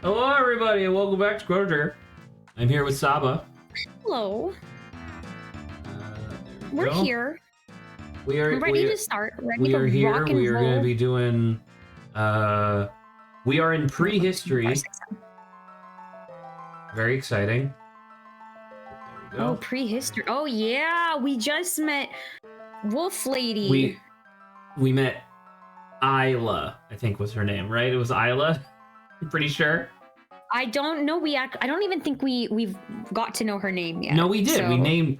Hello, everybody, and welcome back to Chrono. I'm here with Saba. Hello. We're go. here. We are ready to start. We are here. We are going to be doing. We are in prehistory. Very exciting. There we go. Oh, prehistory. Oh yeah, we just met Wolf Lady. We met Isla, I think was her name, right? It was Isla. I'm pretty sure. I don't know. I don't even think we've got to know her name yet. No, we did. So...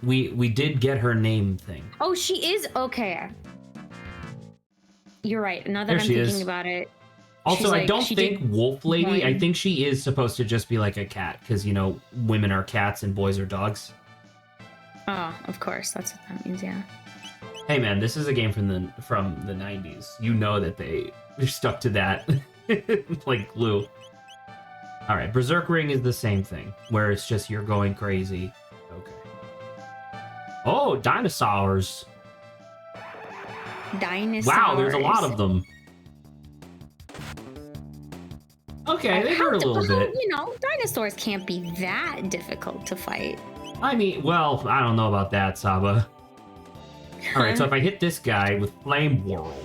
We did get her name thing. Oh, she is okay. You're right. Now that I'm thinking about it. Also, I don't think Wolf Lady. I think she is supposed to just be like a cat, because you know women are cats and boys are dogs. Oh, of course. That's what that means. Yeah. Hey man, this is a game from the 90s. You know that they're stuck to that like glue. All right, Berserk Ring is the same thing, where it's just you're going crazy. Okay. Oh, dinosaurs. Dinosaurs. Wow, there's a lot of them. Okay, they hurt a little bit. You know, dinosaurs can't be that difficult to fight. I mean, well, I don't know about that, Saba. All right, so if I hit this guy with Flame Whirl.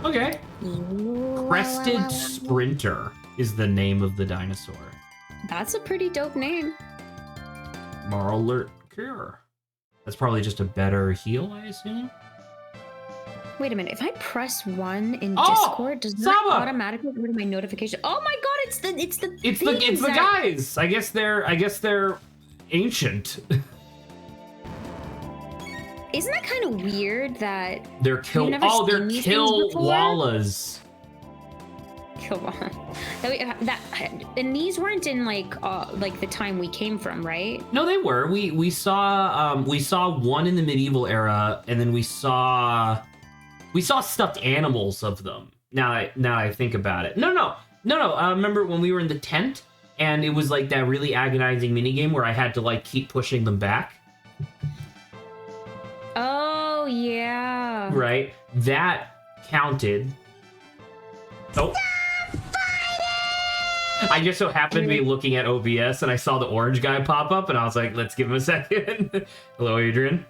Okay. Crested Sprinter is the name of the dinosaur. That's a pretty dope name. Moral Alert Cure. That's probably just a better heal, I assume. Wait a minute. If I press 1 in Discord, does that automatically go to my notification? Oh my god, it's the guys. I guess they're ancient. Isn't that kind of weird that they're kill? Oh, they're Killwallas. And these weren't in like the time we came from, right? No, they were. We saw one in the medieval era, and then we saw stuffed animals of them. Now I think about it. No. Remember when we were in the tent, and it was like that really agonizing minigame where I had to like keep pushing them back. Oh yeah. Right. That counted. Oh. I just so happened to be looking at OBS and I saw the orange guy pop up and I was like, let's give him a second. Hello, Adrian.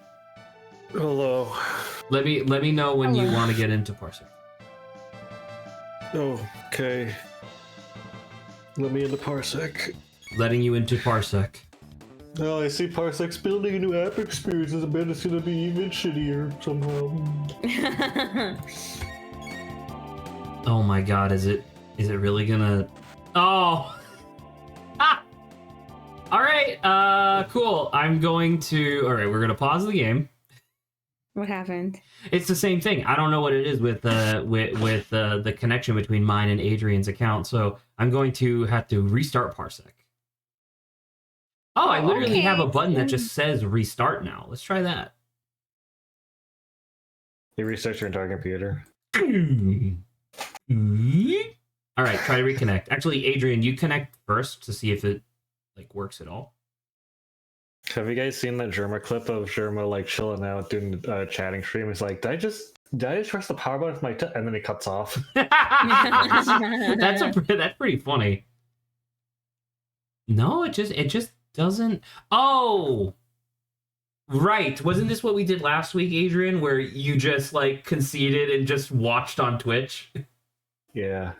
Hello. Let me know when you want to get into Parsec. Okay. Let me into Parsec. Letting you into Parsec. Oh, I see Parsec's building a new app experience. I bet it's gonna be even shittier somehow. Oh my god, is it really gonna... Oh! Ah! Alright, cool. I'm going to... Alright, we're gonna pause the game. What happened? It's the same thing. I don't know what it is with the connection between mine and Adrian's account, so I'm going to have to restart Parsec. Oh, I literally have a button that just says restart now. Let's try that. You restart your entire computer. All right, try to reconnect. Actually, Adrian, you connect first to see if it like works at all. Have you guys seen that Germa clip of Germa like chilling out doing a chatting stream? He's like, did I just press the power button with my and then it cuts off. That's pretty funny. No, it just doesn't. Oh, right. Wasn't this what we did last week, Adrian, where you just like conceded and just watched on Twitch? Yeah.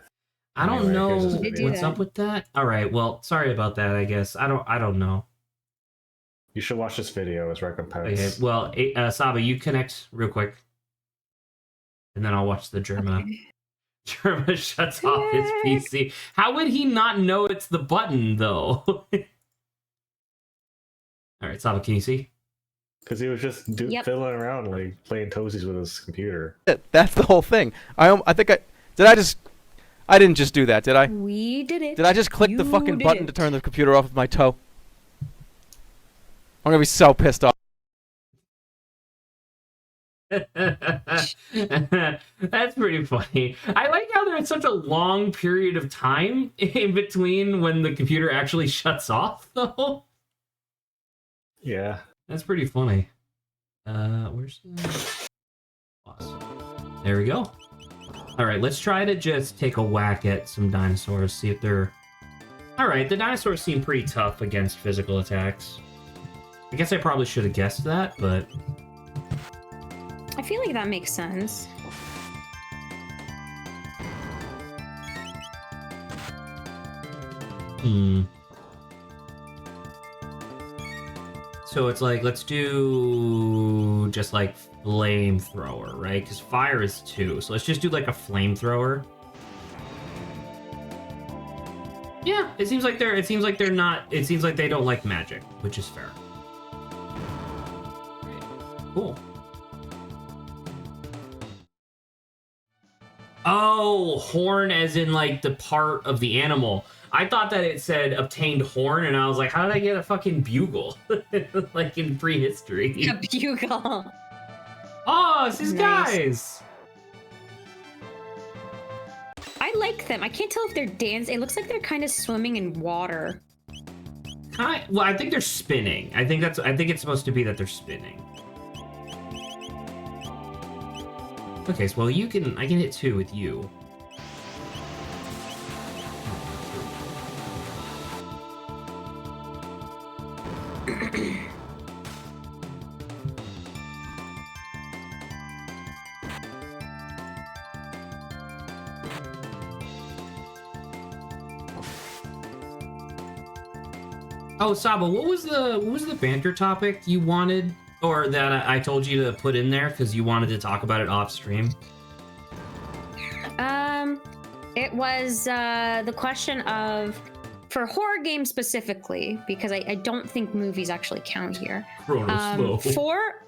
I don't know what's up with that. All right. Well, sorry about that. I guess I don't know. You should watch this video as recompense. Okay. Well, Saba, you connect real quick, and then I'll watch the Germa. Okay. Germa shuts off his PC. How would he not know it's the button, though? All right, Saba, can you see? Because he was just fiddling around, like playing toesies with his computer. That's the whole thing. I didn't just do that, did I? We did it. Did I just click the fucking button to turn the computer off with my toe? I'm gonna be so pissed off. That's pretty funny. I like how there's such a long period of time in between when the computer actually shuts off, though. Yeah. That's pretty funny. Where's the... Awesome. There we go. All right, let's try to just take a whack at some dinosaurs, see if they're... All right, the dinosaurs seem pretty tough against physical attacks. I guess I probably should have guessed that, but... I feel like that makes sense. So it's like, let's do just like flamethrower, right? Because fire is 2. So let's just do like a flamethrower. Yeah, it seems like they're not, it seems like they don't like magic, which is fair. Right. Cool. Oh, horn as in like the part of the animal. I thought that it said obtained horn, and I was like, how did I get a fucking bugle? Like in prehistory. A bugle. Oh, it's these guys. I like them. I can't tell if they're dancing. It looks like they're kind of swimming in water. Well, I think they're spinning. I think it's supposed to be that they're spinning. Okay, so well, I can hit 2 with you. Oh, Saba, what was the banter topic you wanted, or that I told you to put in there because you wanted to talk about it off stream? It was the question of, for horror games specifically, because I don't think movies actually count here. Chrono slow. For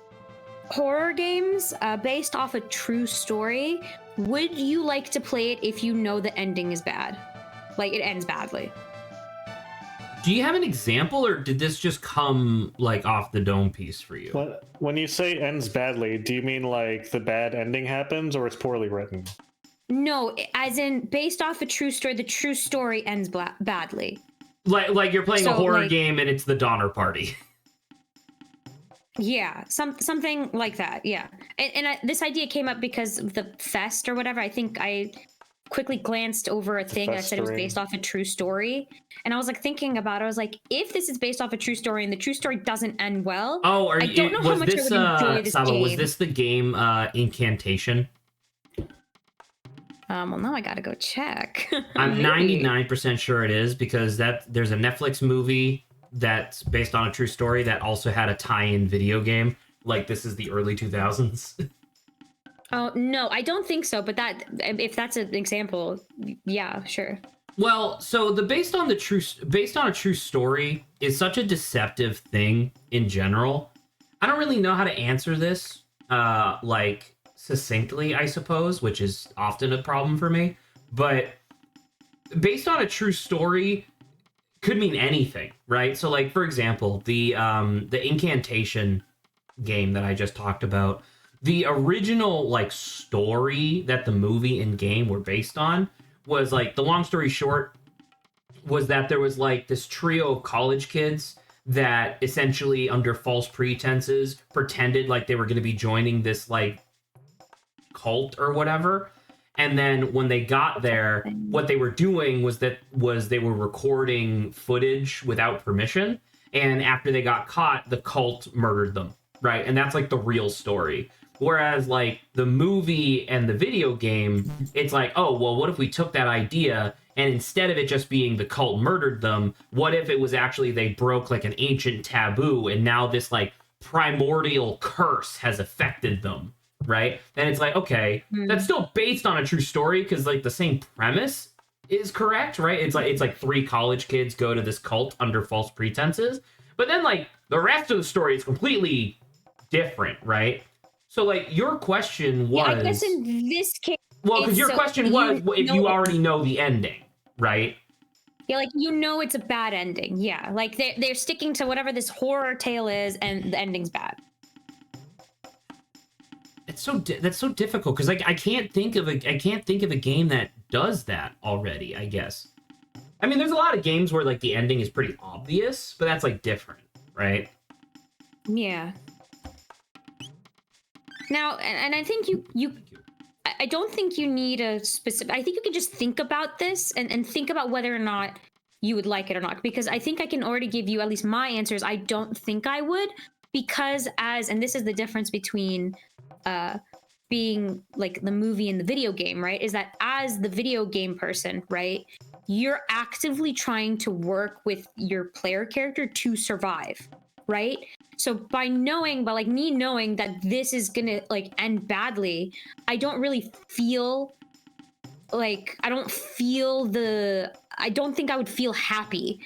horror games based off a true story, would you like to play it if you know the ending is bad? Like, it ends badly. Do you have an example, or did this just come like off the dome piece for you? When you say ends badly, do you mean like the bad ending happens, or it's poorly written? No, as in based off a true story, the true story ends badly. Like you're playing a horror game and it's the Donner Party. Yeah, something like that. Yeah, and this idea came up because of the fest or whatever. I think I quickly glanced over a thing that said it was based off a true story, and I was like thinking about it. I was like, if this is based off a true story and the true story doesn't end well, I don't know how much I would enjoy this game. Was this the game Incantation? Well, now I gotta go check. I'm 99% sure it is, because there's a Netflix movie that's based on a true story that also had a tie-in video game. Like, this is the early 2000s. Oh no, I don't think so. But if that's an example, yeah, sure. Well, so the based on a true story is such a deceptive thing in general. I don't really know how to answer this, like succinctly, I suppose, which is often a problem for me. But based on a true story could mean anything, right? So, like, for example, the Incantation game that I just talked about, the original like story that the movie and game were based on was like, the long story short was that there was like this trio of college kids that essentially under false pretenses pretended like they were going to be joining this like cult or whatever. And then when they got there, what they were doing was they were recording footage without permission. And after they got caught, the cult murdered them, right? And that's like the real story. Whereas like the movie and the video game, it's like, oh, well, what if we took that idea and instead of it just being the cult murdered them, what if it was actually they broke like an ancient taboo and now this like primordial curse has affected them, right? And it's like, okay, that's still based on a true story because like the same premise is correct, right? It's like 3 college kids go to this cult under false pretenses, but then like the rest of the story is completely different, right? So like your question was, yeah, I guess in this case, well, because your question was if you already know the ending, right? Yeah, like it's a bad ending. Yeah, like they're sticking to whatever this horror tale is, and the ending's bad. That's so difficult because like I can't think of a game that does that already. I guess. I mean, there's a lot of games where like the ending is pretty obvious, but that's like different, right? Yeah. Now, and I think I don't think you need a specific. I think you can just think about this and think about whether or not you would like it or not. Because I think I can already give you at least my answers. I don't think I would, because and this is the difference between being like the movie and the video game, right? Is that as the video game person, right? You're actively trying to work with your player character to survive, right? So by like me knowing that this is gonna like end badly, I don't really feel like I don't think I would feel happy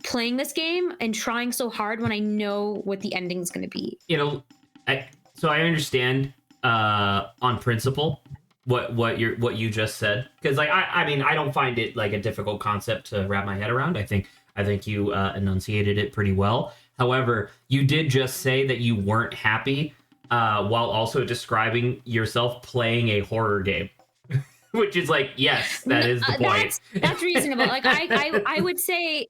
playing this game and trying so hard when I know what the ending is gonna be. So I understand on principle what you just said, because like I mean I don't find it like a difficult concept to wrap my head around. I think you enunciated it pretty well. However, you did just say that you weren't happy while also describing yourself playing a horror game, which is like, yes, that is the point. That's reasonable. Like I would say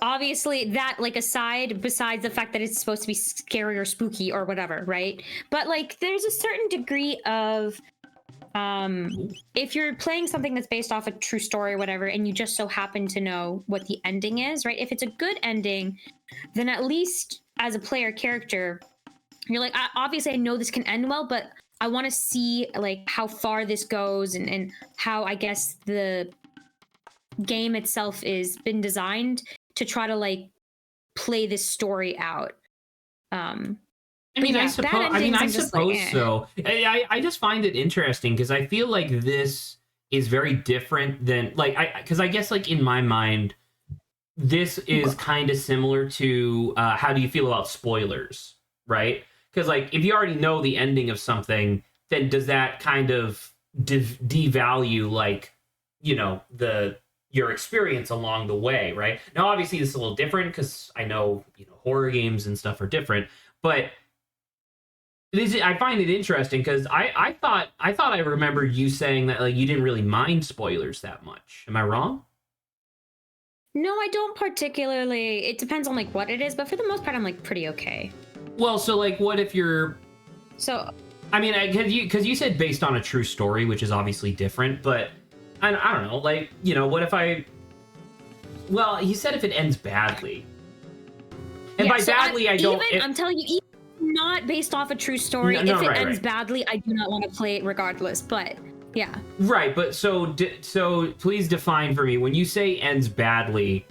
obviously that like besides the fact that it's supposed to be scary or spooky or whatever, right? But like there's a certain degree of if you're playing something that's based off a true story or whatever, and you just so happen to know what the ending is, right? If it's a good ending, then at least as a player character, you're like, obviously I know this can end well, but I want to see like how far this goes and how I guess the game itself is been designed to try to like play this story out. I mean, I suppose so. I just find it interesting because I feel like this is very different than like because I guess like in my mind, this is kind of similar to how do you feel about spoilers, right? Because like if you already know the ending of something, then does that kind of devalue like your experience along the way, right? Now, obviously, this is a little different because I know horror games and stuff are different, but I find it interesting because I thought I remembered you saying that like you didn't really mind spoilers that much. Am I wrong? No, I don't particularly. It depends on like what it is, but for the most part, I'm like pretty okay. Well, so like, what if you're? So, I mean, because you said based on a true story, which is obviously different, but I don't know, like what if I? Well, he said if it ends badly, and by badly I don't. I'm telling you. Not based off a true story. If it ends badly, I do not want to play it regardless. But yeah, right. But so please define for me when you say ends badly,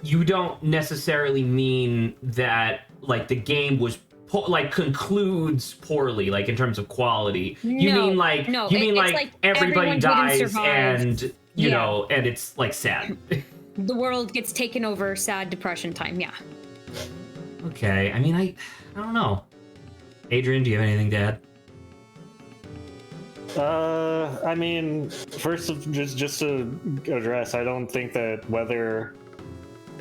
you don't necessarily mean that like the game was concludes poorly, like in terms of quality. You mean like everybody dies and and it's like sad. The world gets taken over, sad depression time. Yeah. Okay. I mean, I don't know. Adrian, do you have anything to add? I mean, first just to address, I don't think that whether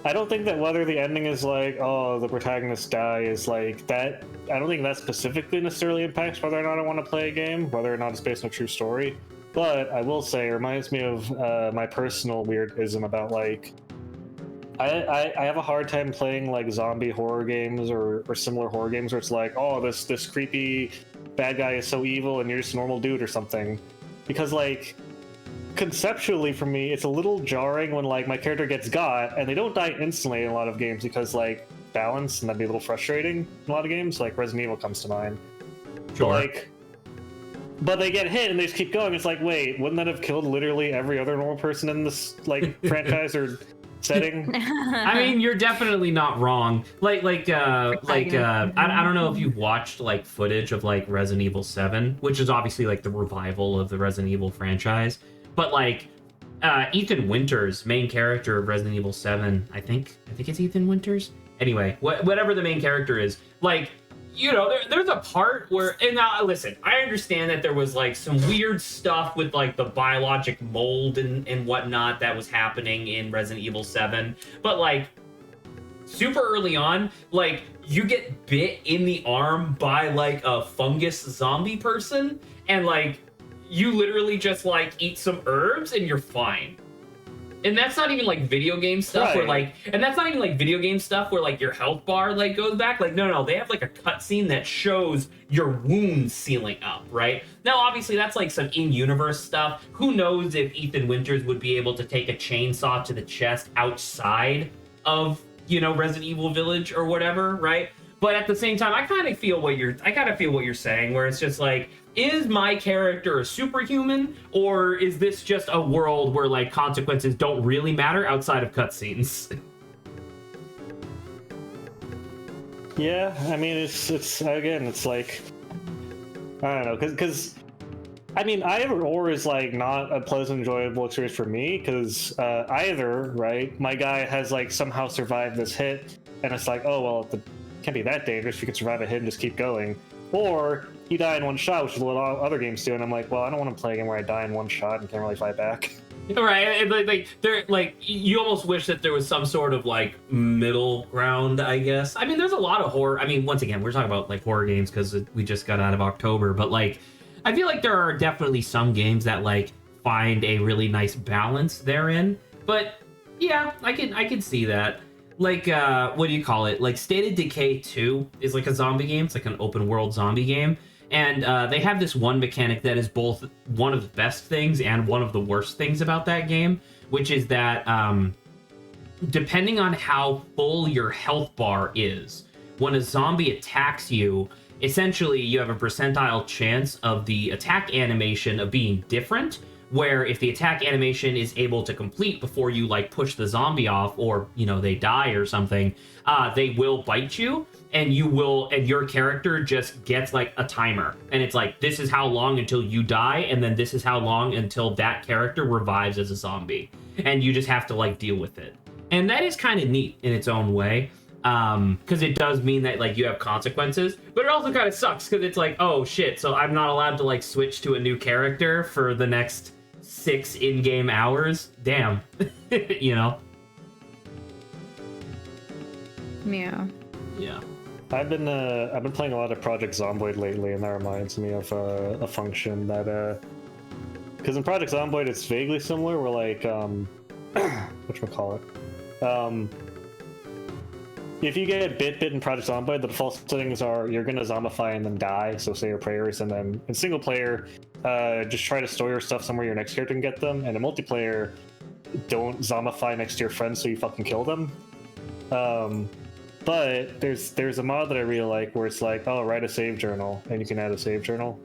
the ending is like, oh, the protagonist dies, like that. I don't think that specifically necessarily impacts whether or not I want to play a game, whether or not it's based on a true story. But I will say, it reminds me of my personal weirdism about like. I have a hard time playing like zombie horror games or similar horror games where it's like, oh, this creepy bad guy is so evil and you're just a normal dude or something. Because like conceptually for me, it's a little jarring when like my character gets got and they don't die instantly in a lot of games because like balance, and that'd be a little frustrating in a lot of games. Like Resident Evil comes to mind. Sure. But they get hit and they just keep going. It's like, wait, wouldn't that have killed literally every other normal person in this like franchise or setting? I mean, you're definitely not wrong. I don't know if you've watched like footage of like Resident Evil 7, which is obviously like the revival of the Resident Evil franchise. But like Ethan Winters, main character of Resident Evil 7, I think it's Ethan Winters. Anyway, whatever the main character is, like there's a part where, and now listen, I understand that there was like some weird stuff with like the biologic mold and whatnot that was happening in Resident Evil 7, but like super early on, like you get bit in the arm by like a fungus zombie person, and like you literally just like eat some herbs and you're fine. And that's not even like video game stuff where Right. and that's not even like video game stuff where like your health bar like goes back. Like no, they have like a cutscene that shows your wounds sealing up, right? Now obviously that's like some in-universe stuff. Who knows if Ethan Winters would be able to take a chainsaw to the chest outside of, Resident Evil Village or whatever, right? But at the same time, I kind of feel what you're saying, where it's just like, is my character a superhuman, or is this just a world where like consequences don't really matter outside of cutscenes? Yeah, I mean, it's again, it's like, I don't know, because I mean, either or is like not a pleasant, enjoyable experience for me, because either, right, my guy has like somehow survived this hit, and it's like, oh well, it can't be that dangerous. You can survive a hit and just keep going, or you die in one shot, which is what other games do, and I'm like, well, I don't want to play a game where I die in one shot and can't really fight back. Right, and they're like, you almost wish that there was some sort of like middle ground, I guess. I mean, there's a lot of horror. I mean, once again, we're talking about like horror games because we just got out of October, but like, I feel like there are definitely some games that like find a really nice balance therein. But yeah, I can see that. Like, what do you call it? Like, State of Decay 2 is like a zombie game. It's like an open world zombie game. And they have this one mechanic that is both one of the best things and one of the worst things about that game, which is that depending on how full your health bar is, when a zombie attacks you, essentially you have a percentile chance of the attack animation of being different, where if the attack animation is able to complete before you like push the zombie off, or they die or something, they will bite you, and your character just gets like a timer, and it's like, this is how long until you die, and then this is how long until that character revives as a zombie, and you just have to like deal with it. And that is kind of neat in its own way, because it does mean that like you have consequences, but it also kind of sucks because it's like, oh shit, so I'm not allowed to like switch to a new character for the next 6 in-game hours. Damn. Yeah. Yeah. I've been playing a lot of Project Zomboid lately, and that reminds me of a function that because in Project Zomboid it's vaguely similar. Where like whatchamacallit, if you get bit in Project Zomboid, the default settings are you're gonna zombify and then die. So say your prayers, and then in single player, just try to store your stuff somewhere your next character can get them. And in multiplayer, don't zombify next to your friends so you fucking kill them. But there's a mod that I really like where it's like, oh, write a save journal, and you can add a save journal.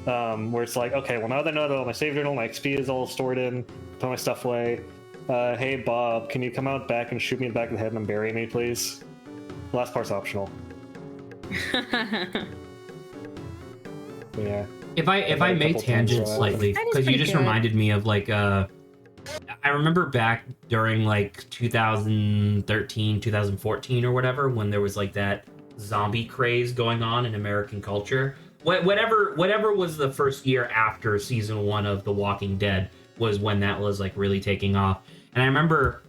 Where it's like, okay, well now that I know that my save journal, my XP is all stored in, put my stuff away. Hey Bob, can you come out back and shoot me in the back of the head and bury me, please? The last part's optional. Yeah. If I may tangent slightly, That is because you pretty just good. reminded me of like I remember back during like 2013, 2014 or whatever, when there was like that zombie craze going on in American culture. Whatever was the first year after season 1 of The Walking Dead was when that was like really taking off. And I remember,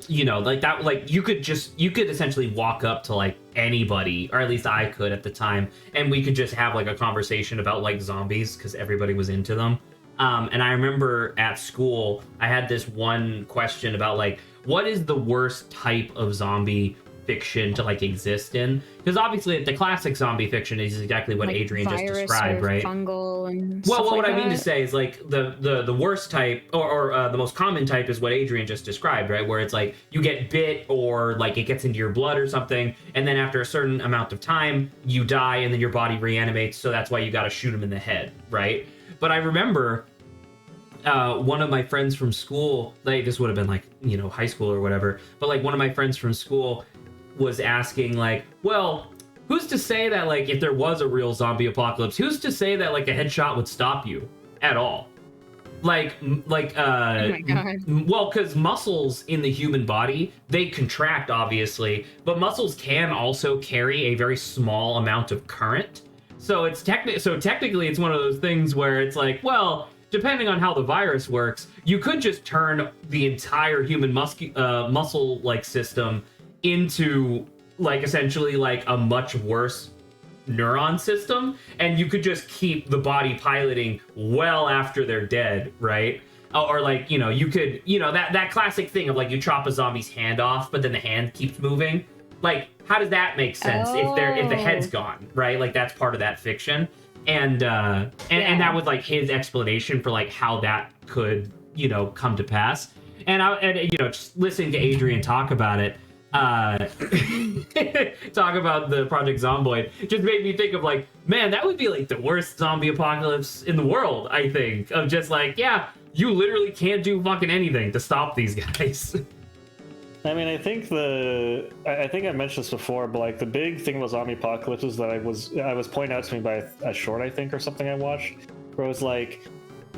like that, like you could essentially walk up to like anybody, or at least I could at the time, and we could just have like a conversation about like zombies because everybody was into them. And I remember at school, I had this one question about like, what is the worst type of zombie fiction to like exist in? Because obviously the classic zombie fiction is exactly what Like Adrian just virus described, or right? Fungal and Well, stuff what like I mean to that. say is like the worst type, or the most common type is what Adrian just described, right? Where it's like you get bit, or like it gets into your blood or something, and then after a certain amount of time you die, and then your body reanimates. So that's why you got to shoot him in the head, right? But I remember one of my friends from school, like this would have been like high school or whatever, but like one of my friends from school was asking like, well, who's to say that like if there was a real zombie apocalypse, who's to say that like a headshot would stop you at all? Oh my God. Well, because muscles in the human body, they contract obviously, but muscles can also carry a very small amount of current. So it's technically it's one of those things where it's like, well, depending on how the virus works, you could just turn the entire human muscle like system into like essentially like a much worse neuron system, and you could just keep the body piloting well after they're dead, right? or like, you know, you could, you know, that classic thing of like you chop a zombie's hand off, but then the hand keeps moving. Like, how does that make sense if the head's gone, right? Like that's part of that fiction, and that was like his explanation for like how that could, you know, come to pass. And you know, just listening to Adrian talk about it, talk about the Project Zomboid, just made me think of like, man, that would be like the worst zombie apocalypse in the world. I think of just like, yeah, you literally can't do fucking anything to stop these guys. I mean, I think I mentioned this before, but like the big thing about zombie apocalypse is that I was pointed out to me by a short, I think, or something I watched, where it was like,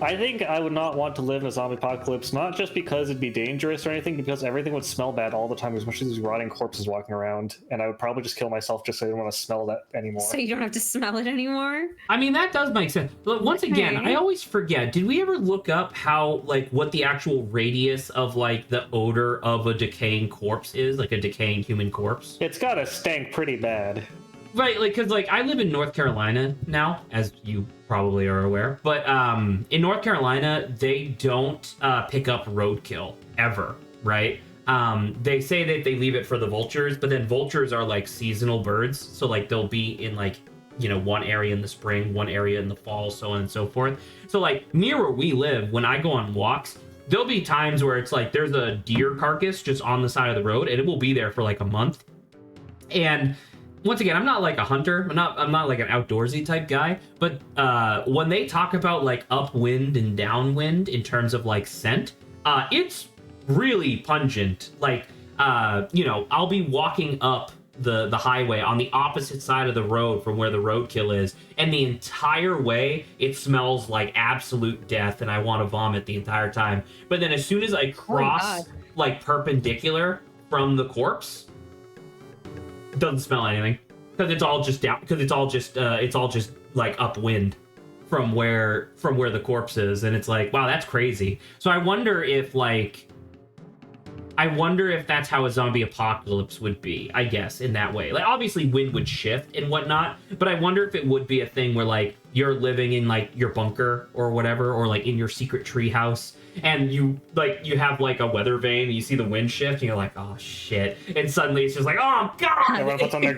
I think I would not want to live in a zombie apocalypse, not just because it'd be dangerous or anything, because everything would smell bad all the time. There's much of these rotting corpses walking around, and I would probably just kill myself just so I didn't want to smell that anymore. So you don't have to smell it anymore? I mean, that does make sense. But once again, I always forget, did we ever look up how, like, what the actual radius of, like, the odor of a decaying corpse is? Like, a decaying human corpse? It's gotta stink pretty bad. Right, like, because, like, I live in North Carolina now, as you probably are aware. But in North Carolina, they don't pick up roadkill, ever, right? They say that they leave it for the vultures, but then vultures are, like, seasonal birds. So, like, they'll be in, like, you know, one area in the spring, one area in the fall, so on and so forth. So, like, near where we live, when I go on walks, there'll be times where it's, like, there's a deer carcass just on the side of the road, and it will be there for, like, a month. And once again, I'm not like a hunter. I'm not like an outdoorsy type guy. But when they talk about like upwind and downwind in terms of like scent, it's really pungent. Like, you know, I'll be walking up the highway on the opposite side of the road from where the roadkill is, and the entire way it smells like absolute death, and I want to vomit the entire time. But then as soon as I cross like perpendicular from the corpse, doesn't smell anything, because it's all just down, because it's all just like upwind from where the corpse is, and it's like, wow, that's crazy. So I wonder if that's how a zombie apocalypse would be, I guess, in that way. Like, obviously wind would shift and whatnot, but I wonder if it would be a thing where like you're living in like your bunker or whatever, or like in your secret tree house, and you have like a weather vane, and you see the wind shift, and you're like, oh shit, and suddenly it's just like, oh god. Everyone puts on their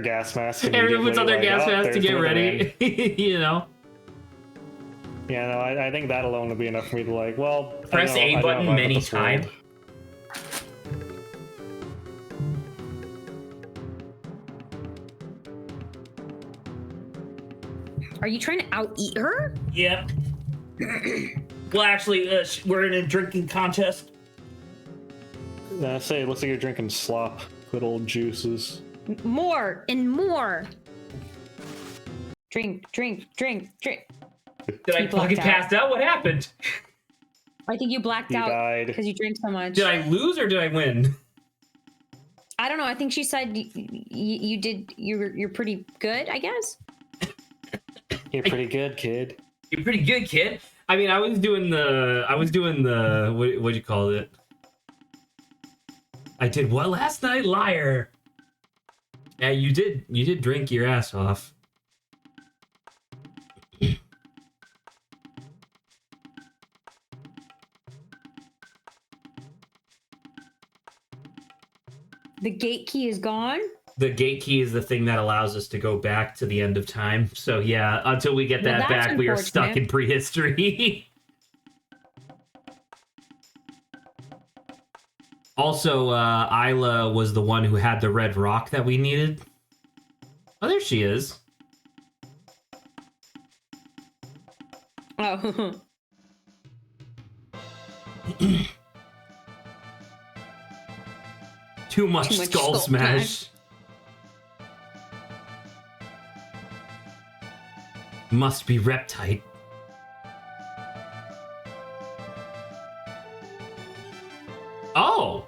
gas mask. Everyone puts on their gas mask to get ready. You know. Yeah, no, I think that alone would be enough for me to like, well, press A button many times. Are you trying to out-eat her? Yep. Well, actually, we're in a drinking contest. Say, it looks like you're drinking slop. Good old juices. More and more. Drink. Did I fucking pass out? What happened? I think you blacked out died because you drank so much. Did I lose or did I win? I don't know. I think she said you did. You're pretty good, I guess. You're pretty good, kid. You're pretty good, kid. I mean, I was doing the what'd you call it? I did what last night, liar? Yeah, you did drink your ass off. The gate key is gone? The gate key is the thing that allows us to go back to the end of time. So yeah, until we get that back, we are stuck in prehistory. Also, Isla was the one who had the red rock that we needed. Oh, there she is. Oh. Too much skull smash. Must be reptite. Oh.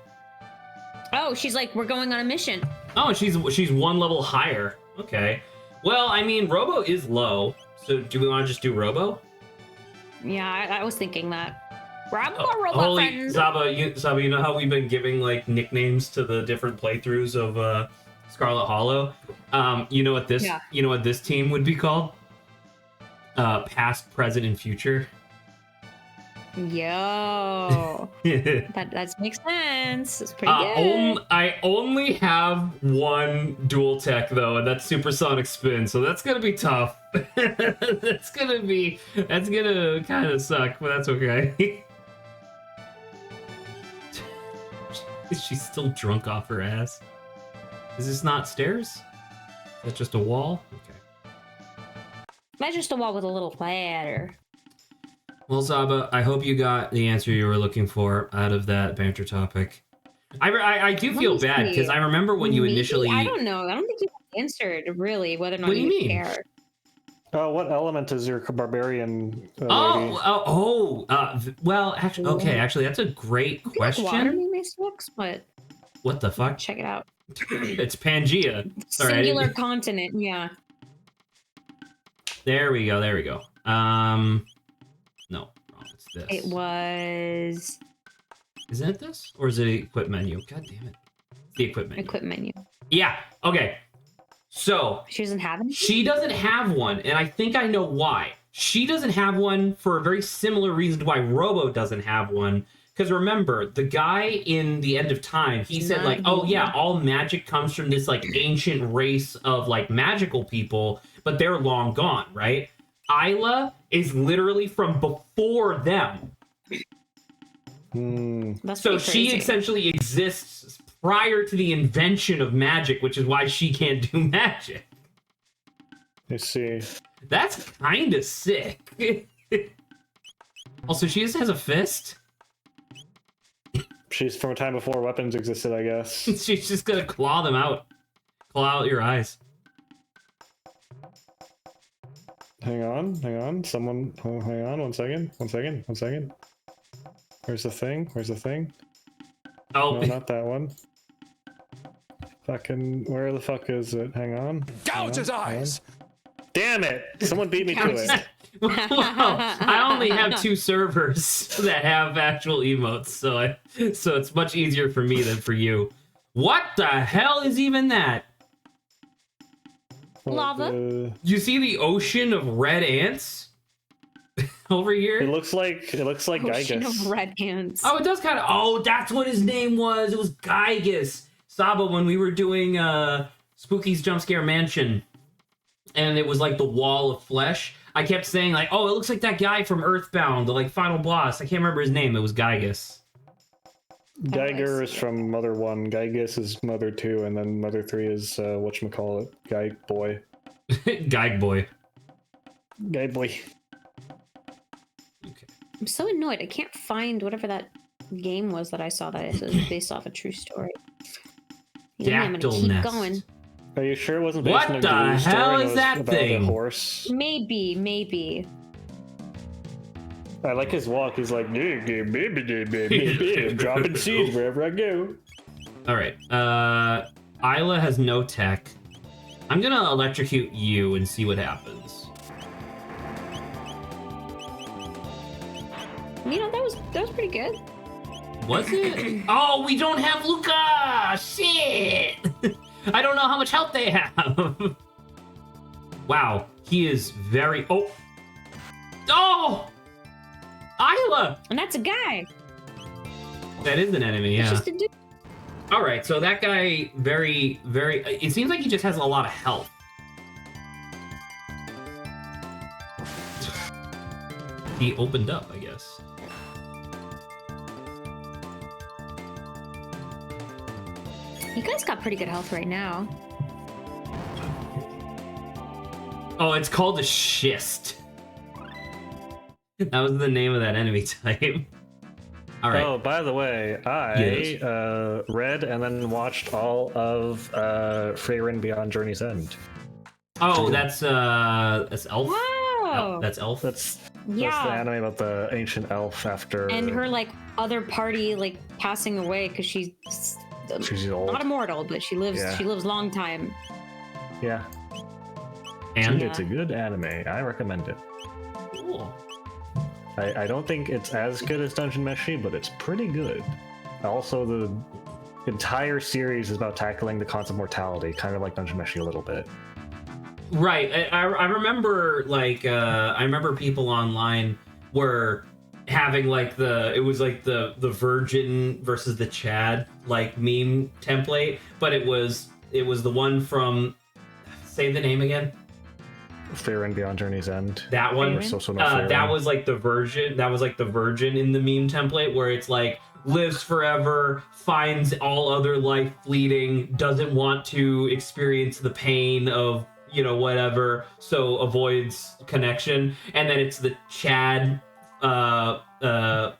Oh, she's like, we're going on a mission. Oh, she's one level higher. Okay. Well, I mean, Robo is low, so do we want to just do Robo? Yeah, I was thinking that. Robo, holy Zaba, you know how we've been giving like nicknames to the different playthroughs of Scarlet Hollow? You know what this team would be called? Past, present, and future. Yo, that makes sense. It's pretty good. I only have one dual tech though, and that's supersonic spin, so that's gonna be tough. that's gonna kind of suck, but that's okay. She's still drunk off her ass. Is this not stairs? Is that just a wall? Okay. That's just a wall with a little ladder. Well, Zaba, I hope you got the answer you were looking for out of that banter topic. I do feel bad because I remember when you initially. I don't know. I don't think you answered really whether or not What do you mean? care. What element is your barbarian? Well, actually, actually, that's a great question. Water maybe sucks, but what the fuck? check it out. It's Pangea. Sorry, Singular continent. Yeah. There we go. No, wrong. It's this. It was. Isn't it this? Or is it equip menu? God damn it. It's the equip menu. Equip menu. Yeah, okay. So. She doesn't have any? She doesn't have one, and I think I know why. She doesn't have one for a very similar reason to why Robo doesn't have one. Because remember, the guy in The End of Time, he said, like, oh yeah, all magic comes from this, like, ancient race of, like, magical people, but they're long gone, right? Isla is literally from before them. So she essentially exists prior to the invention of magic, which is why she can't do magic. I see. That's kind of sick. Also, she just has a fist. She's from a time before weapons existed, I guess. She's just gonna claw them out. Claw out your eyes. Hang on. Someone, hang on, one second. Where's the thing? Oh. No, not that one. Fucking, where the fuck is it? Hang on. Gouge his eyes! Damn it! Someone beat me to it. Well, I only have 2 servers that have actual emotes, so it's much easier for me than for you. What the hell is even that? Lava? You see the ocean of red ants over here? It looks like Ocean Gygus. of red ants. Oh, it does kind of. Oh, that's what his name was. It was Gygus. Saba, when we were doing Spooky's Jump Scare Mansion, and it was like the wall of flesh. I kept saying like, oh, it looks like that guy from Earthbound, the like final boss. I can't remember his name. It was Gygus. Geiger is from Mother 1, Gygus is Mother 2, and then Mother 3 is whatchamacallit, Guy Boy. Guy boy. Guy Boy. Okay. I'm so annoyed. I can't find whatever that game was that I saw that it was based off a true story. Yeah, I'm gonna keep going. Are you sure it wasn't based What on a the Glue story hell and it is was that about thing? A horse? Maybe. I like his walk. He's like, baby, dropping seeds wherever I go. All right. Isla has no tech. I'm gonna electrocute you and see what happens. You know, that was pretty good. Was it? Oh, we don't have Luca! Shit! I don't know how much health they have. Wow, he is very... Oh! Isla! And that's a guy. That is an enemy, It's yeah. just a dude. All right, so that guy very... It seems like he just has a lot of health. He opened up, I guess. You guys got pretty good health right now. Oh, it's called a schist. That was the name of that enemy type. All right. Oh, by the way, I read and then watched all of Freyrin Beyond Journey's End. Oh, that's Elf. Wow. That's Elf. That's Yeah. the anime about the ancient elf after. And her like other party like passing away because she's old. not immortal, but she lives Yeah. she lives long time. Yeah, And it's a good anime. I recommend it. cool. I don't think it's as good as Dungeon Meshi, but it's pretty good. Also, the entire series is about tackling the concept of mortality, kind of like Dungeon Meshi a little bit. Right. I remember like I remember people online were having like it was like the virgin versus the Chad like meme template, but it was the one from, say the name again. Faring Beyond Journey's End. That one. That was like the version. That was like the virgin in the meme template where it's like lives forever, finds all other life fleeting, doesn't want to experience the pain of whatever, so avoids connection. And then it's the Chad Fallen,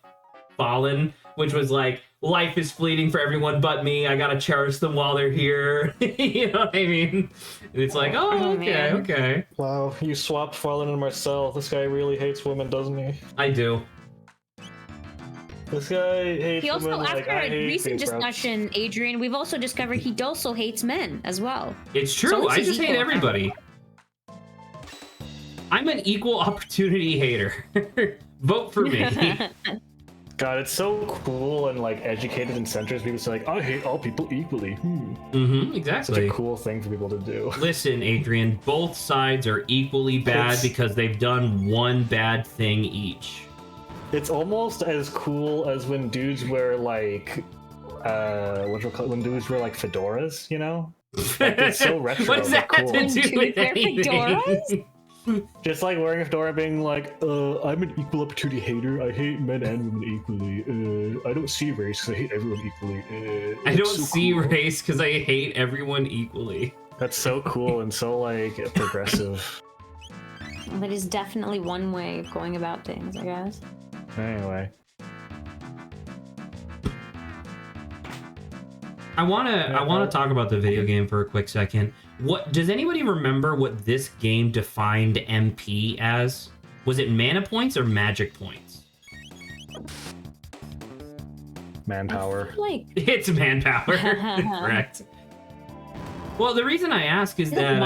which was like, life is fleeting for everyone but me. I gotta cherish them while they're here. You know what I mean? And it's like, oh, okay, okay. Wow, you swapped Fallen and Marcel. This guy really hates women, doesn't he? I do. This guy hates He also, women. after I a hate recent being proud. discussion, Adrian, we've also discovered he also hates men as well. It's true. So I this is just hate equal. everybody. I'm an equal opportunity hater. Vote for me. God, it's so cool and like educated and centrist. People say like, I hate all people equally. Exactly. Such a cool thing for people to do. Listen, Adrian, both sides are equally bad because they've done one bad thing each. It's almost as cool as when dudes wear like when dudes wear like fedoras, you know? Like, it's so retro. What does that but cool. have to do with anything? Fedoras? Just like wearing a fedora, being like, I'm an equal opportunity hater. I hate men and women equally. I don't see race because I hate everyone equally. I don't so see cool. race because I hate everyone equally. That's so cool and so like progressive. That is definitely one way of going about things, I guess. Anyway. I wanna talk about the video game for a quick second. What does anybody remember what this game defined MP as? Was it mana points or magic points? Manpower. Like, It's manpower. Correct. Well, the reason I ask is that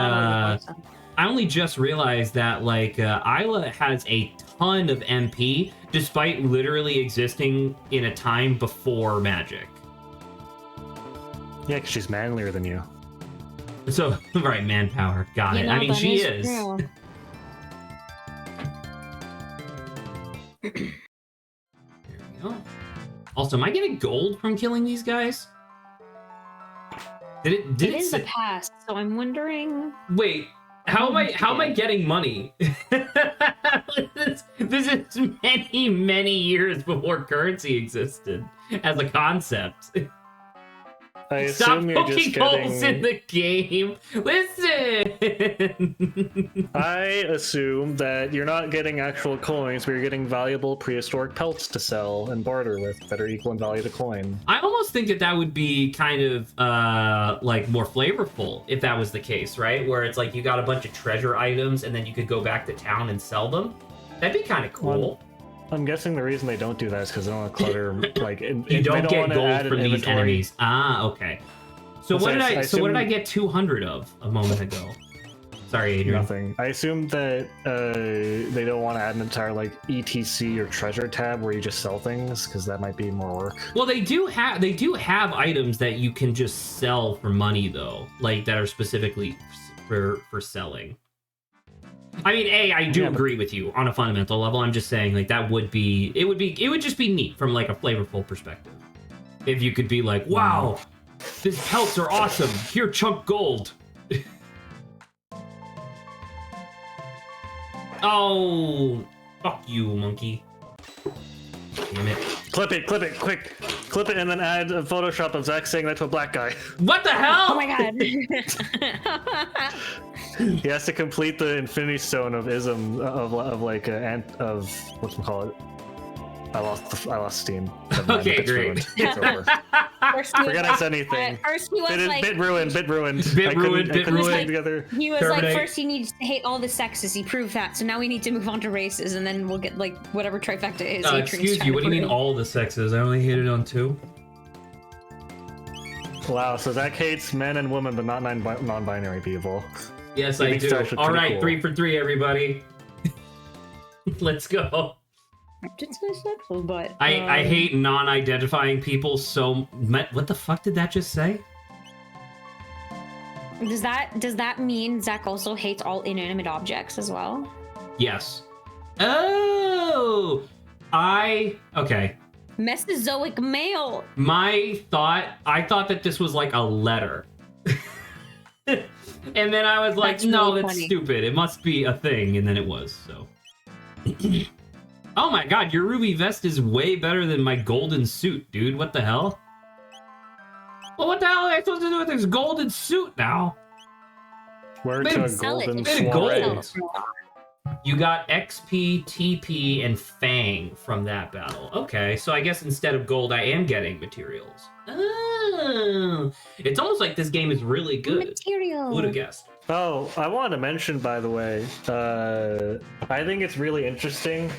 I only just realized that like Isla has a ton of MP despite literally existing in a time before magic. Yeah, because she's manlier than you. So, right, manpower. Got it. I mean, she is. True. There we go. Also, am I getting gold from killing these guys? Did It is the say... past, so I'm wondering. Wait, how am I getting money? this is many years before currency existed as a concept. I Stop assume you're just poking holes in getting. the game. Listen. I assume that you're not getting actual coins, but you're getting valuable prehistoric pelts to sell and barter with that are equal in value to coin. I almost think that would be kind of like more flavorful if that was the case, right? Where it's like you got a bunch of treasure items and then you could go back to town and sell them. That'd be kind of cool. I'm guessing the reason they don't do that is because they don't want to clutter. Like You don't get gold from these enemies. Ah, okay. So what did I get 200 of a moment ago? Sorry, Adrian. Nothing. I assume that they don't want to add an entire like ETC or treasure tab where you just sell things because that might be more work. Well, they do have items that you can just sell for money though, like that are specifically for selling. I mean, I do agree with you on a fundamental level. I'm just saying, like, it would just be neat from like a flavorful perspective. If you could be like, wow, these pelts are awesome. Here, chunk gold. Oh, fuck you, monkey. Damn it. Clip it, quick. Clip it and then add a Photoshop of Zach saying that to a black guy. What the hell? Oh my god. He has to complete the Infinity Stone of ism of whatchamacallit. I lost steam. Never mind, Okay, it's great. ruined. It's over. Forget I said anything. First he was like, Bit ruined. Bit I ruined, couldn't bit string ruined. together. he was Terminate. like, first he needs to hate all the sexes. He proved that. So now we need to move on to races, and then we'll get like whatever trifecta is. Adrian's Excuse trying you, to what do you put mean in. all the sexes? I only hit it on 2. Wow, so Zach hates men and women, but not non-binary people. Yes, He I thinks do. it's actually All pretty right, cool. 3 for 3, everybody. Let's go. It's my sexual, but I hate non-identifying people so. What the fuck did that just say? Does that mean Zach also hates all inanimate objects as well? Yes. Oh, Okay. Mesozoic male. I thought that this was like a letter. And then I was like, That's no, really that's funny. stupid. It must be a thing. And then it was, so. Oh my god, your ruby vest is way better than my golden suit, dude. What the hell? Well, what the hell am I supposed to do with this golden suit now? Where Maybe to a sell it. golden Maybe soiree. gold. You got XP, TP, and Fang from that battle. Okay, so I guess instead of gold, I am getting materials. Oh, it's almost like this game is really good. Material. Who would have guessed? Oh, I wanted to mention, by the way, I think it's really interesting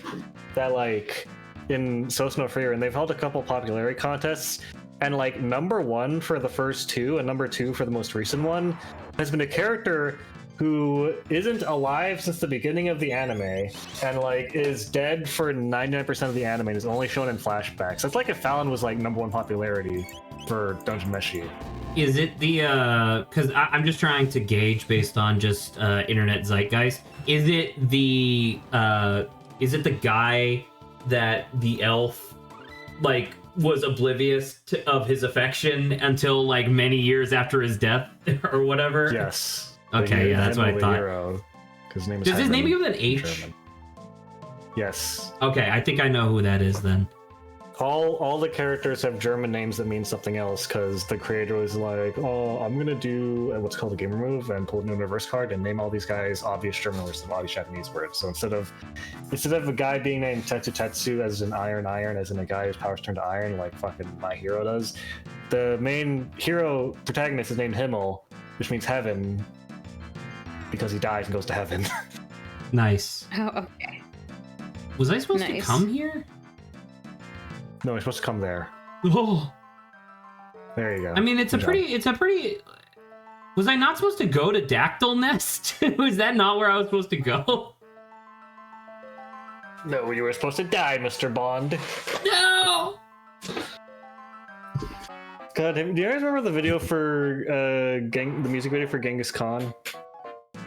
that, like, in Sosno Freer, and they've held a couple popularity contests, and, like, number 1 for the first 2 and number 2 for the most recent one has been a character who isn't alive since the beginning of the anime, and, like, is dead for 99% of the anime and is only shown in flashbacks. It's like if Fallon was, like, number 1 popularity for Dungeon Meshi. Is it the because I'm just trying to gauge based on just internet zeitgeist. Is it the guy that the elf like was oblivious of his affection until like many years after his death or whatever? Yes. Okay, yeah, that's what I thought. His name is Does his name Herman, begin with an H? German. Yes. Okay, I think I know who that is then. All the characters have German names that mean something else because the creator was like, oh, I'm gonna do what's called a gamer move and pull a new reverse card and name all these guys obvious German words and obvious Japanese words. So instead of a guy being named Tetsu as in iron, as in a guy whose powers turn to iron, like fucking My Hero does, the main hero protagonist is named Himmel, which means heaven, because he dies and goes to heaven. Nice. Oh, okay. Was I supposed to Nice. come here? No, he's supposed to come there. Oh. There you go. I mean, it's a Good job. pretty. Was I not supposed to go to Dactyl Nest? Was that not where I was supposed to go? No, you were supposed to die, Mr. Bond. No. God, do you guys remember the video for the music video for Genghis Khan?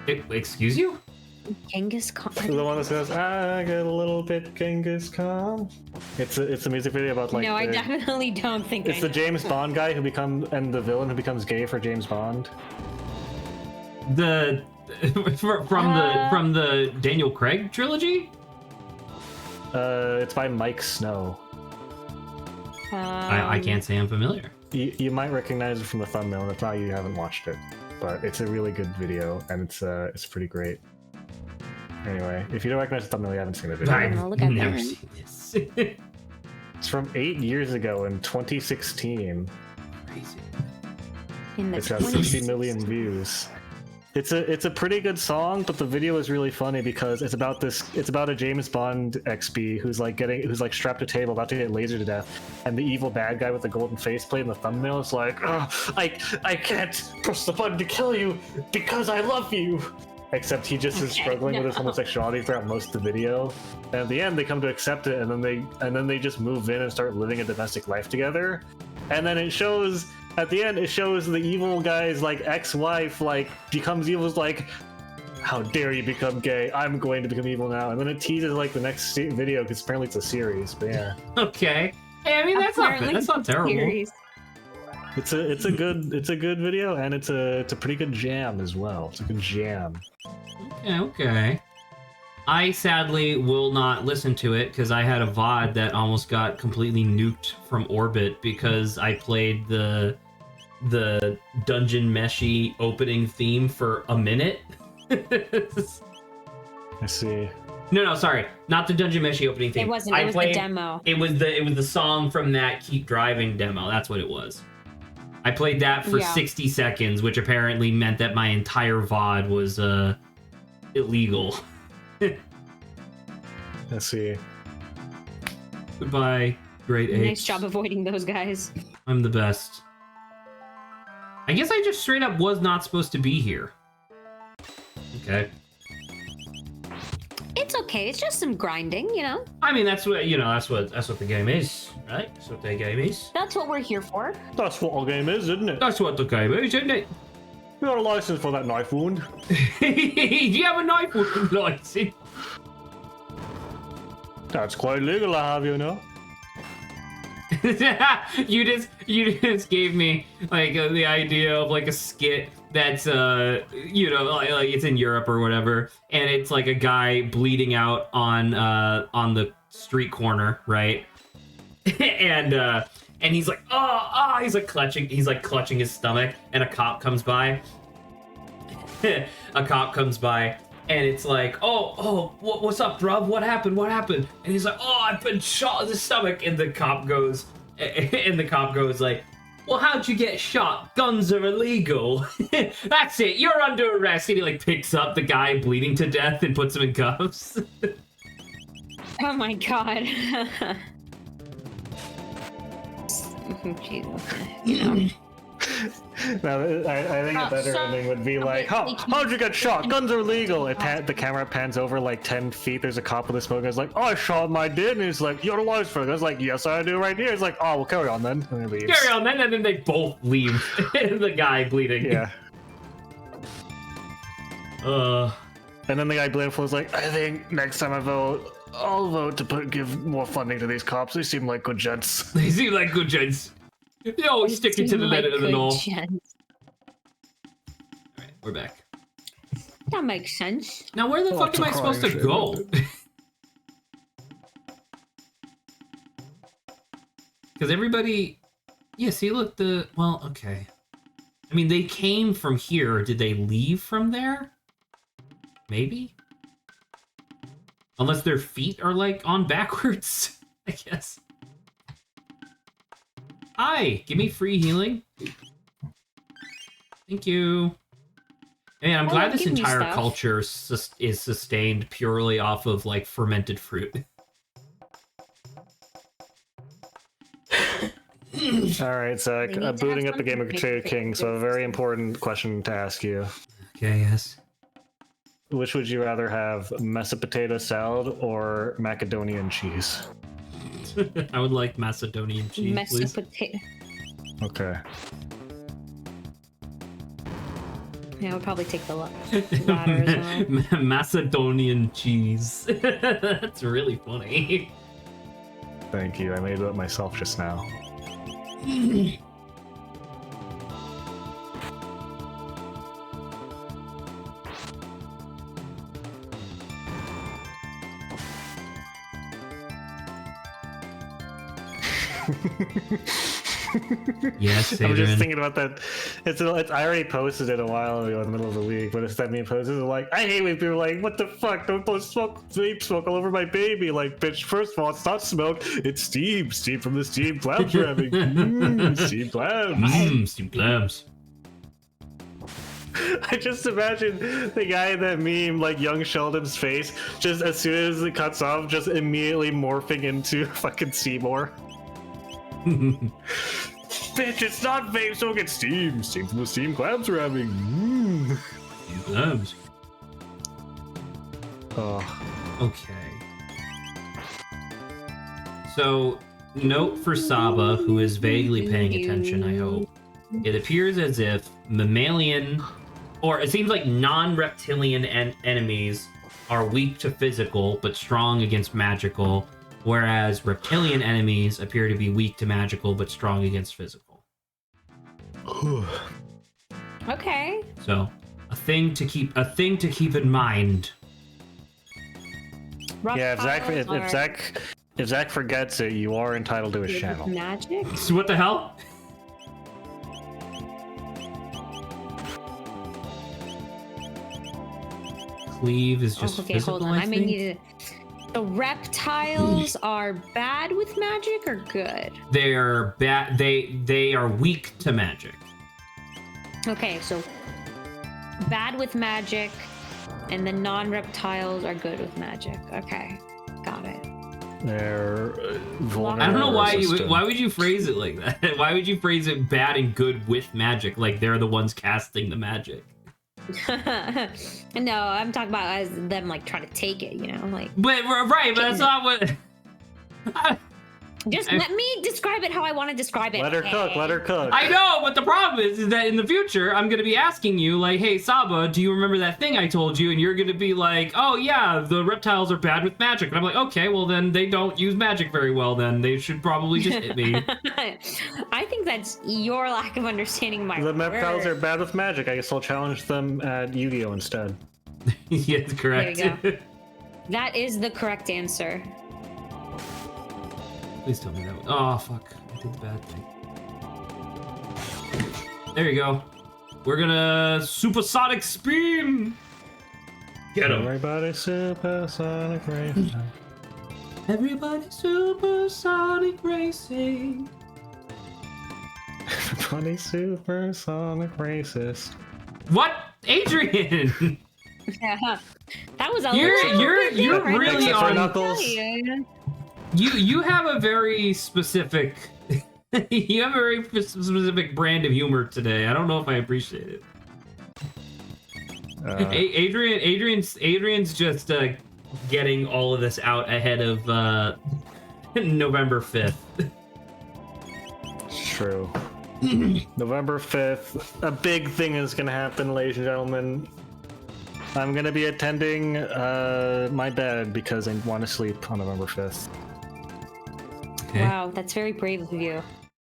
Excuse you? Genghis Khan. The one that says, "I get a little bit Genghis Khan." It's a music video about like. No, I definitely don't think It's I the know. James Bond guy who and the villain who becomes gay for James Bond. The from the Daniel Craig trilogy? It's by Mike Snow. I can't say I'm familiar. You might recognize it from the thumbnail, and if not, you haven't watched it. But it's a really good video, and it's pretty great. Anyway, if you don't recognize the thumbnail, you haven't seen the video. I've I'll look at never that. seen this. It's from 8 years ago in 2016. Crazy. In the It's got 20s. 60 million views. It's a pretty good song, but the video is really funny because it's about a James Bond XP who's like strapped to a table about to get lasered to death, and the evil bad guy with the golden faceplate in the thumbnail is like, oh, I can't press the button to kill you because I love you. Except he just is struggling with his homosexuality throughout most of the video. And at the end they come to accept it, and then they just move in and start living a domestic life together. And then it shows at the end, it shows the evil guy's like ex-wife like becomes evil, is like, how dare you become gay? I'm going to become evil now. And then it teases like the next video because apparently it's a series. But yeah, Okay. Hey, I mean that's not terrible. Series. it's a good video, and it's a pretty good jam as well. It's a good jam. Okay. I sadly will not listen to it because I had a VOD that almost got completely nuked from orbit because I played the Dungeon Meshi opening theme for a minute. I see. No, sorry, not the Dungeon Meshi opening theme. It wasn't. It was the demo. It was the song from that Keep Driving demo. That's what it was. I played that for 60 seconds, which apparently meant that my entire VOD was illegal. I see. Goodbye, great apes. Nice job avoiding those guys. I'm the best. I guess I just straight up was not supposed to be here. Okay. It's okay. It's just some grinding, you know. I mean, that's what the game is, right? That's what the game is. That's what we're here for. That's what our game is, isn't it? That's what the game is, isn't it? You got a license for that knife wound. Do you have a knife with license? That's quite legal, I have, you know. you just gave me like the idea of like a skit that's like it's in Europe or whatever, and it's like a guy bleeding out on the street corner, right? and he's like he's like clutching his stomach, and a cop comes by. And it's like, what's up, bruv? What happened? And he's like, I've been shot in the stomach. And the cop goes like, well, how'd you get shot? Guns are illegal. That's it. You're under arrest. And he like picks up the guy bleeding to death and puts him in cuffs. Oh my god. Jesus. You know. No, I think a better ending would be like, how'd you get shot? Guns are legal. The camera pans over like 10 feet. There's a cop with a smoke. It's like, I shot my dad. And he's like, you don't want for it. I was like, yes, I do right here. It's like, oh, well, carry on then. And he leaves. Carry on then. And then they both leave. The guy bleeding. Yeah. And then the guy bleeding was like, I think next time I vote, I'll vote to give more funding to these cops. They seem like good gents. They always sticking to the letter of the law. Alright, we're back. That makes sense. Now where the fuck am I supposed to go? Because everybody... Yeah, see, look, well, okay. I mean, they came from here. Did they leave from there? Maybe? Unless their feet are, like, on backwards, I guess. Hi, give me free healing. Thank you. And I'm glad this entire culture is sustained purely off of, like, fermented fruit. Alright, Zach, booting up the game of Potato King, so a very important question to ask you. Okay, yes. Which would you rather have, Mesa potato salad or Macedonian cheese? I would like Macedonian cheese, please. Okay. Yeah, I would probably take the latter as well. Macedonian cheese. That's really funny. Thank you, I made it myself just now. Yes, Adrian. I'm just thinking about that. It's I already posted it a while ago in the middle of the week, but it's that meme posted like, I hate when people are like, what the fuck? Don't post vape smoke all over my baby. Like, bitch, first of all, it's not smoke, it's steam. Steam from the steam clams we're having. Steam clams. Steam clams. I just imagine the guy in that meme, like young Sheldon's face, just as soon as it cuts off, just immediately morphing into fucking Seymour. Bitch, it's not vape smoke, it's steam. Steam from the steam clams we're having. Steam clams. Oh. Okay. So, note for Saba, who is vaguely paying attention, I hope. It appears as if mammalian, or it seems like non-reptilian enemies are weak to physical, but strong against magical, whereas reptilian enemies appear to be weak to magical, but strong against physical. Okay. So, a thing to keep in mind. Yeah, if Zach forgets it, you are entitled to his channel. Magic? So what the hell? Cleave is just okay, physical, hold on. I may think? need to... The reptiles are bad with magic or good? They're bad. They are weak to magic. Okay, so bad with magic, and the non-reptiles are good with magic. Okay, got it. They're vulnerable. I don't know why would you phrase it like that? Why would you phrase it bad and good with magic? Like they're the ones casting the magic. No, I'm talking about as them like trying to take it, you know, like. But right, but that's not what. Just let me describe it how I want to describe it. Let her cook. Let her cook. I know, but the problem is that in the future, I'm going to be asking you, like, hey, Saba, do you remember that thing I told you? And you're going to be like, oh, yeah, the reptiles are bad with magic. And I'm like, okay, well, then they don't use magic very well, then. They should probably just hit me. I think that's your lack of understanding my The reptiles are word. bad with magic. I guess I'll challenge them at Yu-Gi-Oh! Instead. Yes, correct. There you That is the correct answer. Please tell me that. Oh, fuck. I did the bad thing. There you go. We're gonna supersonic spin. Get him. Everybody supersonic racing. Everybody supersonic racing. Everybody supersonic racist. What? Adrian! That was a You're little bit different. really Except for on. Knuckles. You have a very specific you have a very specific brand of humor today. I don't know if I appreciate it. Adrian's just getting all of this out ahead of November 5th. True. November 5th, a big thing is gonna happen, ladies and gentlemen. I'm gonna be attending my dad because I want to sleep on November 5th. Okay. Wow, that's very brave of you.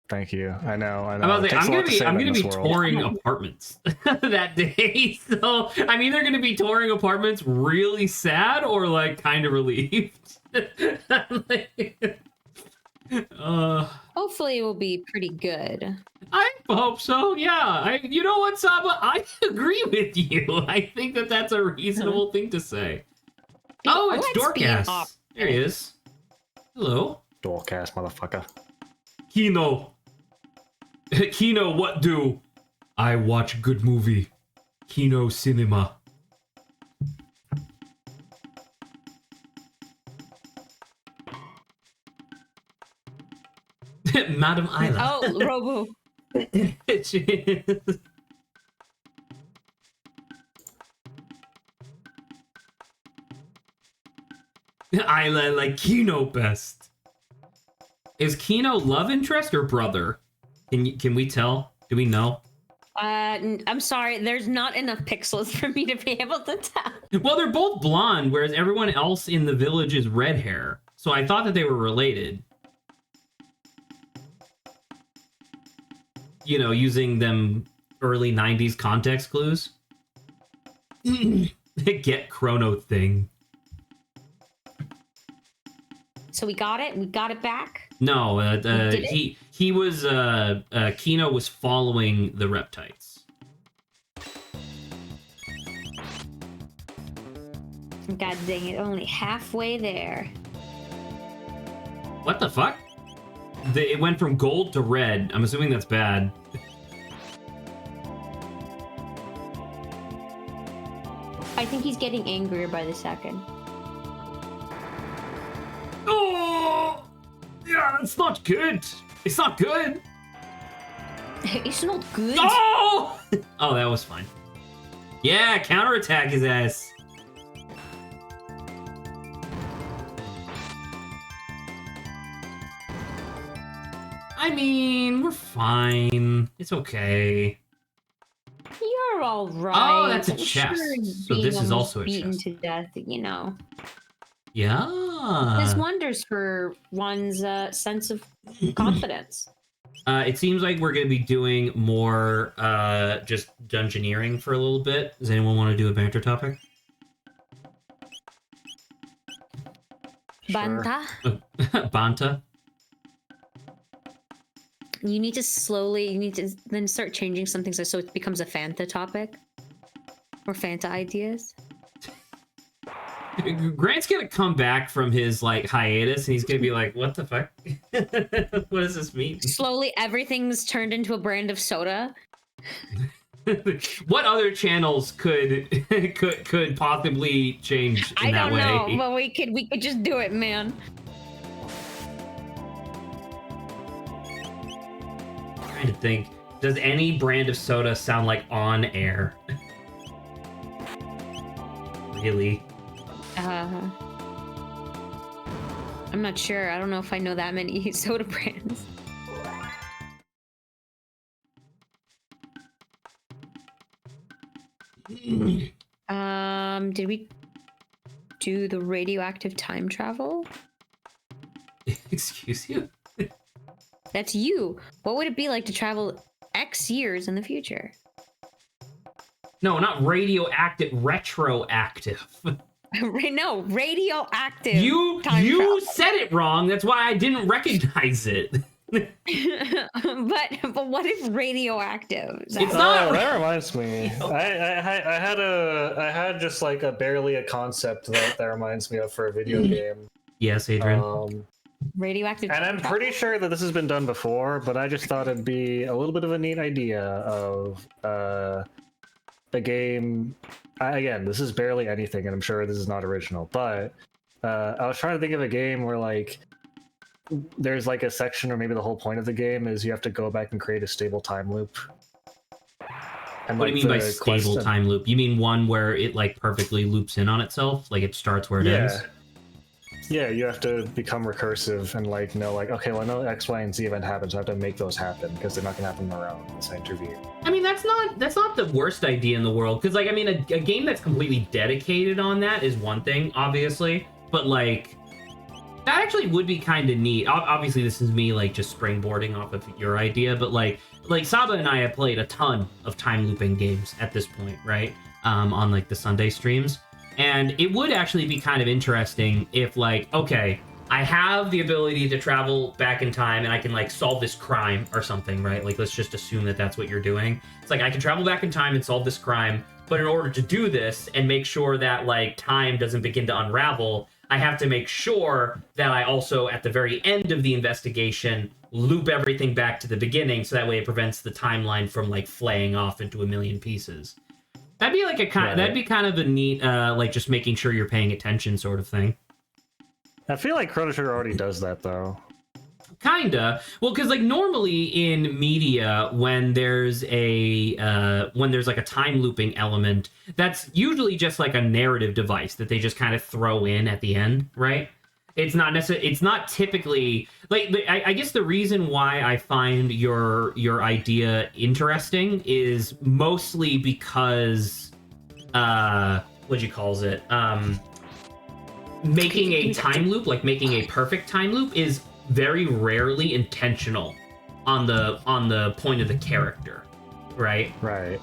Thank you. I know. I'm It takes a lot to say I'm that gonna in be this world. touring apartments that day. So I'm either gonna be touring apartments really sad or like kind of relieved. Hopefully, it will be pretty good. I hope so. Yeah. You know what, Saba? I agree with you. I think that that's a reasonable thing to say. Oh, it's Let's be an Dorcas. There he is. Hello. Doorcast, motherfucker. Kino. Kino, what do? I watch good movie. Kino cinema. Madam Isla. Oh, Robo. Isla like Kino best. Is Kino love interest or brother? Can we tell? Do we know? I'm sorry, there's not enough pixels for me to be able to tell. Well, they're both blonde, whereas everyone else in the village is red hair. So I thought that they were related. You know, using them early 90s context clues. Get Chrono thing. So we got it? We got it back? No, Did it? he was Kino was following the reptites. God dang it, only halfway there. What the fuck? It went from gold to red. I'm assuming that's bad. I think he's getting angrier by the second. Oh! Yeah, that's not good. It's not good. It's not good. Oh! Oh, that was fine. Yeah, counterattack his ass. I mean, we're fine. It's okay. You're all right. Oh, that's a I'm chest. sure So being this is almost also a beaten chest. to death, you know. Yeah. Does wonders for one's sense of confidence. It seems like we're going to be doing more just dungeoneering for a little bit. Does anyone want to do a banter topic? Banta, Banta? you need to then start changing something so it becomes a Fanta topic. Or Fanta ideas. Grant's gonna come back from his like hiatus and he's gonna be like, what the fuck? What does this mean? Slowly everything's turned into a brand of soda. What other channels could possibly change in I that don't way? know, but we could just do it, man. Trying to think. Does any brand of soda sound like on air? Really? I'm not sure. I don't know if I know that many soda brands. Did we do the radioactive time travel? Excuse you? That's you. What would it be like to travel X years in the future? No, not radioactive, retroactive. No, radioactive. You time travel. said it wrong. That's why I didn't recognize it. but what if radioactive? It's not. That reminds me. I had just like barely a concept that reminds me of for a video game. Yes, Adrian. Radioactive. And I'm pretty sure that this has been done before, but I just thought it'd be a little bit of a neat idea of a game. Again, this is barely anything, and I'm sure this is not original, but I was trying to think of a game where like there's like a section, or maybe the whole point of the game is you have to go back and create a stable time loop. And What do you mean by stable time loop? You mean one where it like perfectly loops in on itself, like it starts where it ends? Yeah, you have to become recursive and like know like, okay, well I know X, Y, and Z event happens, so I have to make those happen because they're not gonna happen around the same interview. I mean, that's not the worst idea in the world, because like I mean, a game that's completely dedicated on that is one thing, obviously, but like that actually would be kind of neat. Obviously, this is me like just springboarding off of your idea, but like Saba and I have played a ton of time looping games at this point, right? On like the Sunday streams. And it would actually be kind of interesting if like, okay, I have the ability to travel back in time and I can like solve this crime or something, right? Like, let's just assume that that's what you're doing. It's like, I can travel back in time and solve this crime, but in order to do this and make sure that like time doesn't begin to unravel, I have to make sure that I also, at the very end of the investigation, loop everything back to the beginning, so that way it prevents the timeline from like flaying off into a million pieces. That'd be like that'd be kind of a neat, like just making sure you're paying attention sort of thing. I feel like Chrono Trigger already does that though. Kinda. Well, because like normally in media, when there's like a time looping element, that's usually just like a narrative device that they just kind of throw in at the end, right? It's not necessarily. It's not typically like. I guess the reason why I find your idea interesting is mostly because, what you calls it, making a time loop, like making a perfect time loop, is very rarely intentional on the point of the character, right? Right.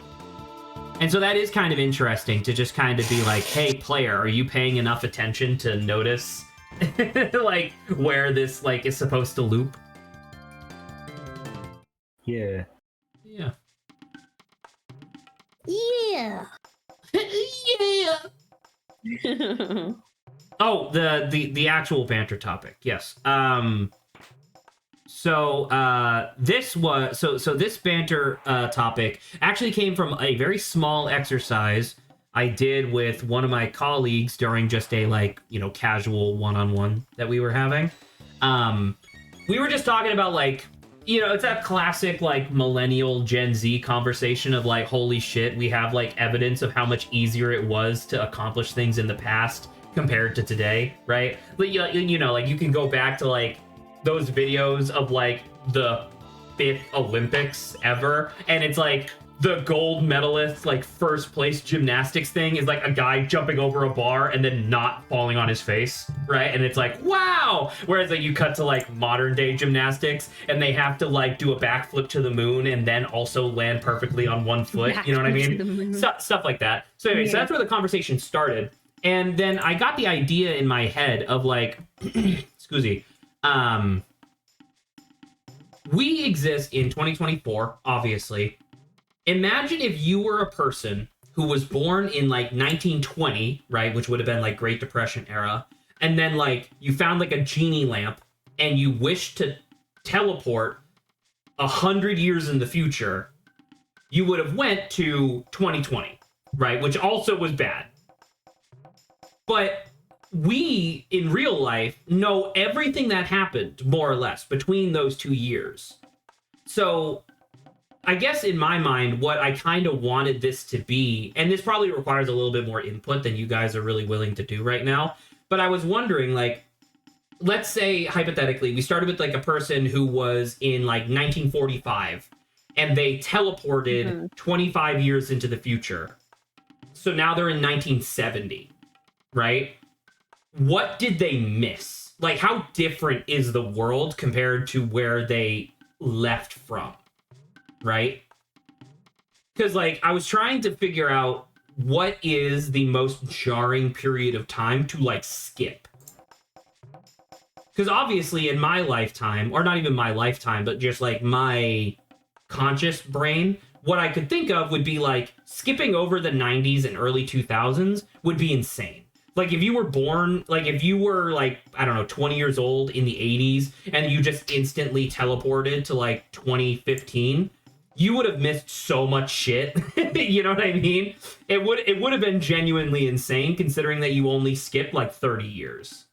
And so that is kind of interesting to just kind of be like, hey, player, are you paying enough attention to notice like where this like is supposed to loop? Yeah. Yeah. Yeah. Yeah. Oh, the actual banter topic. Yes. So this banter topic actually came from a very small exercise I did with one of my colleagues during just a like, casual one-on-one that we were having. We were just talking about like, it's that classic like millennial Gen Z conversation of like, holy shit, we have like evidence of how much easier it was to accomplish things in the past compared to today, right? But like you can go back to like those videos of like the 5th Olympics ever, and it's like the gold medalist like first place gymnastics thing is like a guy jumping over a bar and then not falling on his face, right? And it's like, wow. Whereas like you cut to like modern day gymnastics and they have to like do a backflip to the moon and then also land perfectly on one foot. You know what I mean? Stuff like that. So anyway, so that's where the conversation started. And then I got the idea in my head of like, excuse me, we exist in 2024, obviously. Imagine if you were a person who was born in like 1920, right, which would have been like Great Depression era, and then like you found like a genie lamp and you wished to teleport 100 years in the future. You would have went to 2020, right, which also was bad. But we, in real life, know everything that happened, more or less, between those 2 years. So I guess in my mind, what I kind of wanted this to be, and this probably requires a little bit more input than you guys are really willing to do right now, but I was wondering, like, let's say hypothetically we started with like a person who was in like 1945 and they teleported 25 years into the future, so now they're in 1970, right? What did they miss? Like, how different is the world compared to where they left from, right? Because like I was trying to figure out what is the most jarring period of time to like skip. Because obviously in my lifetime, or not even my lifetime, but just like my conscious brain, what I could think of would be like skipping over the 90s and early 2000s would be insane. Like if you were born, like if you were like, I don't know, 20 years old in the 80s and you just instantly teleported to like 2015, you would have missed so much shit. You know what I mean? It would have been genuinely insane considering that you only skipped like 30 years.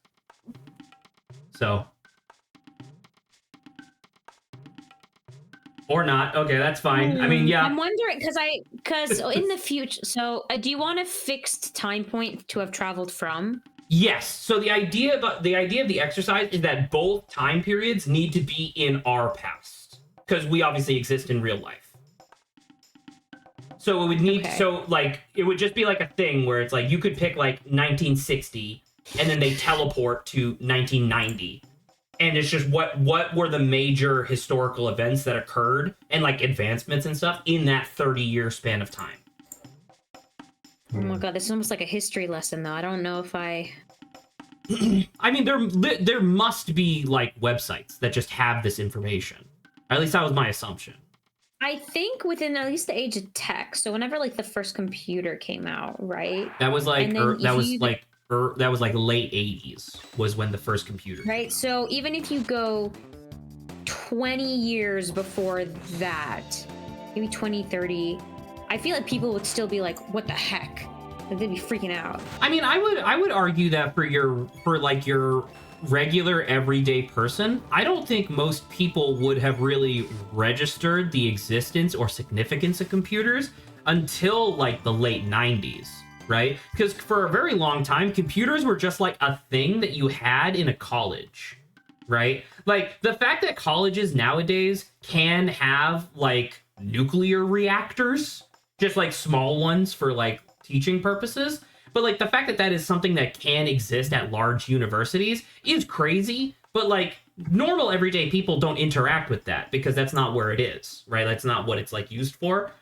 So, or not. Okay, that's fine. I mean, yeah. I'm wondering because in the future. So, do you want a fixed time point to have traveled from? Yes. So the idea of the exercise is that both time periods need to be in our past because we obviously exist in real life. So it would need so like it would just be like a thing where it's like you could pick like 1960 and then they teleport to 1990. And it's just what were the major historical events that occurred and like advancements and stuff in that 30-year span of time. Oh my god, this is almost like a history lesson though. I don't know if I mean, there must be like websites that just have this information. At least that was my assumption. I think within at least the age of tech. So whenever like the first computer came out, right? That was like that was like late 80s was when the first computer came out. So even if you go 20 years before that, maybe 20, 30, I feel like people would still be like, what the heck? Like, they'd be freaking out. I mean, I would argue that for your regular everyday person, I don't think most people would have really registered the existence or significance of computers until like the late 90s. Right? Because for a very long time, computers were just like a thing that you had in a college, right? Like the fact that colleges nowadays can have like nuclear reactors, just like small ones for like teaching purposes. But like the fact that that is something that can exist at large universities is crazy. But like normal everyday people don't interact with that because that's not where it is, right? That's not what it's like used for.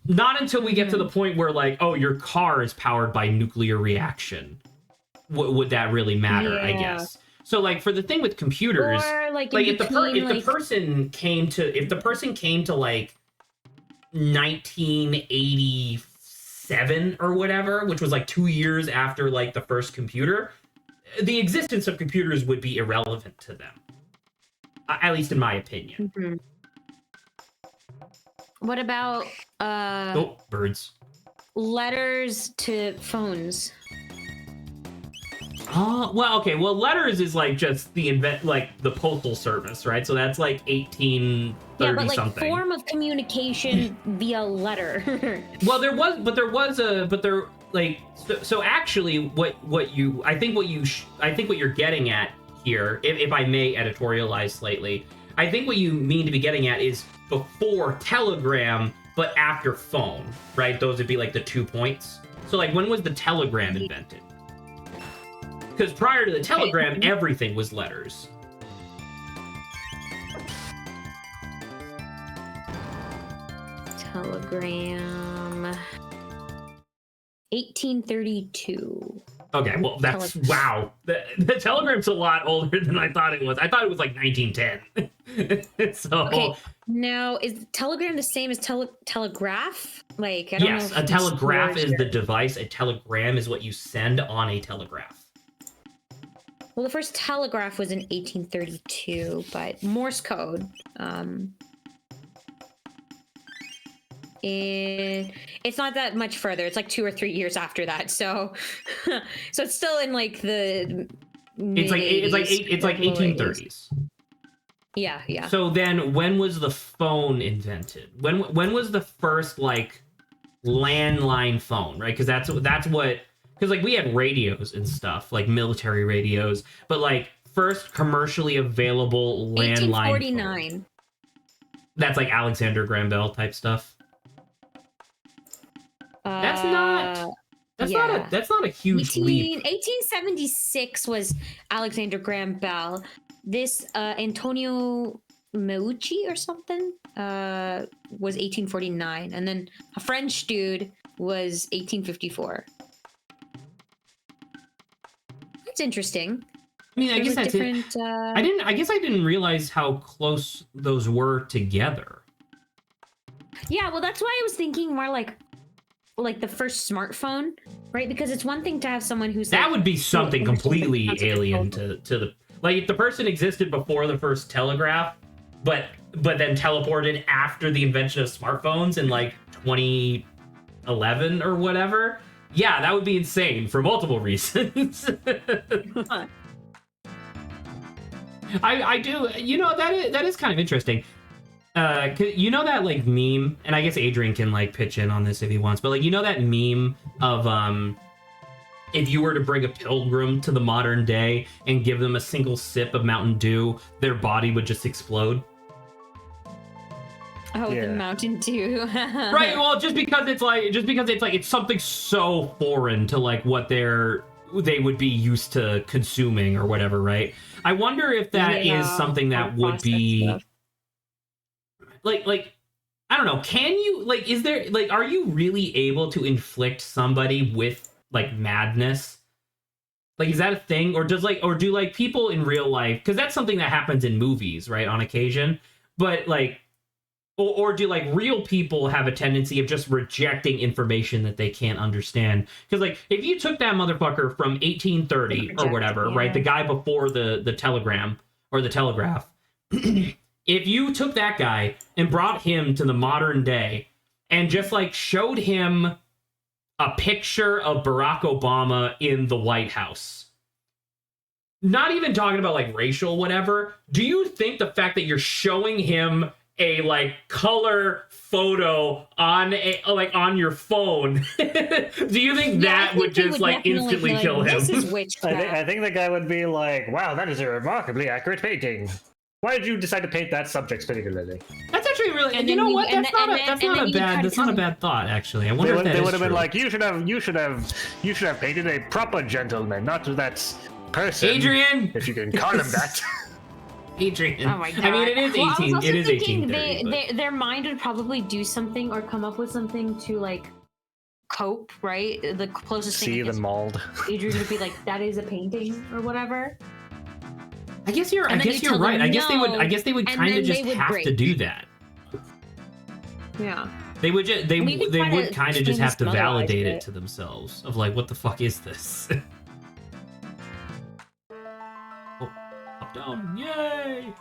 Not until we get to the point where, like, oh, your car is powered by nuclear reaction. Would that really matter, I guess? So, like, for the thing with computers, or, like if the person came to, like, 1987 or whatever, which was, like, 2 years after, like, the first computer, the existence of computers would be irrelevant to them. At least in my opinion. Mm-hmm. What about birds. Letters to phones? Oh, well, okay. Well, letters is like just the the postal service, right? So that's like 1830 yeah, but like something. Form of communication via letter. Well, so actually I think what you're getting at here, if I may editorialize slightly, I think what you mean to be getting at is before telegram, but after phone, right? Those would be like the 2 points. So like, when was the telegram invented? Because prior to the telegram, everything was letters. Telegram. 1832. Okay, well, that's wow. The telegram's a lot older than I thought it was. I thought it was like 1910. So okay, now is telegram the same as telegraph? Like, I don't know. Yes, a telegraph is the device. A telegram is what you send on a telegraph. Well, the first telegraph was in 1832, but Morse code. It's not that much further. It's like 2 or 3 years after that. So, so it's still in like the. It's like 1830s. Yeah. So then, when was the phone invented? When was the first like landline phone? Right, because that's what. Because like we had radios and stuff, like military radios, but like first commercially available landline phone. 1849. That's like Alexander Graham Bell type stuff. That's not a huge leap. 1876 was Alexander Graham Bell. This Antonio Meucci or something was 1849, and then a French dude was 1854. That's interesting. I mean, I guess that's it. I guess I didn't realize how close those were together. Yeah, well, that's why I was thinking more like the first smartphone, right? Because it's one thing to have someone who's that like, would be something completely alien to the like if the person existed before the first telegraph, but then teleported after the invention of smartphones in like 2011 or whatever. Yeah, that would be insane for multiple reasons. I do, you know, that is kind of interesting. You know that like meme, and I guess Adrian can like pitch in on this if he wants, but like you know that meme of if you were to bring a pilgrim to the modern day and give them a single sip of Mountain Dew, their body would just explode. Oh, yeah. The Mountain Dew. Right. Well, just because it's like it's something so foreign to like what they would be used to consuming or whatever, right? I wonder if that is something that would be stuff. like I don't know. Can you like? Is there like? Are you really able to inflict somebody with like madness? Like, is that a thing, or do like people in real life? Because that's something that happens in movies, right, on occasion. But like. Or do like real people have a tendency of just rejecting information that they can't understand? Because like if you took that motherfucker from 1830 or whatever, right, the guy before the telegram or the telegraph, if you took that guy and brought him to the modern day and just like showed him a picture of Barack Obama in the White House, not even talking about like racial whatever, do you think the fact that you're showing him a like color photo on your phone, do you think that would just like instantly kill him? This is witchcraft. I think the guy would be like, wow, that is a remarkably accurate painting. Why did you decide to paint that subject particularly? That's actually really, and you know what? That's not a bad thought. Actually, I wonder if that they would have true. been like, you should have painted a proper gentleman, not that person. Adrian, if you can call him that. Adrian. Oh my god! I mean, it is 18. It is 1830. Their mind would probably do something or come up with something to like cope, right? The closest thing. See the mold. Adrian would be like, "That is a painting" or whatever. I guess you're right. I guess they would kind of just have to do that. Yeah. They would kind of just have to validate it to themselves of like, what the fuck is this? Down. Yay!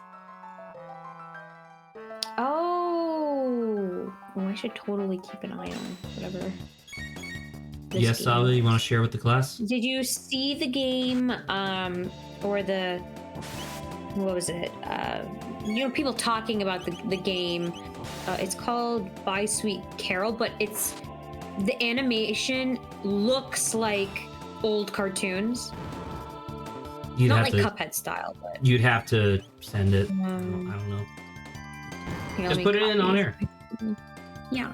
Oh, I should totally keep an eye on whatever. Yes, Saba, you want to share with the class? Did you see the game, or the, what was it? People talking about the game. It's called Bye Sweet Carol, but the animation looks like old cartoons. Not like Cuphead style, but you'd have to send it. I don't know. Just put it in on air. Yeah.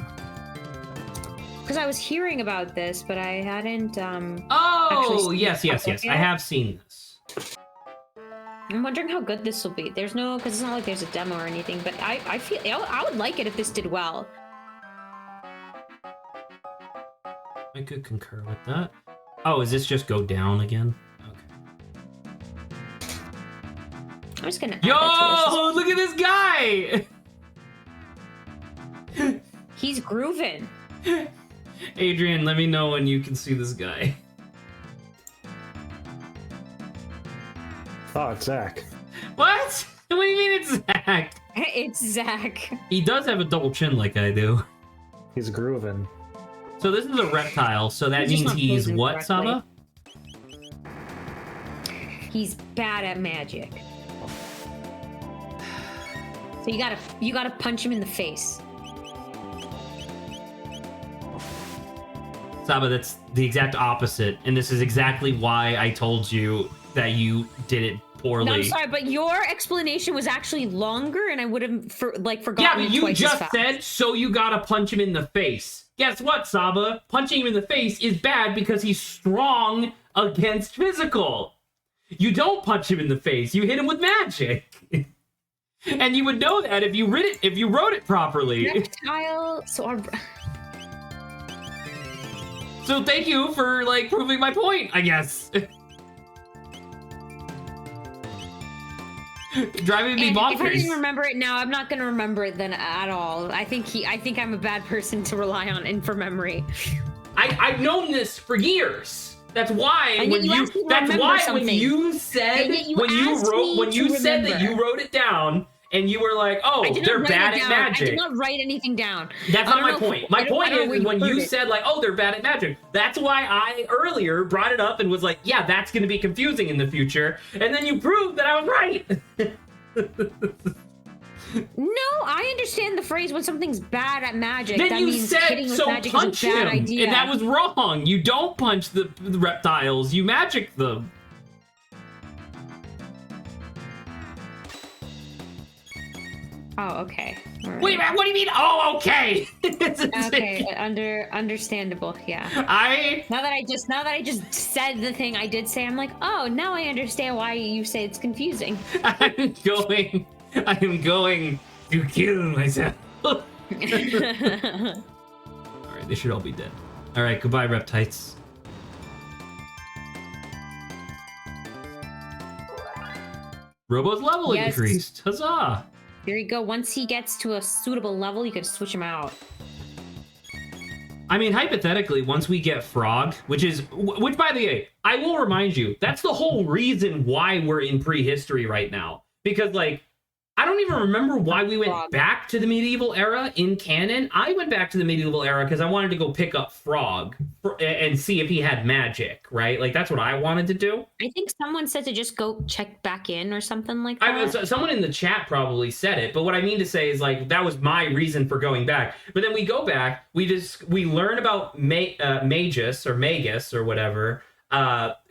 Because I was hearing about this, but I hadn't. Oh, yes. I have seen this. I'm wondering how good this will be. Because it's not like there's a demo or anything. But I feel I would like it if this did well. I could concur with that. Oh, is this just go down again? I'm just gonna. Yo, look at this guy! He's grooving. Adrian, let me know when you can see this guy. Oh, it's Zach. What? What do you mean it's Zach? It's Zach. He does have a double chin like I do. He's grooving. So this is a reptile, so that means he's what, Saba? He's bad at magic. So you gotta punch him in the face. Saba, that's the exact opposite, and this is exactly why I told you that you did it poorly. No, I'm sorry, but your explanation was actually longer, and I would have forgotten. Yeah, but you twice as just fast. said, so you gotta punch him in the face. Guess what, Saba? Punching him in the face is bad because he's strong against physical. You don't punch him in the face. You hit him with magic. And you would know that if you wrote it properly. Reptile. So thank you for proving my point, I guess. Driving me bonkers. If I didn't remember it now, I'm not gonna remember it then at all. I think I'm a bad person to rely on and for memory. I've known this for years. That's why when you said that you wrote it down and you were like, oh, they're bad at magic. I did not write anything down. That's not my point. My point is when you said oh, they're bad at magic. That's why I earlier brought it up and was like, yeah, that's going to be confusing in the future. And then you proved that I was right. No, I understand the phrase when something's bad at magic. Then that you means said, hitting with so magic punch is a bad him. idea. And that was wrong. You don't punch the reptiles. You magic them. Oh, okay. Right. Wait, what do you mean? Oh, okay. Okay, understandable. Yeah. Now that I just said the thing I did say, I'm like, oh, now I understand why you say it's confusing. I am going to kill myself. All right, they should all be dead. All right, goodbye, reptites. Robo's level increased. Huzzah! There you go. Once he gets to a suitable level, you can switch him out. I mean, hypothetically, once we get Frog, which by the way, I will remind you, that's the whole reason why we're in prehistory right now. Because, I don't even remember why we went back to the medieval era in canon. I went back to the medieval era because I wanted to go pick up Frog and see if he had magic, right? That's what I wanted to do. I think someone said to just go check back in or something like that. Someone in the chat probably said it, but what I mean to say is that was my reason for going back. But then we go back, we learn about Magus or whatever,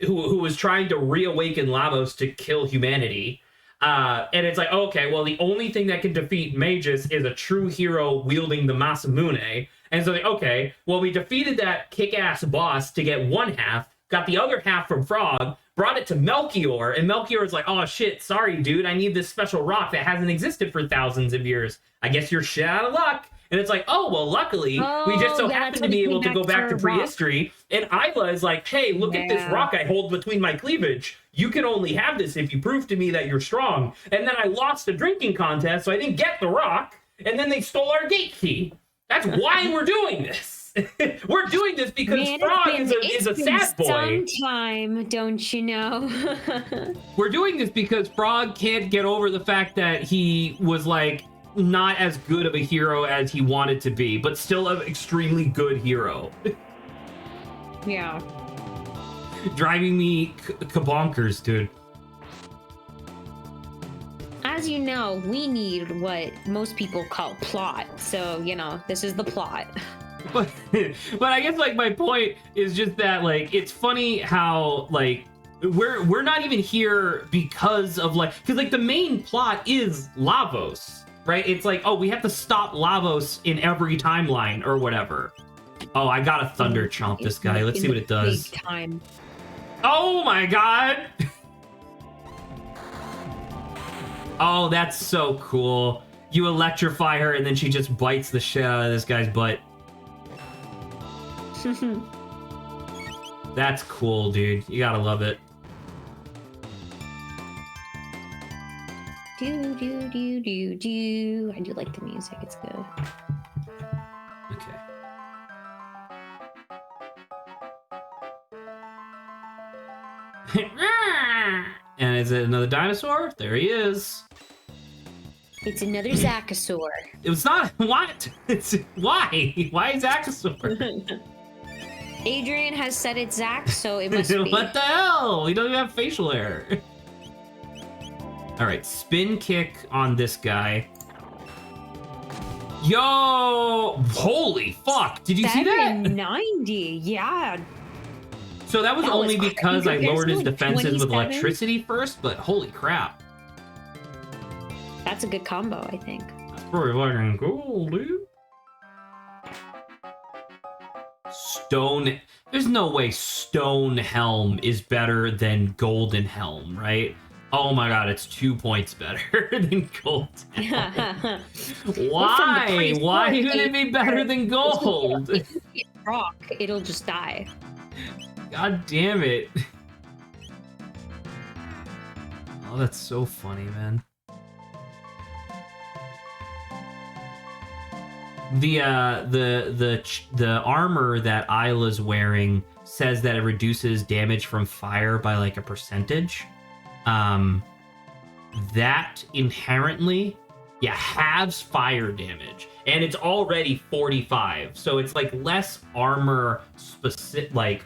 who was trying to reawaken Lavos to kill humanity. And it's okay, well, the only thing that can defeat Magus is a true hero wielding the Masamune. And so, okay, well, we defeated that kick-ass boss to get one half, got the other half from Frog, brought it to Melchior, and Melchior's like, oh, shit, sorry, dude, I need this special rock that hasn't existed for thousands of years. I guess you're shit out of luck. And it's oh, well, luckily, we just so happen to be able to go back to prehistory. And Isla is like, hey, look at this rock I hold between my cleavage. You can only have this if you prove to me that you're strong. And then I lost a drinking contest, so I didn't get the rock. And then they stole our gate key. That's why we're doing this. We're doing this because Frog is a sad boy. Sometime, don't you know? We're doing this because Frog can't get over the fact that he was not as good of a hero as he wanted to be, but still an extremely good hero. Yeah. Driving me bonkers, dude. As you know, we need what most people call plot. So, this is the plot. But I guess my point is just that it's funny how we're not even here because of because the main plot is Lavos. Right? It's oh, we have to stop Lavos in every timeline or whatever. Oh, I gotta Thunder Chomp this guy. Let's see what it does. Big time. Oh my god! Oh, that's so cool. You electrify her and then she just bites the shit out of this guy's butt. That's cool, dude. You gotta love it. Do do do do do. I do like the music. It's good. Okay. And is it another dinosaur? There he is. It's another Zachosaur. It was not. What? It's why? Why Zachosaur? Adrian has said it's Zach, so it must be. What the hell? He doesn't even have facial hair. All right, spin kick on this guy. Yo! Holy fuck! Did you see that? 790, yeah. So that was That only was because I lowered his like defenses with 27. electricity first, but holy crap. That's a good combo, I think. That's pretty fucking cool, dude. Stone. There's no way Stone Helm is better than Golden Helm, right? Oh my god, it's 2 points better than Golden Helm. Why? Why would it be better than Gold? If you hit rock, it'll just die. God damn it. Oh, that's so funny, man. The armor that Isla's wearing says that it reduces damage from fire by like a percentage. That inherently, halves fire damage, and it's already 45, so it's like less armor specific,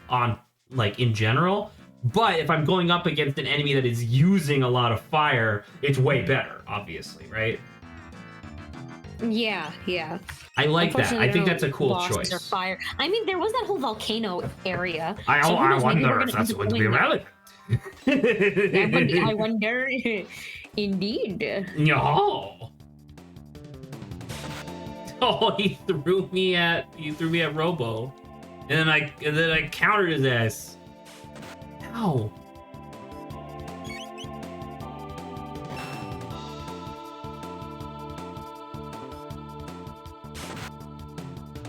in general. But if I'm going up against an enemy that is using a lot of fire, it's way better, obviously, right? Yeah. I like that. I think that's a cool bosses choice. Or fire. I mean, there was that whole volcano area. I So who knows, maybe wonder we're if gonna that's end up going to be going there. relevant. I wonder. Indeed. No. Oh, he threw me at Robo, and then I countered his ass. Ow.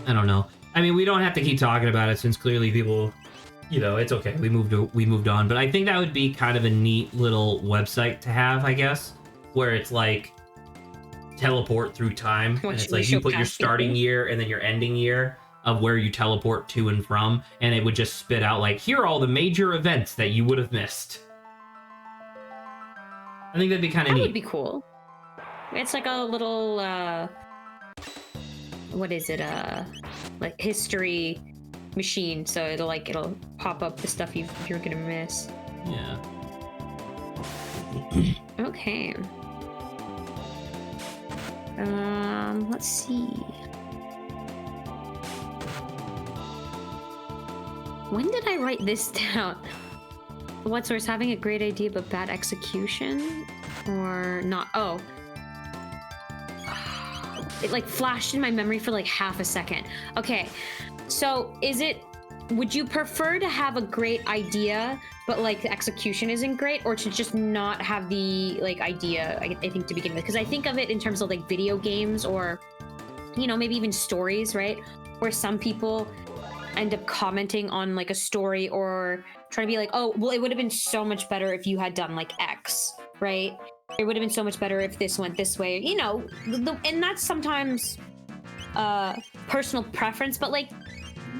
I don't know. I mean, we don't have to keep talking about it since clearly people, it's okay. We moved on. But I think that would be kind of a neat little website to have, I guess, where it's like teleport through time, and it's like you put your starting year and then your ending year of where you teleport to and from, and it would just spit out like, here are all the major events that you would have missed. I think that'd be kind of neat. That would be cool. It's like a little what is it? Like history machine. So it'll pop up the stuff you're gonna miss. Yeah. Okay. Let's see. When did I write this down? What source? Having a great idea but bad execution? Or not? Oh. It like flashed in my memory for like half a second. Okay. So would you prefer to have a great idea but like the execution isn't great, or to just not have the like idea, I think, to begin with? Because I think of it in terms of like video games, or maybe even stories, right? Where some people end up commenting on like a story or trying to be like, oh, well, it would have been so much better if you had done like X, right? It would have been so much better if this went this way, and that's sometimes personal preference, but like,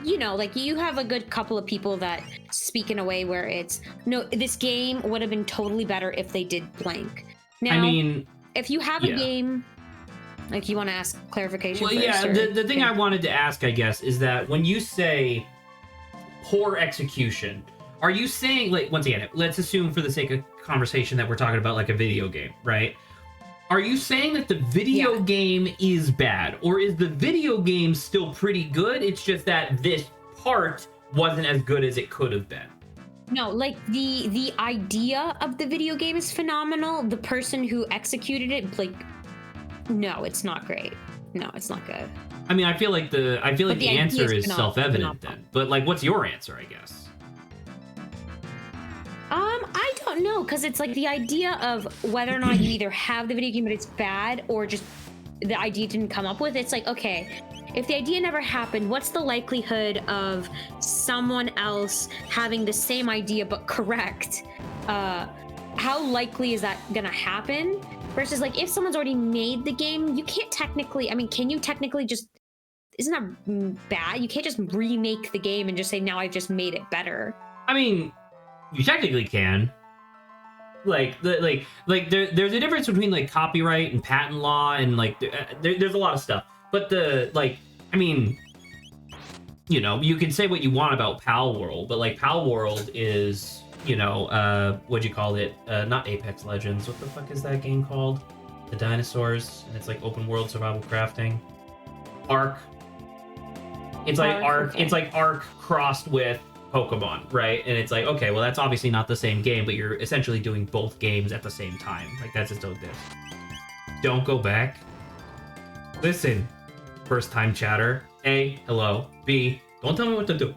like you have a good couple of people that speak in a way where it's, no, this game would have been totally better if they did blank. Now, I mean, if you have a game, like, you want to ask clarification first? Yeah, the thing I wanted to ask, I guess, is that when you say poor execution, are you saying, like, once again, let's assume for the sake of conversation that we're talking about like a video game, right? Are you saying that the video game is bad, or is the video game still pretty good? It's just that this part wasn't as good as it could have been. No, like the idea of the video game is phenomenal. The person who executed it, like, no, it's not great. No, it's not good. I mean, I feel like the answer is self-evident then. But like, what's your answer, I guess? I don't know, because it's like the idea of whether or not you either have the video game but it's bad, or just the idea didn't come up with. It's like, okay, if the idea never happened, what's the likelihood of someone else having the same idea but correct? How likely is that gonna happen? Versus like, if someone's already made the game, you can't technically, I mean, can you technically just, isn't that bad? You can't just remake the game and just say, now I've just made it better. I mean, you technically can. There's a difference between like copyright and patent law, and like there's a lot of stuff. But I mean, you can say what you want about Pal World, but like Pal World is, what'd you call it? Not Apex Legends. What the fuck is that game called? The dinosaurs, and it's like open world survival crafting. Ark. It's like Ark. Okay. It's like Ark crossed with Pokemon, right? And it's like, okay, well, that's obviously not the same game, but you're essentially doing both games at the same time. Like, that's just this. Don't go back. Listen, first time chatter. A, hello. B, don't tell me what to do.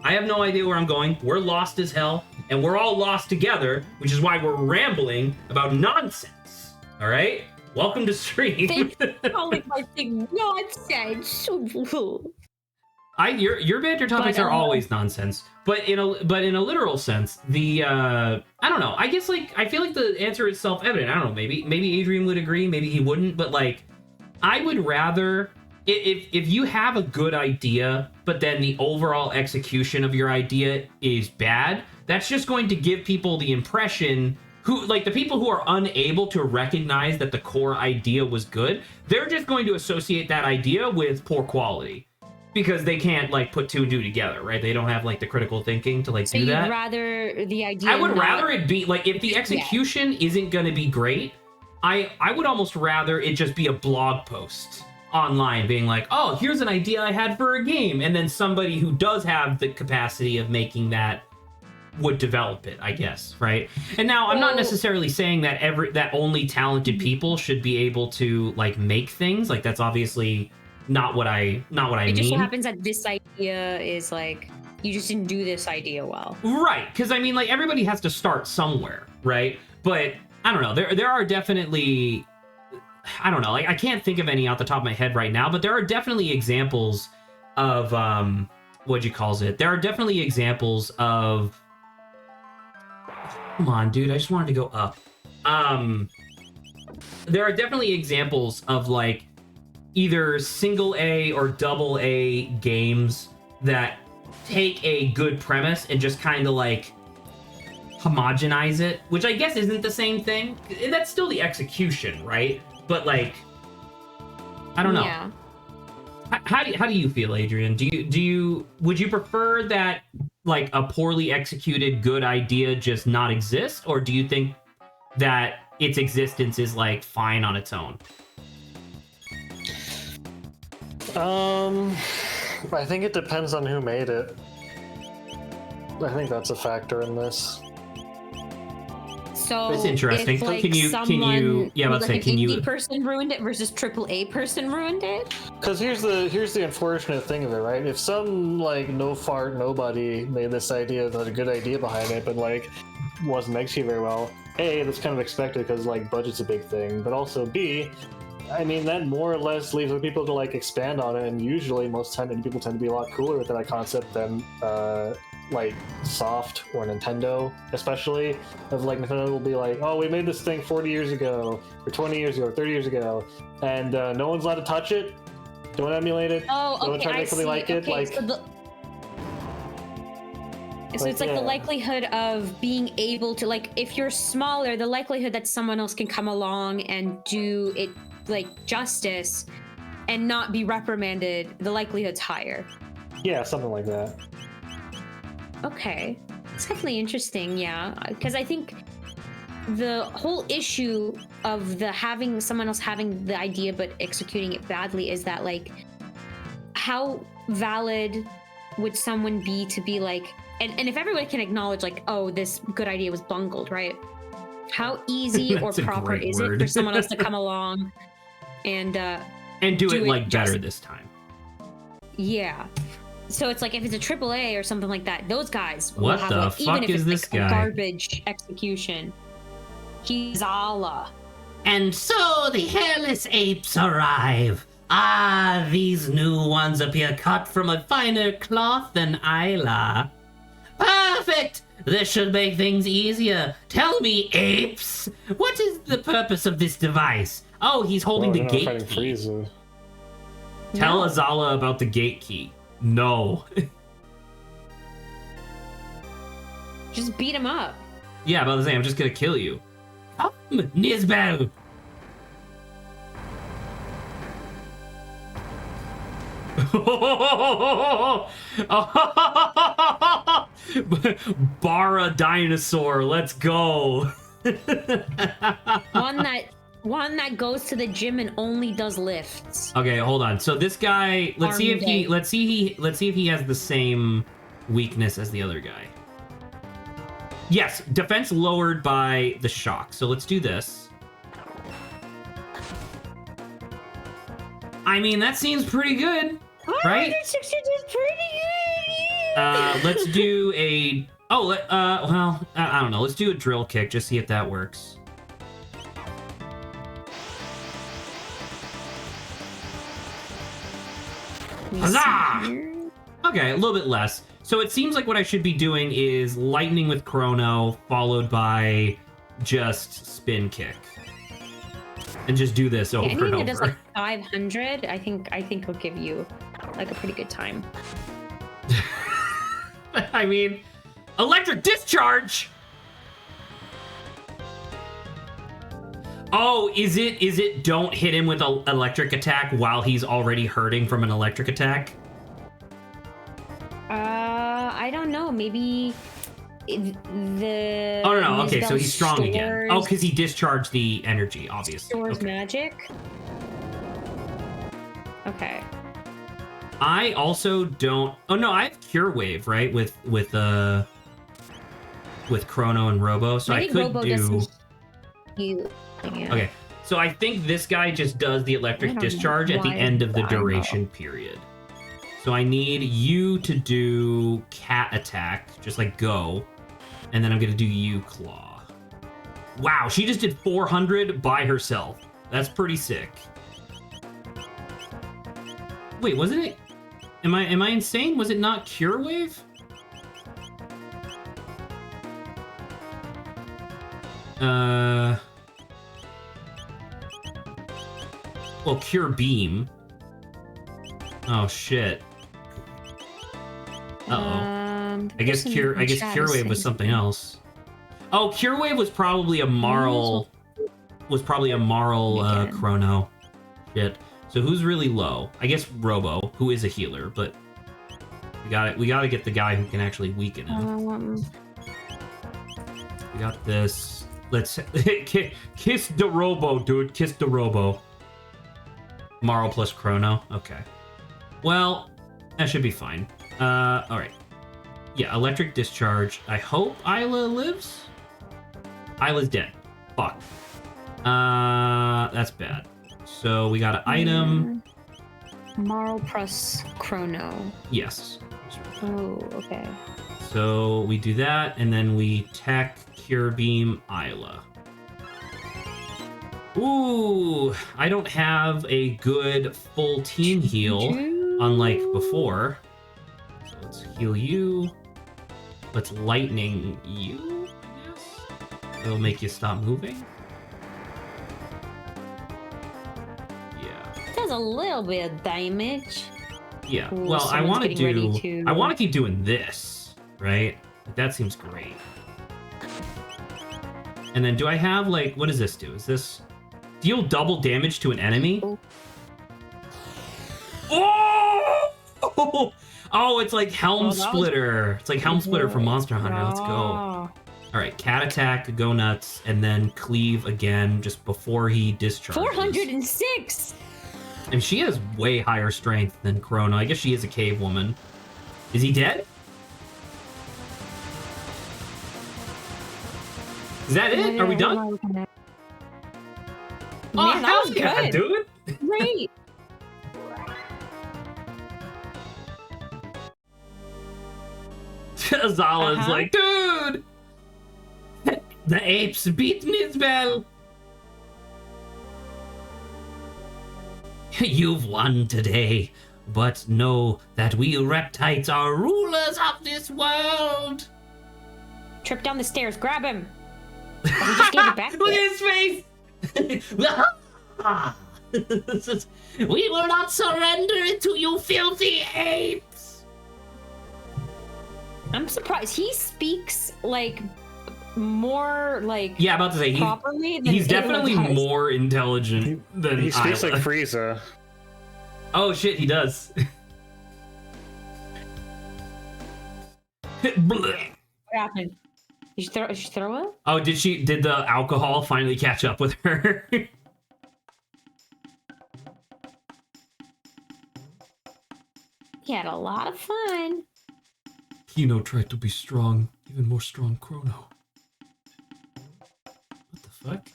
I have no idea where I'm going. We're lost as hell, and we're all lost together, which is why we're rambling about nonsense. All right? Welcome to stream. Thanks for calling my thing nonsense. Your banter topics are always nonsense, but in a literal sense, the I don't know. I guess like I feel like the answer is self-evident. I don't know. Maybe Adrian would agree. Maybe he wouldn't. But like, I would rather if you have a good idea, but then the overall execution of your idea is bad. That's just going to give people the impression the people who are unable to recognize that the core idea was good. They're just going to associate that idea with poor quality. Because they can't like put 2 and 2 together, right? They don't have like the critical thinking to like do that. You'd rather the idea. I would rather it be like if the execution isn't going to be great, I would almost rather it just be a blog post online being like, oh, here's an idea I had for a game, and then somebody who does have the capacity of making that would develop it, I guess, right? And now I'm not necessarily saying that that only talented people should be able to like make things. Like that's obviously not what I mean. It just so happens that this idea is like you just didn't do this idea well, right? Because I mean, like everybody has to start somewhere, right? But I don't know. There are definitely, I don't know. Like I can't think of any off the top of my head right now, but there are definitely examples of what you calls it. There are definitely examples of. Come on, dude. I just wanted to go up. There are definitely examples of like. Either single A or double A games that take a good premise and just kind of like homogenize it, which I guess isn't the same thing. That's still the execution, right? But like, I don't know. Yeah. How do you feel, Adrian? Would you prefer that like a poorly executed good idea just not exist, or do you think that its existence is like fine on its own? I think it depends on who made it. I think that's a factor in this. So it's interesting. If, like, can you yeah, let's like say an can indie you person ruined it versus AAA person ruined it? Because here's the unfortunate thing of it, right? If some like no fart nobody made this idea, had a good idea behind it, but like wasn't executed very well. A, that's kind of expected because like budget's a big thing, but also B, I mean, that more or less leaves the people to like expand on it, and usually most time people tend to be a lot cooler with that concept than like Soft or Nintendo, especially. Of like Nintendo will be like, oh, we made this thing 40 years ago, or 20 years ago, or 30 years ago, and no one's allowed to touch it. Don't emulate it. Oh, okay, Don't try to make something like it. Like, so it's like the likelihood of being able to, like, if you're smaller, the likelihood that someone else can come along and do it like justice and not be reprimanded, the likelihood's higher. Yeah, something like that. Okay, it's definitely interesting. Yeah, because I think the whole issue of the having someone else having the idea but executing it badly is that, like, how valid would someone be to be like, and if everyone can acknowledge like, oh, this good idea was bungled, right? How easy or proper is it for someone else to come along and do it like better this time? Yeah. So it's like if it's a AAA or something like that, those guys will what have, the like, fuck even if is it's this like guy? A garbage execution. He's Allah. And so the hairless apes arrive. Ah, these new ones appear cut from a finer cloth than Isla. Perfect! This should make things easier. Tell me, apes, what is the purpose of this device? Oh, he's holding the gate key. Tell Azala about the gate key. No. Just beat him up. Yeah, about to say, I'm just gonna kill you. Come, Nizbel! Bara dinosaur, let's go. One that goes to the gym and only does lifts. Okay, hold on. So this guy, let's see if he has the same weakness as the other guy. Yes, defense lowered by the shock. So let's do this. I mean, that seems pretty good, right? 160 is pretty good. Let's do a... Oh, well, I don't know. Let's do a drill kick, just see if that works. Huzzah! Okay, a little bit less. So it seems like what I should be doing is lightning with Chrono, followed by just spin kick. And just do this over and over. Anything that does like 500, I think will give you like a pretty good time. I mean, electric discharge. Oh, is it don't hit him with an electric attack while he's already hurting from an electric attack? I don't know. Maybe the... Oh, no. Okay, so he's strong again. Oh, because he discharged the energy, obviously. Stores magic. Okay. I also don't... Oh, no, I have Cure Wave, right? With Chrono and Robo, so I could Robo do... Yeah. Okay, so I think this guy just does the electric discharge at the end of the duration period. So I need you to do cat attack, just like go, and then I'm gonna do you claw. Wow, she just did 400 by herself. That's pretty sick. Wait, wasn't it? Am I insane? Was it not Cure Wave? Well, Cure Beam. Oh shit. Uh-oh. I guess Cure Wave was something else. Oh, Cure Wave was probably a Marl Chrono. Shit. So who's really low? I guess Robo, who is a healer, but we gotta get the guy who can actually weaken him. We got this. Let's kiss the Robo, dude. Kiss the Robo. Marl plus Chrono. Okay. Well, that should be fine. All right. Yeah, electric discharge. I hope Isla lives. Isla's dead. Fuck. That's bad. So we got an item. Marl plus Chrono. Yes. Oh, okay. So we do that, and then we tech Cure Beam Isla. Ooh, I don't have a good full team heal, unlike before. So let's heal you. Let's lightning you, I guess. It'll make you stop moving. Yeah. Does a little bit of damage. Yeah. Ooh, well, I want to to... I want to keep doing this, right? That seems great. And then do I have like what does this do? Is this deal double damage to an enemy? Oh! Oh, it's like Helm Splitter. It's like Helm Splitter from Monster Hunter. Let's go. All right, cat attack, go nuts, and then cleave again just before he discharges. 406. And she has way higher strength than Chrono. I guess she is a cave woman. Is he dead? Is that it? Are we done? Man, Oh, that was yeah, good. dude! Great. Azala's like, dude! The apes beat Nizbel! You've won today, but know that we reptites are rulers of this world! Trip down the stairs, grab him. Oh, he just gave it back. Look at his face! We will not surrender to you filthy apes! I'm surprised. He speaks like more like Yeah, about to say properly than he's definitely Ayla does. more intelligent than He speaks Ayla. like Frieza. Oh shit, he does. Blech. What happened? Did she throw it? Oh, did the alcohol finally catch up with her? He had a lot of fun. Kino tried to be strong, even more strong Chrono. What the fuck?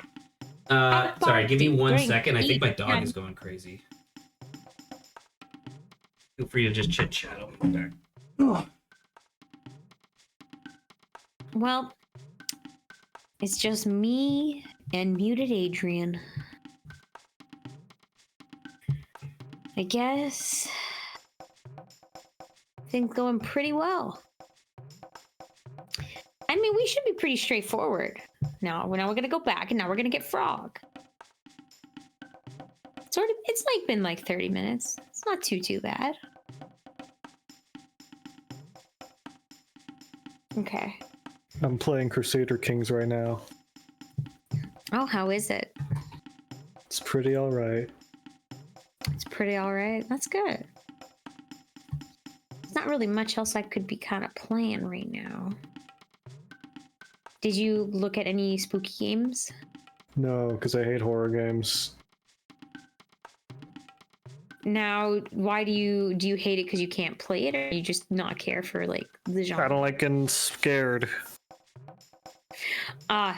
Sorry, give me 1 second. I think my dog is going crazy. Feel free to just chit chat. I'll be back. Well, it's just me and muted Adrian. I guess things going pretty well. I mean, we should be pretty straightforward. Now we're gonna go back, and now we're gonna get Frog. It's like been like 30 minutes. It's not too bad. Okay. I'm playing Crusader Kings right now. Oh, how is it? It's pretty alright. It's pretty alright. That's good. There's not really much else I could be kind of playing right now. Did you look at any spooky games? No, because I hate horror games. Now, why do you hate it? Because you can't play it, or you just not care for like the genre? I don't like getting scared.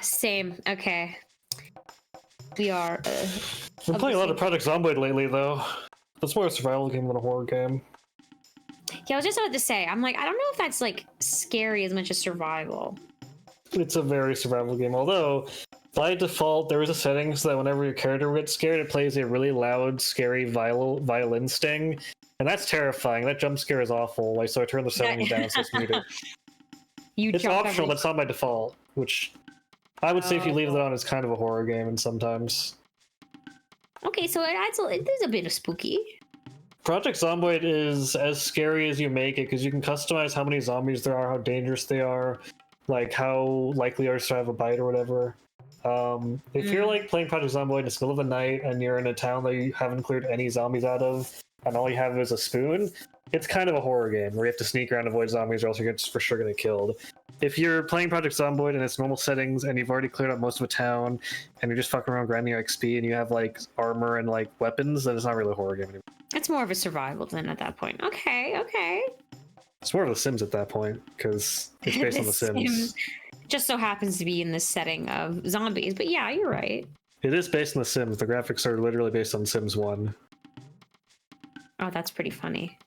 Same. Okay. We are. I'm playing a lot of Project Zomboid lately, though. That's more a survival game than a horror game. Yeah, I was just about to say. I'm like, I don't know if that's like scary as much as survival. It's a very survival game, although by default there is a setting so that whenever your character gets scared, it plays a really loud, scary violin sting, and that's terrifying. That jump scare is awful. So I turn the settings down so it's muted. It's optional, but it's not by default, which I would say if you leave it on, it's kind of a horror game, and sometimes. Okay, so there's a bit of spooky. Project Zomboid is as scary as you make it because you can customize how many zombies there are, how dangerous they are, like how likely you are to survive a bite or whatever. If you're like playing Project Zomboid in the middle of the night and you're in a town that you haven't cleared any zombies out of, and all you have is a spoon, it's kind of a horror game where you have to sneak around and avoid zombies or else you're for sure going to get killed. If you're playing Project Zomboid in its normal settings and you've already cleared out most of a town and you're just fucking around grinding your XP and you have like armor and like weapons, then it's not really a horror game anymore. It's more of a survival then at that point. Okay. It's more of The Sims at that point because it's based on The Sims. Just so happens to be in the setting of zombies, but yeah, you're right. It is based on The Sims. The graphics are literally based on Sims 1. Oh, that's pretty funny.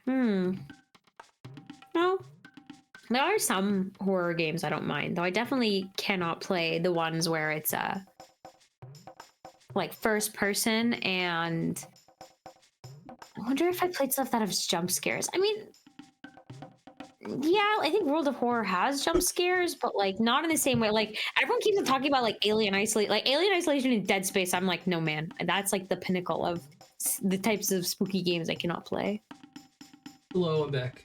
No. There are some horror games I don't mind, though I definitely cannot play the ones where it's like first person, and I wonder if I played stuff that has jump scares. I mean, yeah, I think World of Horror has jump scares, but like not in the same way. Like everyone keeps on talking about like Alien Isolation and Dead Space. I'm like, no man, that's like the pinnacle of the types of spooky games I cannot play. Hello, I'm back.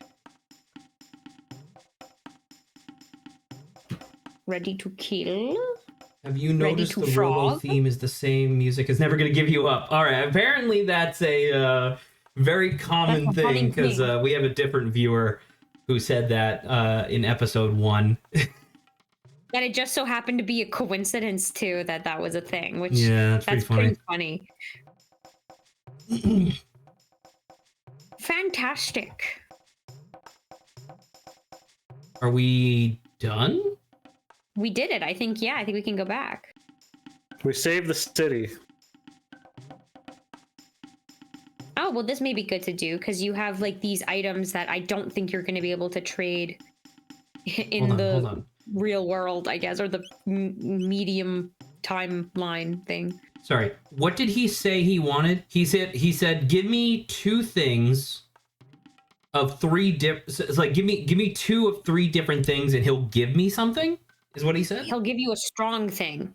Ready to kill? Have you noticed the Robo theme is the same music is never going to give you up? All right, apparently that's a very common thing because we have a different viewer who said that in episode 1. And it just so happened to be a coincidence too that was a thing, which that's pretty funny. Fantastic. Are we done? We did it. I think we can go back. We saved the city. Oh, well, this may be good to do because you have like these items that I don't think you're going to be able to trade in the real world, I guess, or the medium timeline thing. Sorry, what did he say he wanted? He said, give me 2 things of 3 different. It's like give me 2 of 3 different things, and he'll give me something. Is what he said? He'll give you a strong thing.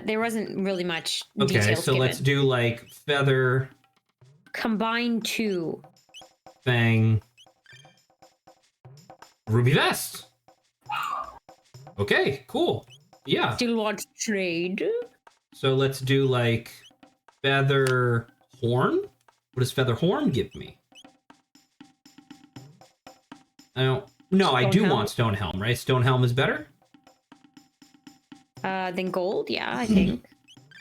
There wasn't really much Okay, details so given. let's do like feather. Combine 2. Fang. Ruby vest. Okay, cool. Yeah. Still want to trade? So let's do like feather horn. What does feather horn give me? I don't. No, I do want stone helm, right? Stone helm is better. Then gold, yeah, I think.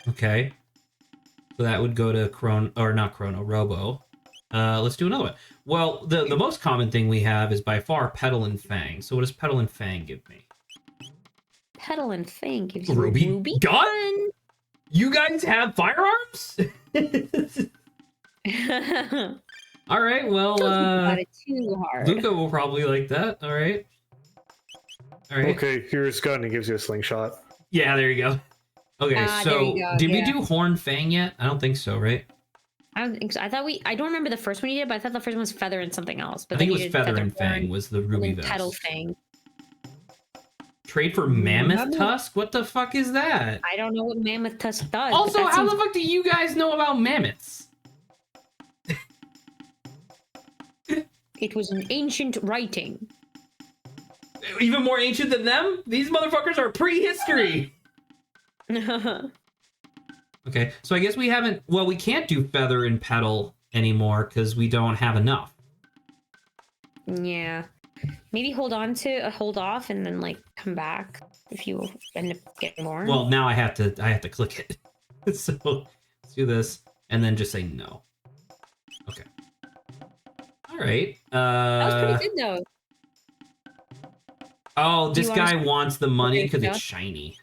Okay. So that would go to Chrono, or not Chrono, Robo. Let's do another one. Well, the most common thing we have is by far Petal and Fang. So what does Petal and Fang give me? Petal and Fang gives you Ruby, a ruby gun? You guys have firearms? All right, well, Don't think about it too hard. Luca will probably like that. All right. Okay, here's gun. He gives you a slingshot. Yeah, there you go. Okay, so go, did we do Horn Fang yet? I don't think so, right? I don't think so. I don't remember the first one you did, but I thought the first one was Feather and something else. But I think it then was you did Feather and Fang Horn, was the Ruby and vest. Petal Fang. Trade for Mammoth Tusk? What the fuck is that? I don't know what Mammoth Tusk does. Also, how the fuck do you guys know about mammoths? It was an ancient writing. Even more ancient than them? These motherfuckers are prehistory. Okay, so I guess we haven't... Well, we can't do Feather and Petal anymore because we don't have enough. Yeah. Maybe hold off and then like come back if you end up getting more. Well, now I have to click it. So let's do this and then just say no. Okay. All right. That was pretty good though. Oh, this guy wants the money because it's shiny.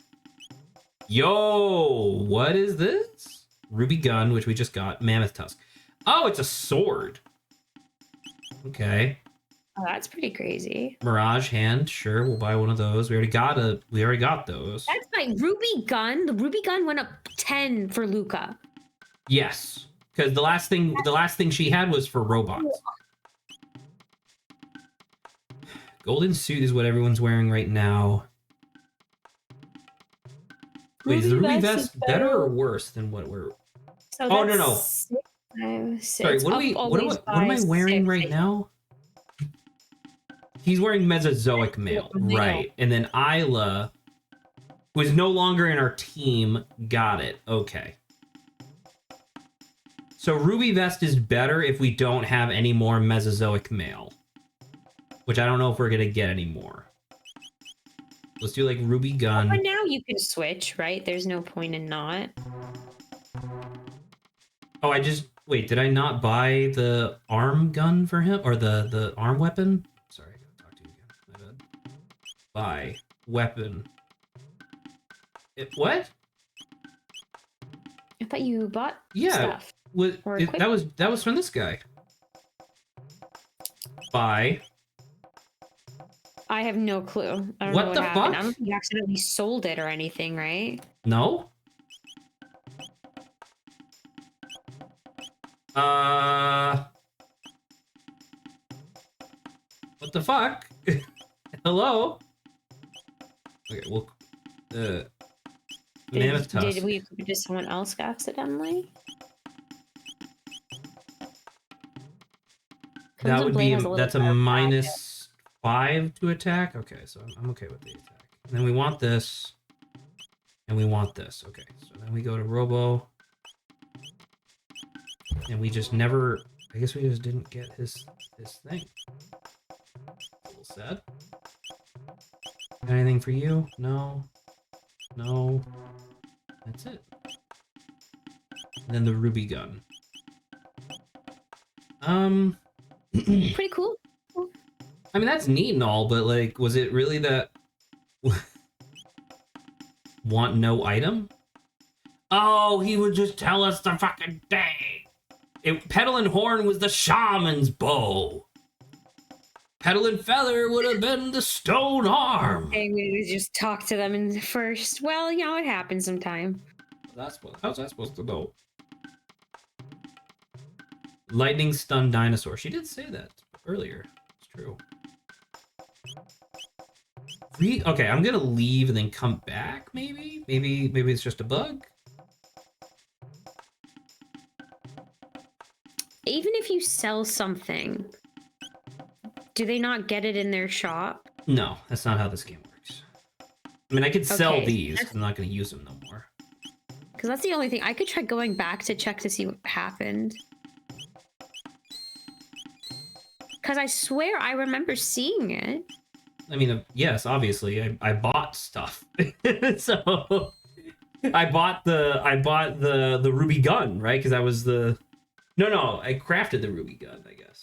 Yo, what is this? Ruby gun, which we just got. Mammoth tusk. Oh, it's a sword. Okay. Oh, that's pretty crazy. Mirage hand, sure, we'll buy one of those. We already got those. That's my Ruby gun. The Ruby gun went up 10 for Luca. Yes, because the last thing she had was for robots. Golden suit is what everyone's wearing right now. Wait, is the Ruby vest better or worse than what we're... So oh, no. 6, 5, 6. Sorry, what am I wearing right now? He's wearing Mesozoic male, right? And then Isla, who is no longer in our team, got it. Okay. So Ruby vest is better if we don't have any more Mesozoic male, which I don't know if we're gonna get anymore. Let's do like Ruby gun. But now you can switch, right? There's no point in not. Oh, wait, did I not buy the arm gun for him? Or the arm weapon? Sorry, I gotta talk to you again. My bad. Buy weapon. What? I thought you bought stuff. That was from this guy. Buy. I have no clue. I don't What know the happened. fuck? I don't think you accidentally sold it or anything, right? No? What the fuck? Hello? Okay, well, Mammoth tusk. Did we equip it to someone else accidentally? That would be, that's a -5 to attack? Okay, so I'm okay with the attack. And then we want this, and we want this. Okay, so then we go to Robo. And we just never, I guess we just didn't get his thing. A little sad. Got anything for you? No. No. That's it. And then the Ruby gun. Pretty cool. I mean, that's neat and all, but like, was it really that want no item? Oh, he would just tell us the fucking thing. Petal and Horn was the shaman's bow. Petal and Feather would have been the stone arm. And we just talk to them in first. Well, you know, it happens sometime. How's that supposed to know? Lightning stunned dinosaur. She did say that earlier. It's true. Okay, I'm gonna leave and then come back. Maybe it's just a bug. Even if you sell something, do they not get it in their shop? No, that's not how this game works. I mean, I could sell Okay, these. I'm not gonna use them no more. Because that's the only thing. I could try going back to check to see what happened. Because I swear I remember seeing it. I mean, yes, obviously, I bought stuff. So I bought the Ruby gun, right? Because that was the No, I crafted the ruby gun, I guess.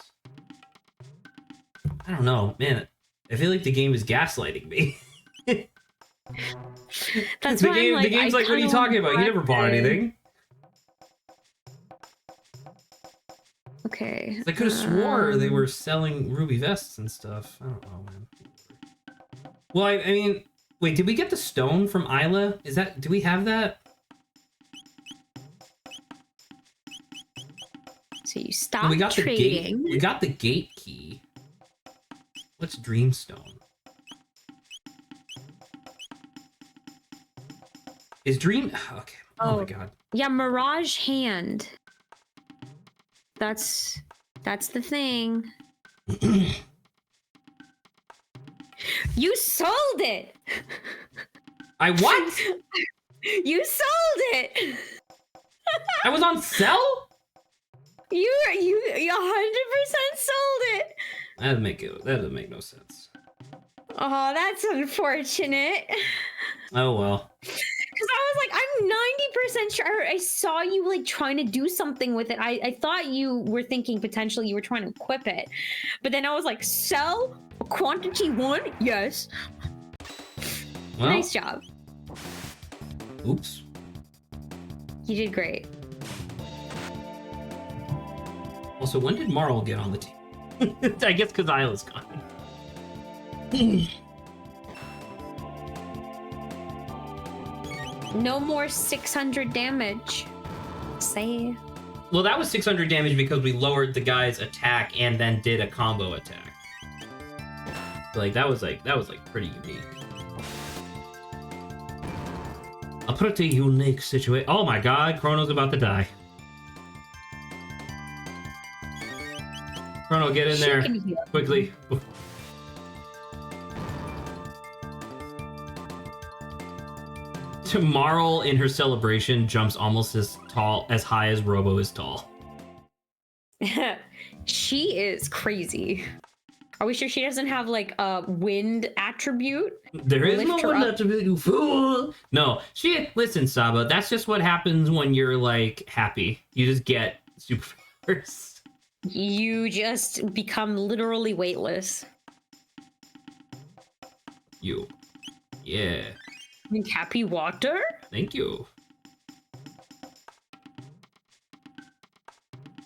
I don't know, man. I feel like the game is gaslighting me. That's the why game. I'm like, The game's I like, what are you kinda talking about? You never bought it. anything. Okay. I could have swore they were selling ruby vests and stuff. I don't know, man. Well, I mean, wait, did we get the stone from Isla? Do we have that? So you stop We got trading. the gate. We got the gate key. What's Dreamstone? Is Dream? Okay. Oh my god. Yeah, Mirage Hand. That's the thing. You sold it. I what? You sold it. I was on sell? You 100% sold it. That doesn't make no sense. Oh, that's unfortunate. Oh well. Because I was like, I'm 90% sure I saw you like trying to do something with it. I thought you were thinking potentially you were trying to equip it. But then I was like, sell quantity 1? Yes. Well, Nice job. Oops. You did great. Also, when did Marl get on the team? I guess because Isla's gone. No more 600 damage. Say. Well, that was 600 damage because we lowered the guy's attack and then did a combo attack. Like that was pretty unique. A pretty unique situation. Oh my god, Chrono's about to die. Chrono, get in there quickly. Marl in her celebration jumps almost as high as Robo is tall. She is crazy. Are we sure she doesn't have like a wind attribute? There is no wind attribute, you fool. No, listen, Saba, that's just what happens when you're like happy. You just get superpowers. You just become literally weightless. You. Yeah. Like happy water? Thank you.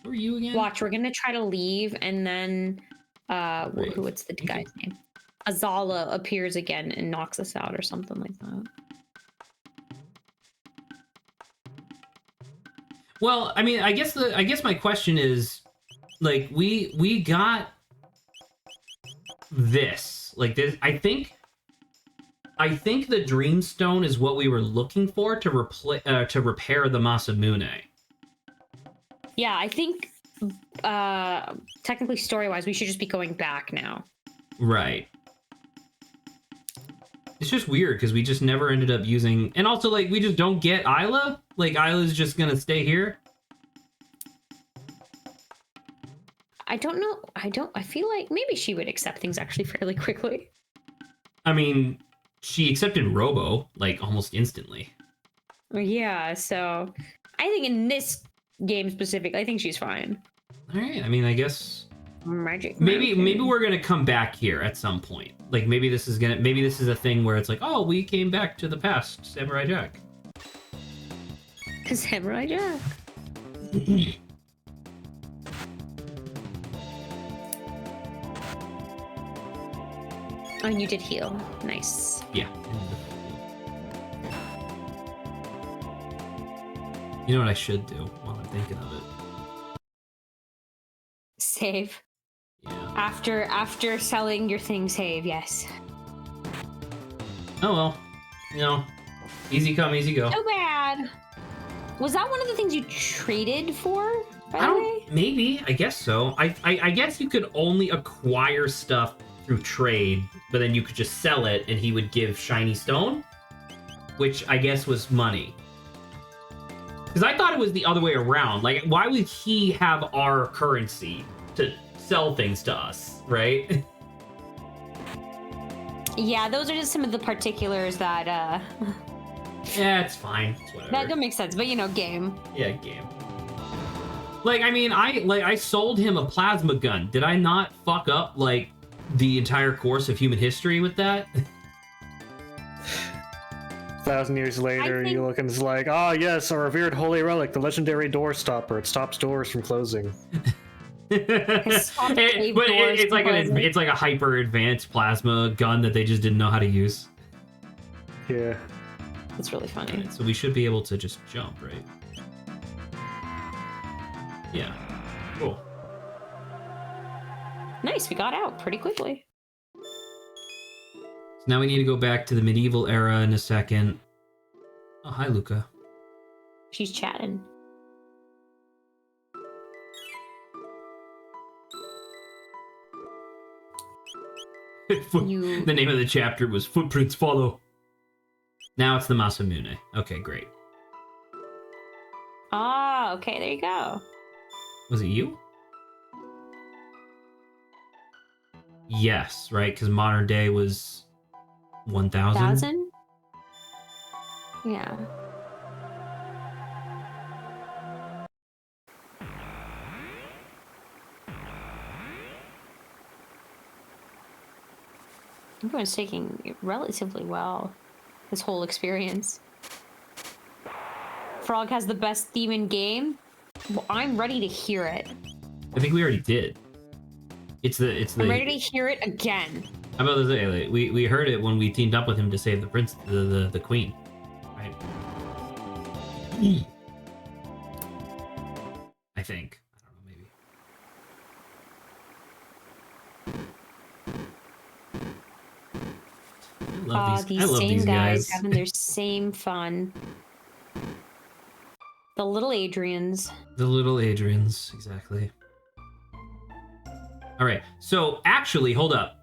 Who are you again? Watch, we're gonna try to leave and then what's the guy's name? Azala appears again and knocks us out or something like that. Well, I mean, I guess my question is, like, we got this. Like this, I think the Dreamstone is what we were looking for to repair the Masamune. Yeah, I think technically story-wise, we should just be going back now. Right. It's just weird because we just never ended up using, and also like we just don't get Isla. Like Isla's just gonna stay here. I don't know. I feel like maybe she would accept things actually fairly quickly. I mean, she accepted Robo like almost instantly. Yeah, so I think in this game specific, I think she's fine. All right. I mean, I guess Magic. maybe we're gonna come back here at some point. Like maybe this is a thing where it's like, oh, we came back to the past, Samurai Jack. Samurai Jack. Oh, and you did heal. Nice. Yeah. You know what I should do while I'm thinking of it? Save. Yeah. After selling your thing, save. Yes. Oh well. You know, easy come, easy go. So bad. Was that one of the things you traded for, by the way? Maybe. I guess so. I guess you could only acquire stuff through trade, but then you could just sell it and he would give shiny stone, which I guess was money. Because I thought it was the other way around. Like, why would he have our currency to sell things to us, right? Yeah, those are just some of the particulars that Yeah, it's fine. It's whatever. that don't make sense, but you know, game. Yeah, game. Like, I mean, I sold him a plasma gun. Did I not fuck up, like, the entire course of human history with that? 1,000 years later, you look and it's like, ah, yes, a revered holy relic, the legendary door stopper. It stops doors from closing. It's like a hyper advanced plasma gun that they just didn't know how to use. Yeah. It's really funny. Right, so we should be able to just jump, right? Yeah. Cool. Nice, we got out pretty quickly. So now we need to go back to the medieval era in a second. Oh, hi, Luca. She's chatting. The name of the chapter was Footprints Follow. Now it's the Masamune. Okay, great. Ah, okay, there you go. Was it you? Yes, right? Because modern day was 1,000? 1,000? Yeah. Everyone's taking it relatively well, this whole experience. Frog has the best theme in game. Well, I'm ready to hear it. I think we already did. It's the. I'm ready to hear it again. How about this? Like, we heard it when we teamed up with him to save the prince, the queen, right? I think. I don't know, maybe. I love these guys having their same fun. The little Adrians. The little Adrians, exactly. All right, so actually, hold up.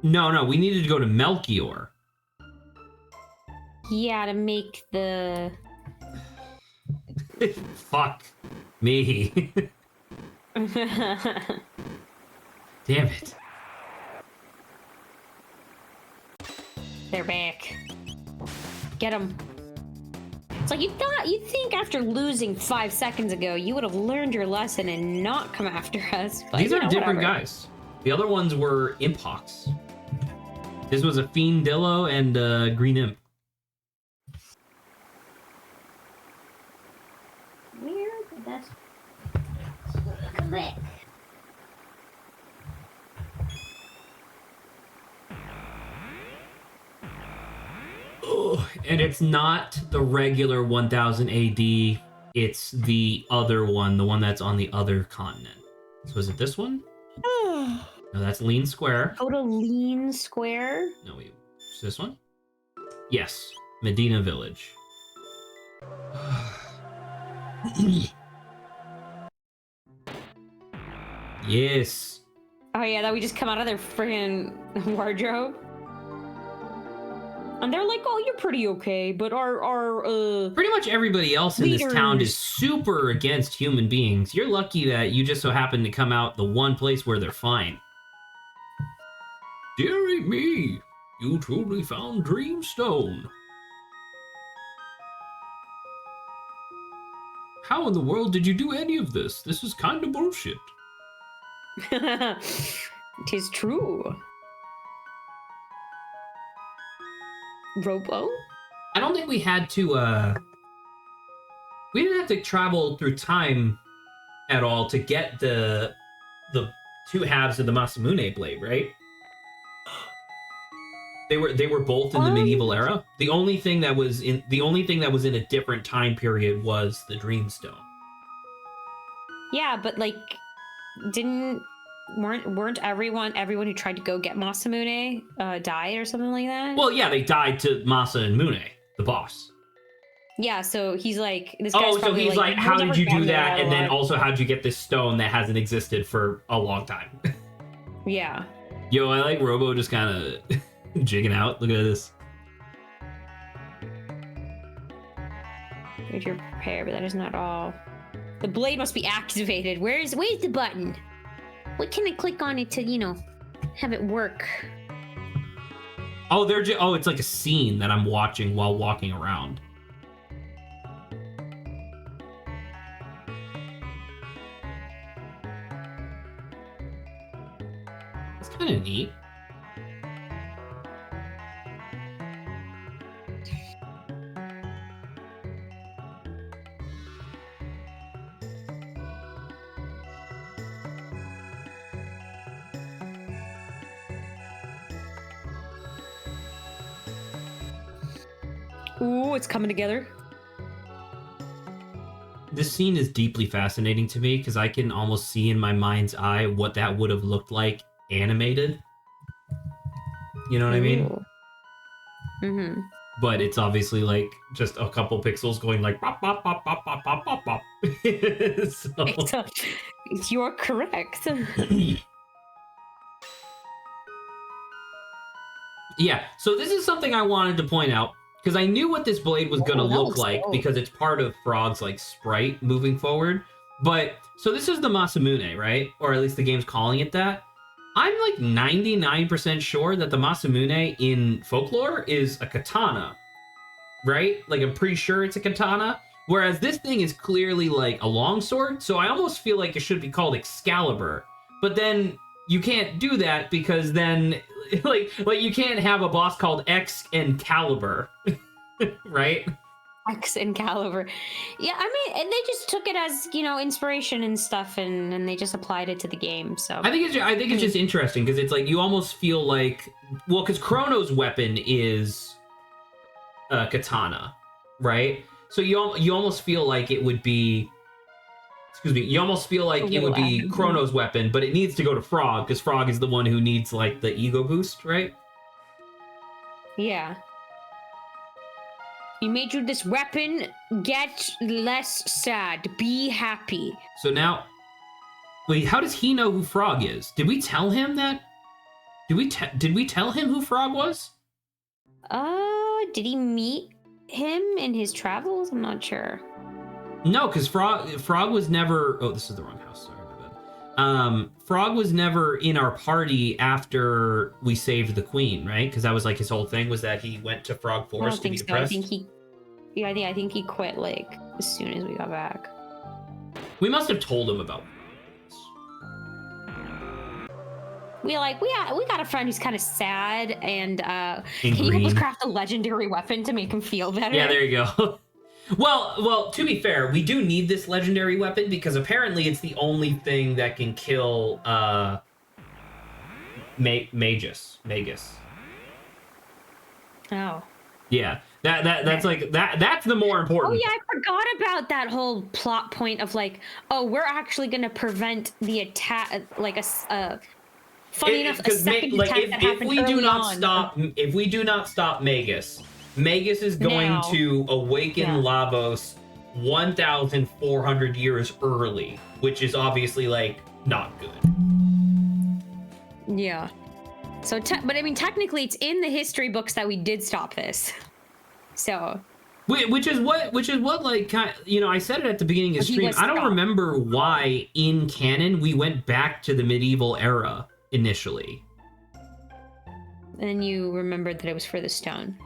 No, we needed to go to Melchior. Yeah, to make the... Fuck me. Damn it. They're back. Get them. It's like you'd think after losing 5 seconds ago, you would have learned your lesson and not come after us. But, these are different whatever. guys. The other ones were Imphawks. This was a Fiendillo and a Green Imp. Where did that... Come back. And it's not the regular 1000 AD. It's the other one, the one that's on the other continent. So is it this one? No, that's Lean Square. Go to Lean Square? No, wait. Is this one? Yes. Medina Village. Yes. Oh yeah, that we just come out of their friggin' wardrobe. And they're like, oh, you're pretty okay, but our pretty much everybody else in this town leaders- is super against human beings. You're lucky that you just so happen to come out the one place where they're fine. Dearie me, you truly found Dreamstone. How in the world did you do any of this? This is kind of bullshit. Tis true. Robo? I don't think we had to, we didn't have to travel through time at all to get the two halves of the Masamune blade, right? They were both in the medieval era. The only thing that was in a different time period was the Dreamstone. Yeah, but like, weren't everyone who tried to go get Masamune died or something like that? Well, yeah, they died to Masa and Mune, the boss. Yeah, so he's like, this guy's so probably he's like, "We'll how did never you do get that? And then alive." also, how'd you get this stone that hasn't existed for a long time? Yeah. Yo, I like Robo just kind of jigging out. Look at this. Here's your prepare, but that is not all. The blade must be activated. Where's the button? What can I click on it to, have it work? Oh, it's like a scene that I'm watching while walking around. of neat. Ooh, it's coming together. This scene is deeply fascinating to me because I can almost see in my mind's eye what that would have looked like animated. You know what I mean? Mm-hmm. But it's obviously like just a couple pixels going like pop pop pop pop pop pop pop pop. So... You're correct. Yeah, so this is something I wanted to point out because I knew what this blade was gonna look like because it's part of Frog's like sprite moving forward. But so this is the Masamune, right? Or at least the game's calling it that. I'm like 99% sure that the Masamune in folklore is a katana, right? Like I'm pretty sure it's a katana. Whereas this thing is clearly like a longsword, so I almost feel like it should be called Excalibur. But then you can't do that because then like you can't have a boss called Excalibur, right? Excalibur. Yeah, I mean, and they just took it as, you know, inspiration and stuff, and they just applied it to the game. So I think it's just interesting because it's like you almost feel like, well, because Chrono's weapon is a katana, right? So you almost feel like it would be, excuse me, you almost feel like it would be Chrono's weapon, but it needs to go to Frog because Frog is the one who needs like the ego boost, right? Yeah. You made you this weapon. Get less sad. Be happy. So now, wait, how does he know who Frog is? Did we tell him that? Did we tell him who Frog was? Did he meet him in his travels? I'm not sure. No, because Frog was never. Oh, this is the wrong house. Sorry, my bad. Frog was never in our party after we saved the queen, right? Because that was like his whole thing was that he went to Frog Forest to be depressed. I think he quit like as soon as we got back. We must have told him about this. We got a friend who's kind of sad, and can you help us craft a legendary weapon to make him feel better? Yeah, there you go. Well, to be fair, we do need this legendary weapon because apparently it's the only thing that can kill Magus. Oh. Yeah. That's like that's the more important. Oh yeah, I forgot about that whole plot point of like, oh, we're actually gonna prevent the attack, like a funny enough, a second attack that happened early on. If we do not stop Magus is going to awaken Lavos 1,400 years early, which is obviously like not good. Yeah. So, but I mean, technically, it's in the history books that we did stop this. So. Which is what like, you know, I said it at the beginning of the stream. I don't remember why in canon we went back to the medieval era initially. And you remembered that it was for the stone.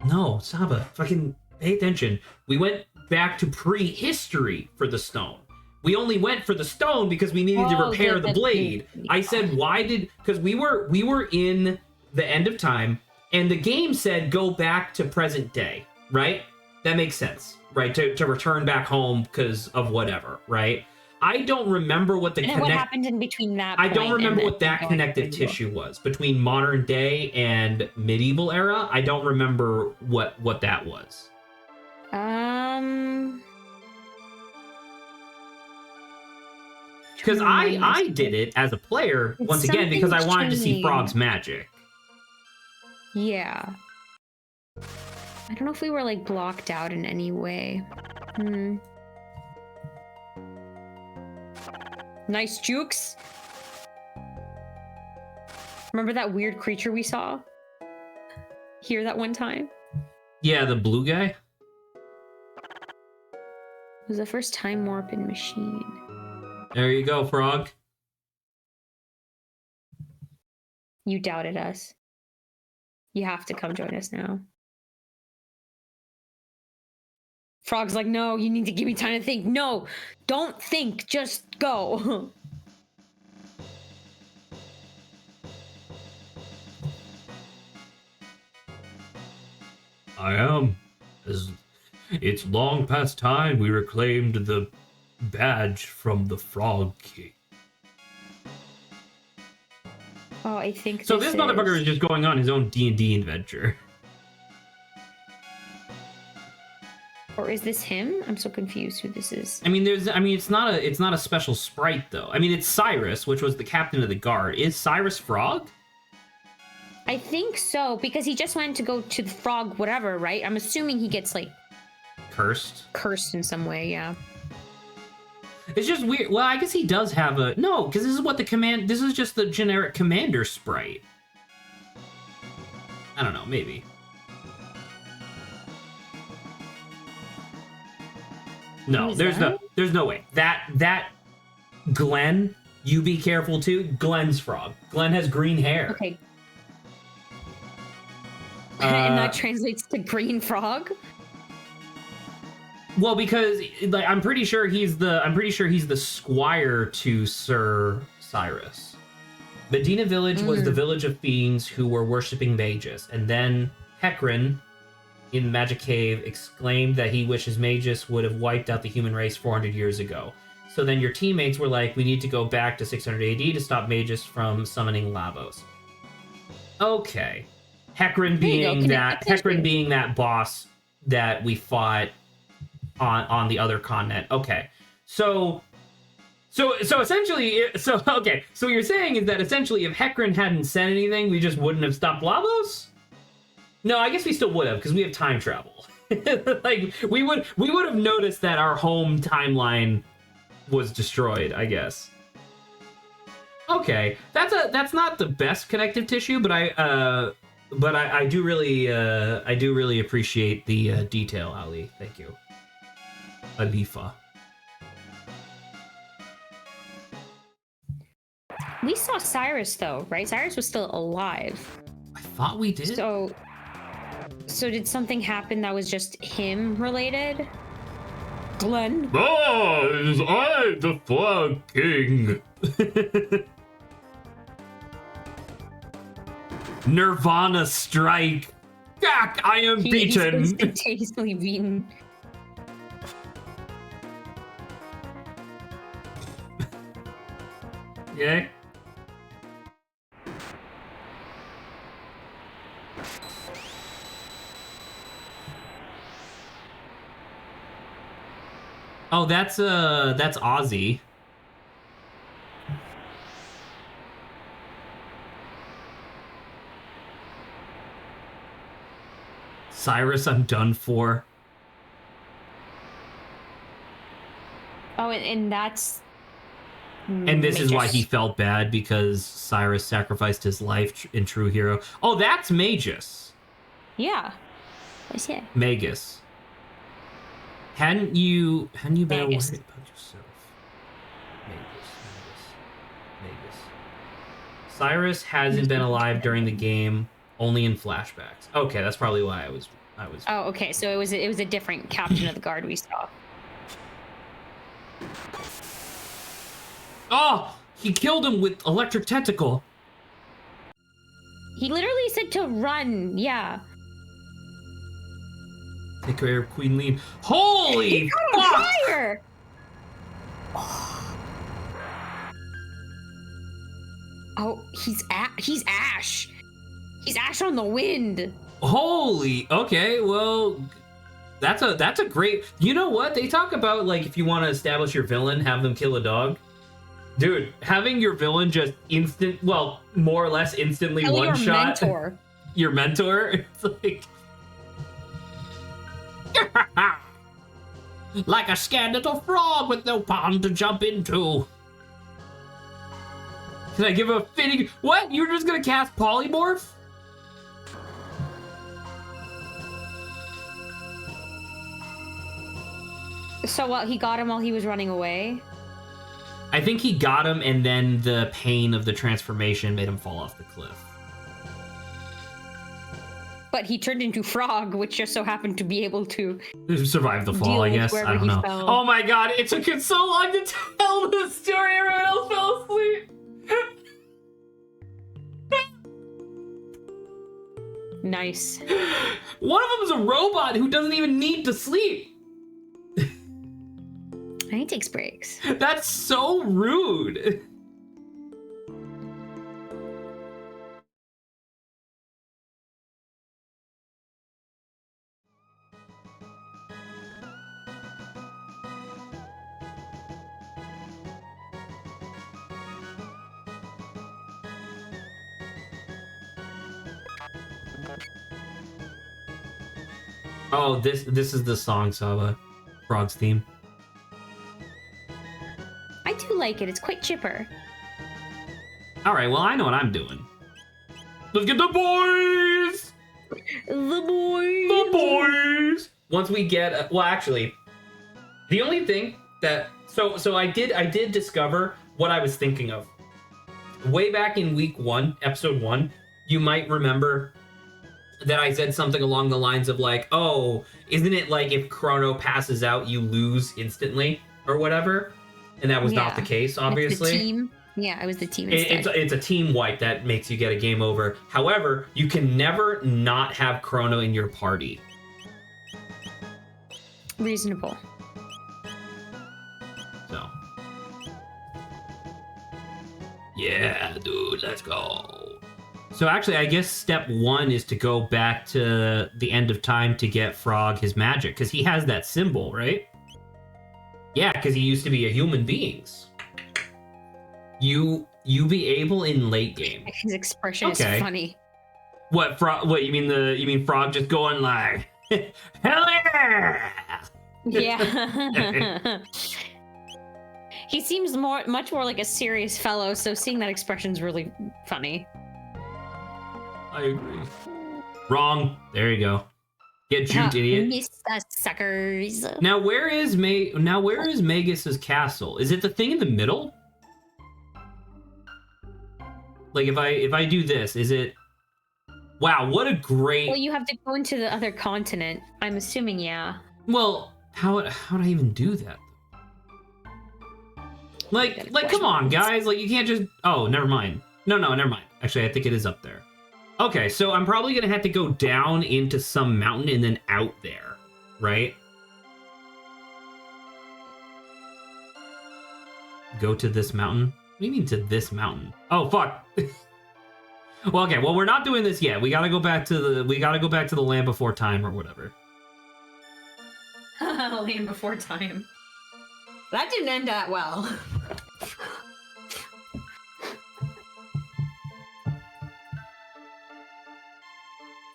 No, Saba, fucking pay attention. We went back to prehistory for the stone. We only went for the stone because we needed to repair the blade. I said, because we were in the end of time, and the game said go back to present day, right? That makes sense, right? To return back home because of whatever, right? I don't remember what what happened in between that. I don't remember what that connective tissue was between modern day and medieval era. I don't remember what that was. Because I did it as a player once again because I wanted to see Frog's magic. Yeah. I don't know if we were like blocked out in any way. Nice jukes. Remember that weird creature we saw here that one time? Yeah, the blue guy. It was the first time warping machine. There you go, Frog. You doubted us. You have to come join us now. Frog's like, no, you need to give me time to think. No, don't think, just go. I am. It's long past time we reclaimed the badge from the Frog King. Oh, I think So this motherfucker is just going on his own D&D adventure. Or is this him? I'm so confused who this is. I mean, it's not a special sprite though. I mean, it's Cyrus, which was the captain of the guard. Is Cyrus Frog? I think so, because he just went to go to the frog, whatever, right? I'm assuming he gets like cursed in some way. Yeah. It's just weird. Well, I guess he does have a no, because this is just the generic commander sprite. I don't know, maybe. No, there's no way. That Glenn, you be careful too. Glenn's Frog. Glenn has green hair. Okay. And that translates to green frog? Well, because like I'm pretty sure he's the squire to Sir Cyrus. Medina Village was the village of fiends who were worshipping magus, and then Hecarim in the Magic Cave exclaimed that he wishes magus would have wiped out the human race 400 years ago. So then your teammates were like, we need to go back to 600 AD to stop magus from summoning Lavos. Okay. Hecarim being that boss that we fought on the other continent. Okay. So essentially, so you're saying is that essentially if Hecarim hadn't said anything, we just wouldn't have stopped Lavos? No, I guess we still would have, because we have time travel. Like we would have noticed that our home timeline was destroyed, I guess. Okay, that's not the best connective tissue, but I do really appreciate the detail, Ali. Thank you, Alifa. We saw Cyrus though, right? Cyrus was still alive. I thought we did. So did something happen that was just him related? Glenn? Ah, it is I, the Frog King. Nirvana strike. Gak, I am beaten. He's instantaneously beaten. Yeah. Oh, that's Ozzy. Cyrus, I'm done for. Oh, and that's... And this is why he felt bad, because Cyrus sacrificed his life in True Hero. Oh, that's Magus. Yeah. What's it? Magus. Hadn't you been worried about yourself? Magus. Cyrus hasn't been alive during the game, only in flashbacks. Okay, that's probably why I was. Oh, okay. So it was a different captain of the guard we saw. Oh, he killed him with electric tentacle. He literally said to run. Yeah. Take care of Queen Lean. Holy fuck! Fire! Oh, he's Ash. He's Ash on the wind. Holy. Okay, well, that's a great. You know what they talk about? Like, if you want to establish your villain, have them kill a dog. Dude, having your villain just more or less instantly Tell one shot. Mentor. Your mentor. It's like. Like a scared little frog with no pond to jump into. Can I give a fitting... What? You were just gonna cast Polymorph? So what, he got him while he was running away? I think he got him, and then the pain of the transformation made him fall off the cliff. But he turned into frog, which just so happened to be able to survive the fall, I guess. I don't know. Fell. Oh my god, it took him so long to tell the story. Everyone else fell asleep. Nice. One of them is a robot who doesn't even need to sleep. And he takes breaks. That's so rude. Oh, this is the song, Saba. Frog's theme. I do like it. It's quite chipper. All right, well, I know what I'm doing. Let's get the boys! The boys! The boys! Once we get... well, actually, the only thing that... So I did discover what I was thinking of. Way back in week 1, episode 1, you might remember that I said something along the lines of like, oh, isn't it like if Chrono passes out, you lose instantly or whatever? And that was not the case, obviously. It's the team. Yeah, it was the team instead. It's a team wipe that makes you get a game over. However, you can never not have Chrono in your party. Reasonable. So. Yeah, dude, let's go. So actually, I guess step 1 is to go back to the end of time to get Frog his magic, because he has that symbol, right? Yeah, because he used to be a human being. You be able in late game. His expression is funny. What Frog? What you mean Frog just going like, hell yeah! Yeah. He seems much more like a serious fellow, so seeing that expression's really funny. I agree. Wrong. There you go. Get juked, idiot. Mr. Suckers. Now where is Magus's castle? Is it the thing in the middle? Like if I do this, is it? Wow, what a great. Well, you have to go into the other continent. I'm assuming, yeah. Well, how would I even do that? Like, come on, guys. Like, you can't just. Oh, never mind. No, never mind. Actually, I think it is up there. Okay, so I'm probably gonna have to go down into some mountain and then out there, right? Go to this mountain? What do you mean to this mountain? Oh, fuck. Well, okay, well, we're not doing this yet. We gotta go back to the land before time or whatever. Land before time. That didn't end that well.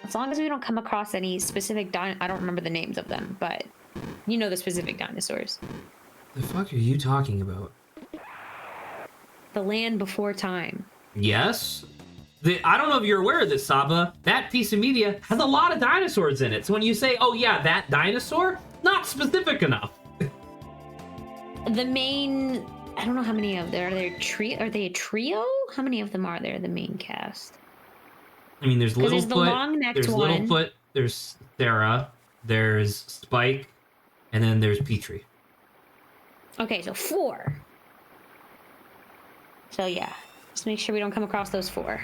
As long as we don't come across any specific I don't remember the names of them, but you know the specific dinosaurs. The fuck are you talking about? The land before time. Yes. I don't know if you're aware of this, Saba. That piece of media has a lot of dinosaurs in it. So when you say, oh yeah, that dinosaur, not specific enough. The main... I don't know how many of there are. Are they a trio? How many of them are there, the main cast? I mean, there's Littlefoot, there's Littlefoot, there's Sarah, there's Spike, and then there's Petrie. Okay, so 4. So yeah, just make sure we don't come across those 4.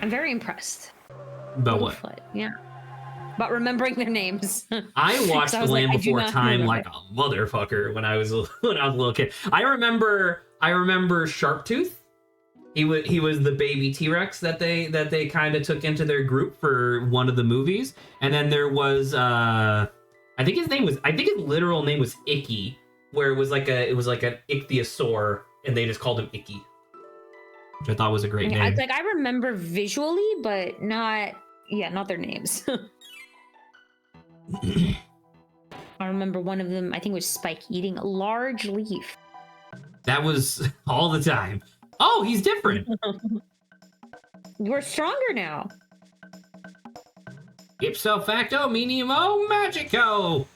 I'm very impressed. About what? Littlefoot, yeah. About remembering their names. I watched The Land Before Time like a motherfucker when I was a little kid. I remember Sharptooth. He was the baby T-Rex that they kind of took into their group for one of the movies, and then there was I think his literal name was Icky, where it was like an ichthyosaur, and they just called him Icky, which I thought was a great name. I remember visually, but not their names. I remember one of them. I think it was Spike eating a large leaf. That was all the time. Oh, he's different. We're stronger now. Ipso facto minimo magico.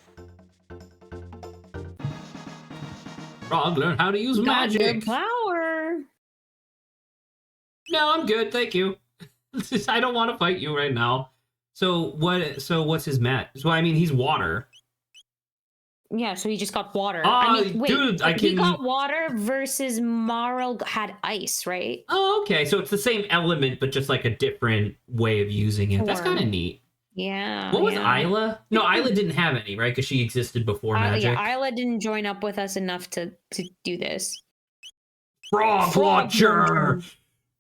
Frog, learn how to use magic. Power. No, I'm good, thank you. I don't want to fight you right now. So what's his mat? So I mean, he's water. Yeah, so he just got water. Dude, he got water versus Marl had ice, right? Oh, okay. So it's the same element, but just like a different way of using it. That's kind of neat. Yeah. What was Isla? No, Isla didn't have any, right? Because she existed before magic. Yeah, Isla didn't join up with us enough to do this. Frog Launcher!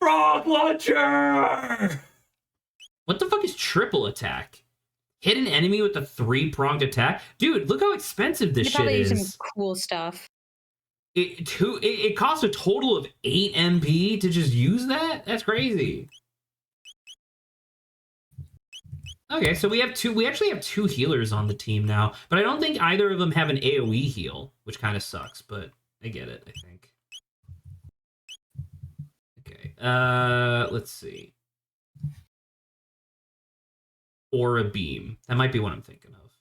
Frog Launcher! What the fuck is triple attack? Hit an enemy with a 3-pronged attack? Dude, look how expensive this shit is. Probably some cool stuff. It costs a total of 8 MP to just use that? That's crazy. Okay, so we actually have 2 healers on the team now, but I don't think either of them have an AoE heal, which kind of sucks, but I get it, I think. Okay, let's see. Aura Beam. That might be what I'm thinking of.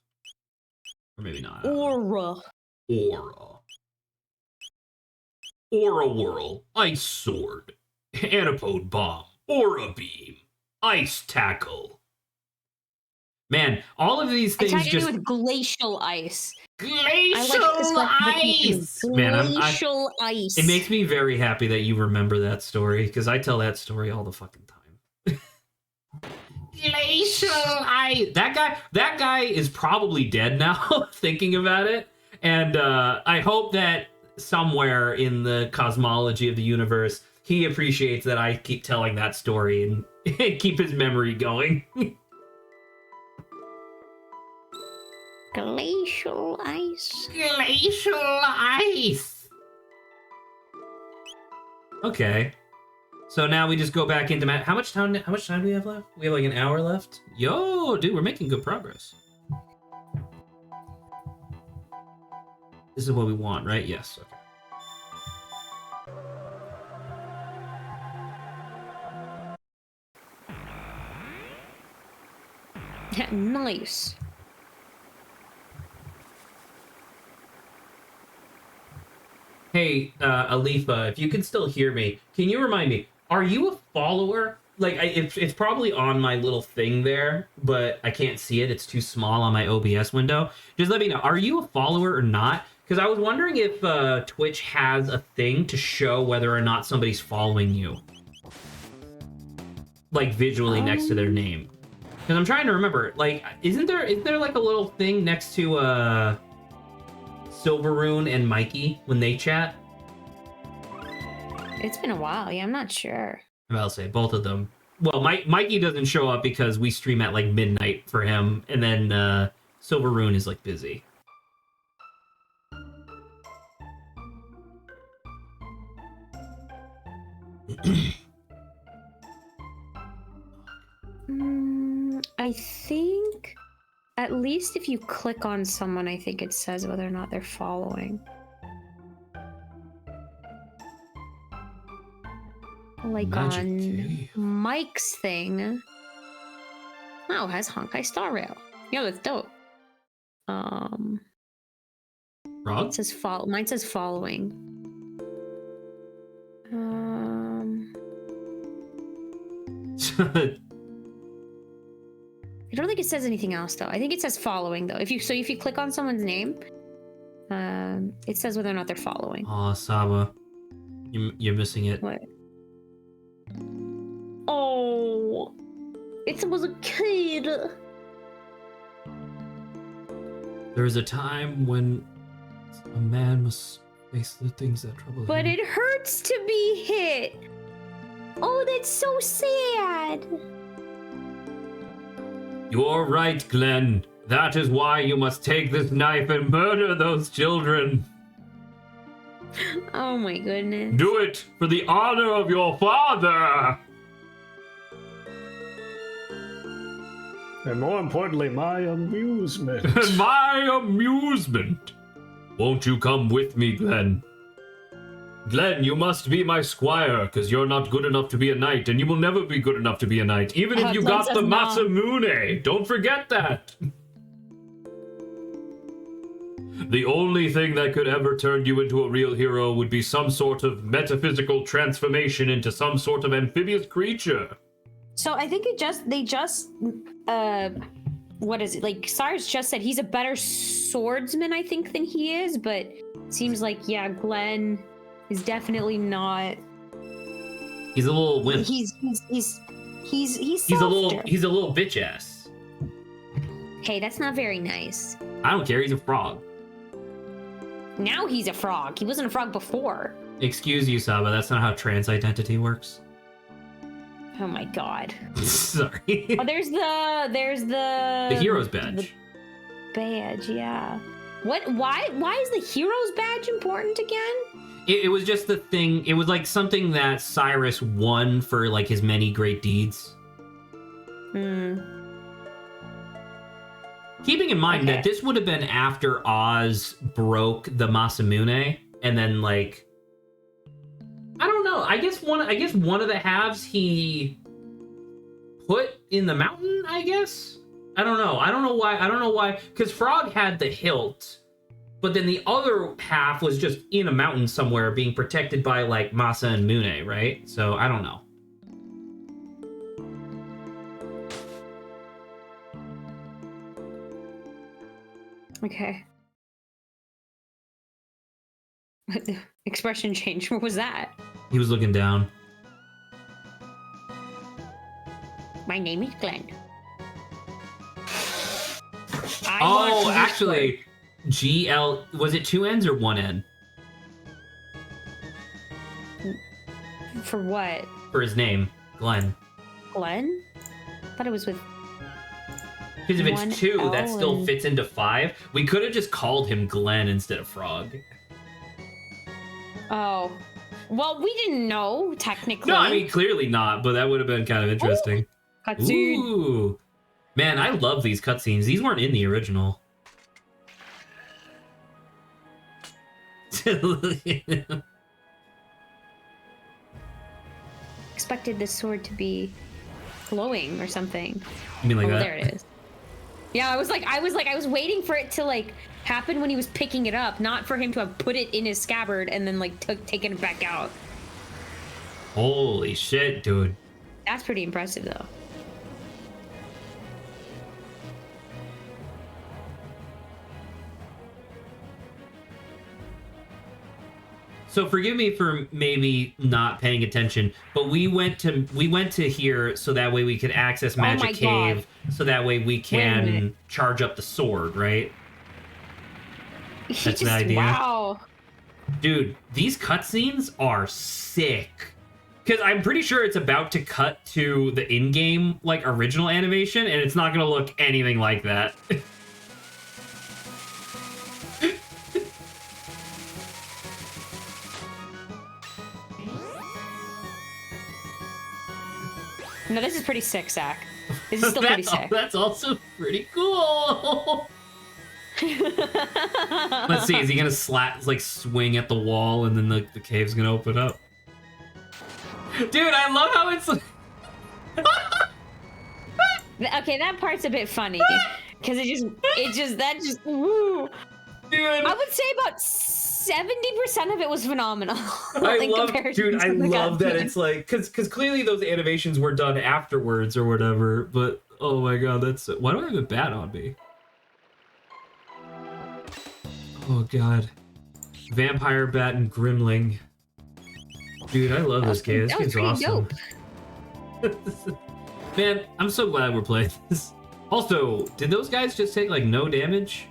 Or maybe not. Aura. Aura Whirl. Ice Sword. Antipode Bomb. Aura Beam. Ice Tackle. Man, all of these things just with glacial ice. Glacial ice. Man, glacial ice. It makes me very happy that you remember that story because I tell that story all the fucking time. Glacial ice. That guy is probably dead now. Thinking about it, and I hope that somewhere in the cosmology of the universe, he appreciates that I keep telling that story and keep his memory going. Glacial ice. Glacial ice. Okay. So now we just go back into how much time do we have left? We have like an hour left. Yo, dude, we're making good progress. This is what we want, right? Yes. Okay. Nice. Hey, Alifa, if you can still hear me, can you remind me, are you a follower? Like, it's probably on my little thing there, but I can't see it. It's too small on my OBS window. Just let me know. Are you a follower or not? Because I was wondering if Twitch has a thing to show whether or not somebody's following you. Like, visually next to their name. Because I'm trying to remember. Like, is there like a little thing next to, Silveroon and Mikey when they chat? It's been a while. Yeah, I'm not sure. I'll say both of them. Well, Mikey doesn't show up because we stream at like midnight for him, and then Silveroon is like busy. I think at least if you click on someone, I think it says whether or not they're following. Like Magic on key. Mike's thing. Oh, it has Honkai Star Rail. Yo, that's dope. Rob? It says follow. Mine says following. I don't think it says anything else though. I think it says following though. If you click on someone's name, it says whether or not they're following. Oh, Saba, you're missing it. What? Oh, it was a kid. There is a time when a man must face the things that trouble him. But it hurts to be hit. Oh, that's so sad. You're right, Glenn. That is why you must take this knife and murder those children. Oh my goodness. Do it for the honor of your father. And more importantly, my amusement. My amusement. Won't you come with me, Glenn? Glenn, you must be my squire, because you're not good enough to be a knight, and you will never be good enough to be a knight, even if you got the Masamune. Don't forget that. The only thing that could ever turn you into a real hero would be some sort of metaphysical transformation into some sort of amphibious creature. So I think they just what is it? Like Cyrus just said he's a better swordsman, I think, than he is, but seems like, yeah, Glenn is definitely not. He's a little wimp. He's He's a little bitch ass. Hey, that's not very nice. I don't care. He's a frog. Now he's a frog. He wasn't a frog before. Excuse you, Saba. That's not how trans identity works. Oh my god. Sorry. Oh, there's the hero's badge. The badge, yeah. What? Why is the hero's badge important again? It was just the thing. It was like something that Cyrus won for like his many great deeds. Keeping in mind that this would have been after Oz broke the Masamune, and then like, I don't know. I guess one of the halves he put in the mountain. I guess I don't know. I don't know why. Because Frog had the hilt, but then the other half was just in a mountain somewhere, being protected by like Masa and Mune, right? So I don't know. Okay. Expression change. What was that? He was looking down. My name is Glenn. Oh, actually, GL, was it 2 N's or 1 N? For what? For his name, Glenn. Glenn? I thought it was with. Because if it's 2, L that still and- fits into 5. We could have just called him Glenn instead of Frog. Oh. Well, we didn't know, technically. No, I mean, clearly not, but that would have been kind of interesting. Cutscene. Ooh. Man, I love these cutscenes. These weren't in the original. Expected this sword to be glowing or something. You mean like that? There it is. Yeah, I was waiting for it to like happen when he was picking it up, not for him to have put it in his scabbard and then like taken it back out. Holy shit, dude. That's pretty impressive, though. So forgive me for maybe not paying attention, but we went to here so that way we could access Magic Cave, so that way we can charge up the sword, right? That's the idea. Wow. Dude, these cutscenes are sick. Because I'm pretty sure it's about to cut to the in-game, like, original animation, and it's not going to look anything like that. No, this is pretty sick, Zach. This is still pretty sick. That's also pretty cool. Let's see, is he gonna swing at the wall and then the cave's gonna open up? Dude, I love how it's Okay, that part's a bit funny. Because woo. Dude. I would say about 70% of it was phenomenal. I love that it's like, because clearly those animations were done afterwards or whatever, but oh my god, why do I have a bat on me? Oh god. Vampire Bat and Grimling. Dude, I love this game. This game's awesome. Man, I'm so glad we're playing this. Also, did those guys just take like no damage?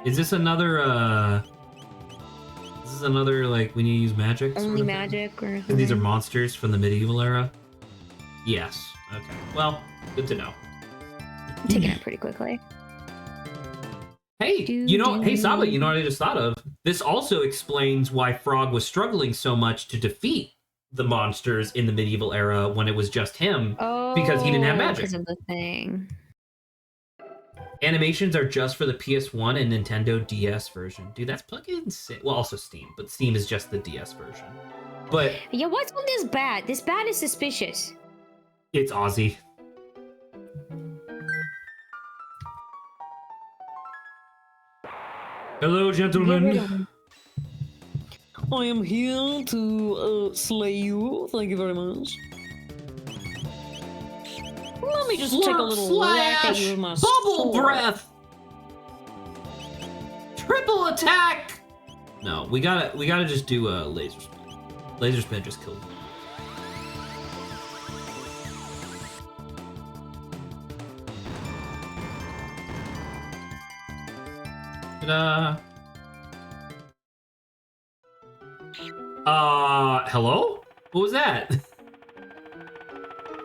Is this another like we need to use magic? Only magic or something? These are monsters from the medieval era? Yes. Okay. Well, good to know. I'm taking it pretty quickly. Hey, hey Saba, you know what I just thought of? This also explains why Frog was struggling so much to defeat the monsters in the medieval era when it was just him, because he didn't have magic. Because of the thing. Animations are just for the PS1 and Nintendo DS version. Dude, that's fucking insane. Well, also Steam, but Steam is just the DS version. But yeah, what's with this bat? This bat is suspicious. It's Aussie. Hello, gentlemen. I am here to slay you. Thank you very much. Let me just take a little whack at you with my bubble sword. breath, triple attack. No, we gotta just do a laser spin. Laser spin just killed him. Ta-da. Hello? What was that?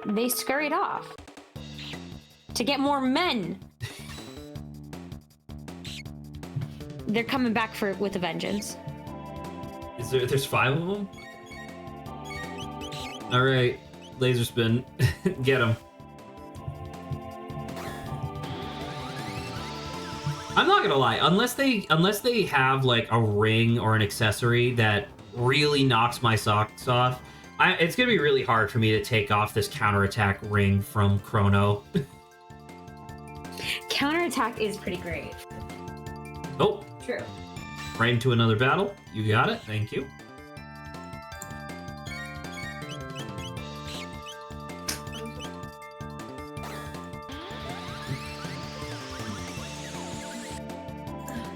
They scurried off to get more men. They're coming back with a vengeance. There's 5 of them? All right, laser spin, get him. I'm not gonna lie, unless they have like a ring or an accessory that really knocks my socks off, it's gonna be really hard for me to take off this counterattack ring from Chrono. Counterattack is pretty great. Oh, True. right into another battle. You got it. Thank you.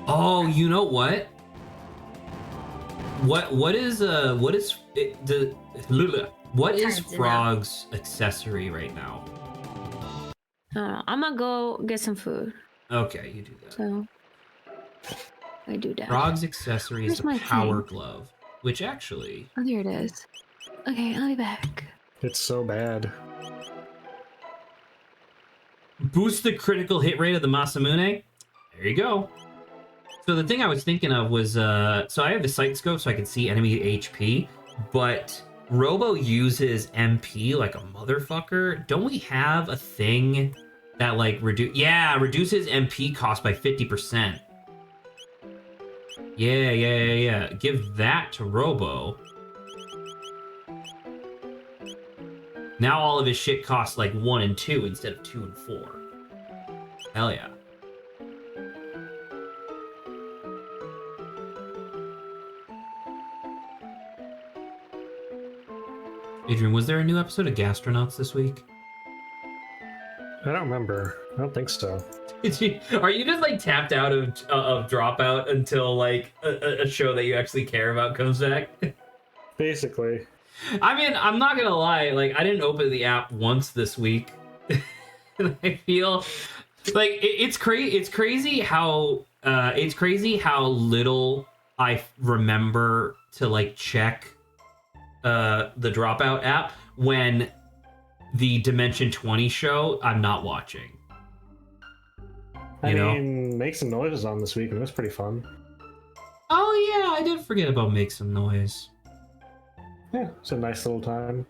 Oh, you know what? What is Frog's accessory right now? I'm gonna go get some food. Okay, you do that. So I do that. Frog's accessory is Where's the my power thing? glove, which actually. Oh, there it is. Okay, I'll be back. It's so bad. Boost the critical hit rate of the Masamune. There you go. So the thing I was thinking of was, so I have the sight scope so I can see enemy HP, but Robo uses MP like a motherfucker. Don't we have a thing that like reduces MP cost by 50%? Yeah. Give that to Robo. Now all of his shit costs like 1 and 2 instead of 2 and 4. Hell yeah. Adrian, was there a new episode of Gastronauts this week? I don't remember. I don't think so. Are you just like tapped out of Dropout until like a show that you actually care about comes back? Basically. I mean, I'm not gonna lie. Like, I didn't open the app once this week. And I feel like it's crazy. It's crazy how little I remember to like check the Dropout app when the Dimension 20 show I'm not watching. I mean, Make Some Noise was on this week and it was pretty fun. Oh yeah, I did forget about Make Some Noise. Yeah, it's a nice little time.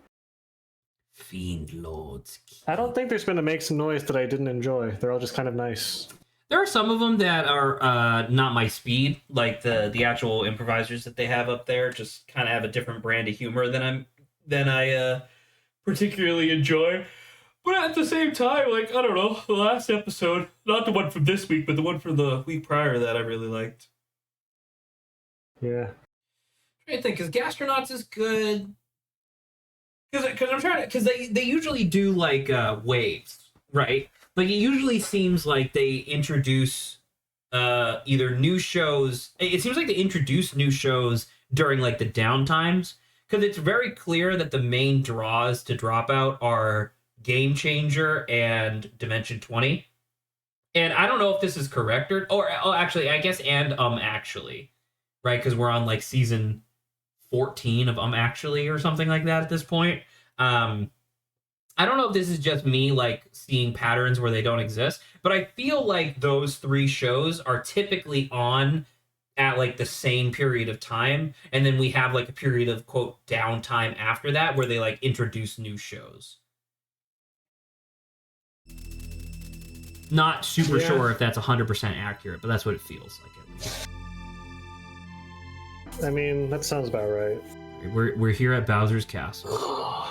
Fiend Lords. I don't think there's been a Make Some Noise that I didn't enjoy. They're all just kind of nice. There are some of them that are not my speed, like the actual improvisers that they have up there. Just kind of have a different brand of humor than I particularly enjoy. But at the same time, like, I don't know, the last episode, not the one from this week, but the one from the week prior that I really liked. Yeah. I think because Gastronauts is good. Because I'm trying to, because they usually do like waves, right? Like, it usually seems like they introduce either new shows. It seems like they introduce new shows during like the downtimes, because it's very clear that the main draws to Dropout are Game Changer and Dimension 20. And I don't know if this is correct or actually, I guess, and actually, right? Because we're on like season 14 of actually or something like that at this point. I don't know if this is just me like seeing patterns where they don't exist, but I feel like those 3 shows are typically on at like the same period of time, and then we have like a period of quote downtime after that where they like introduce new shows. Not super sure if that's 100% accurate, but that's what it feels like at least. I mean, that sounds about right. We're here at Bowser's Castle.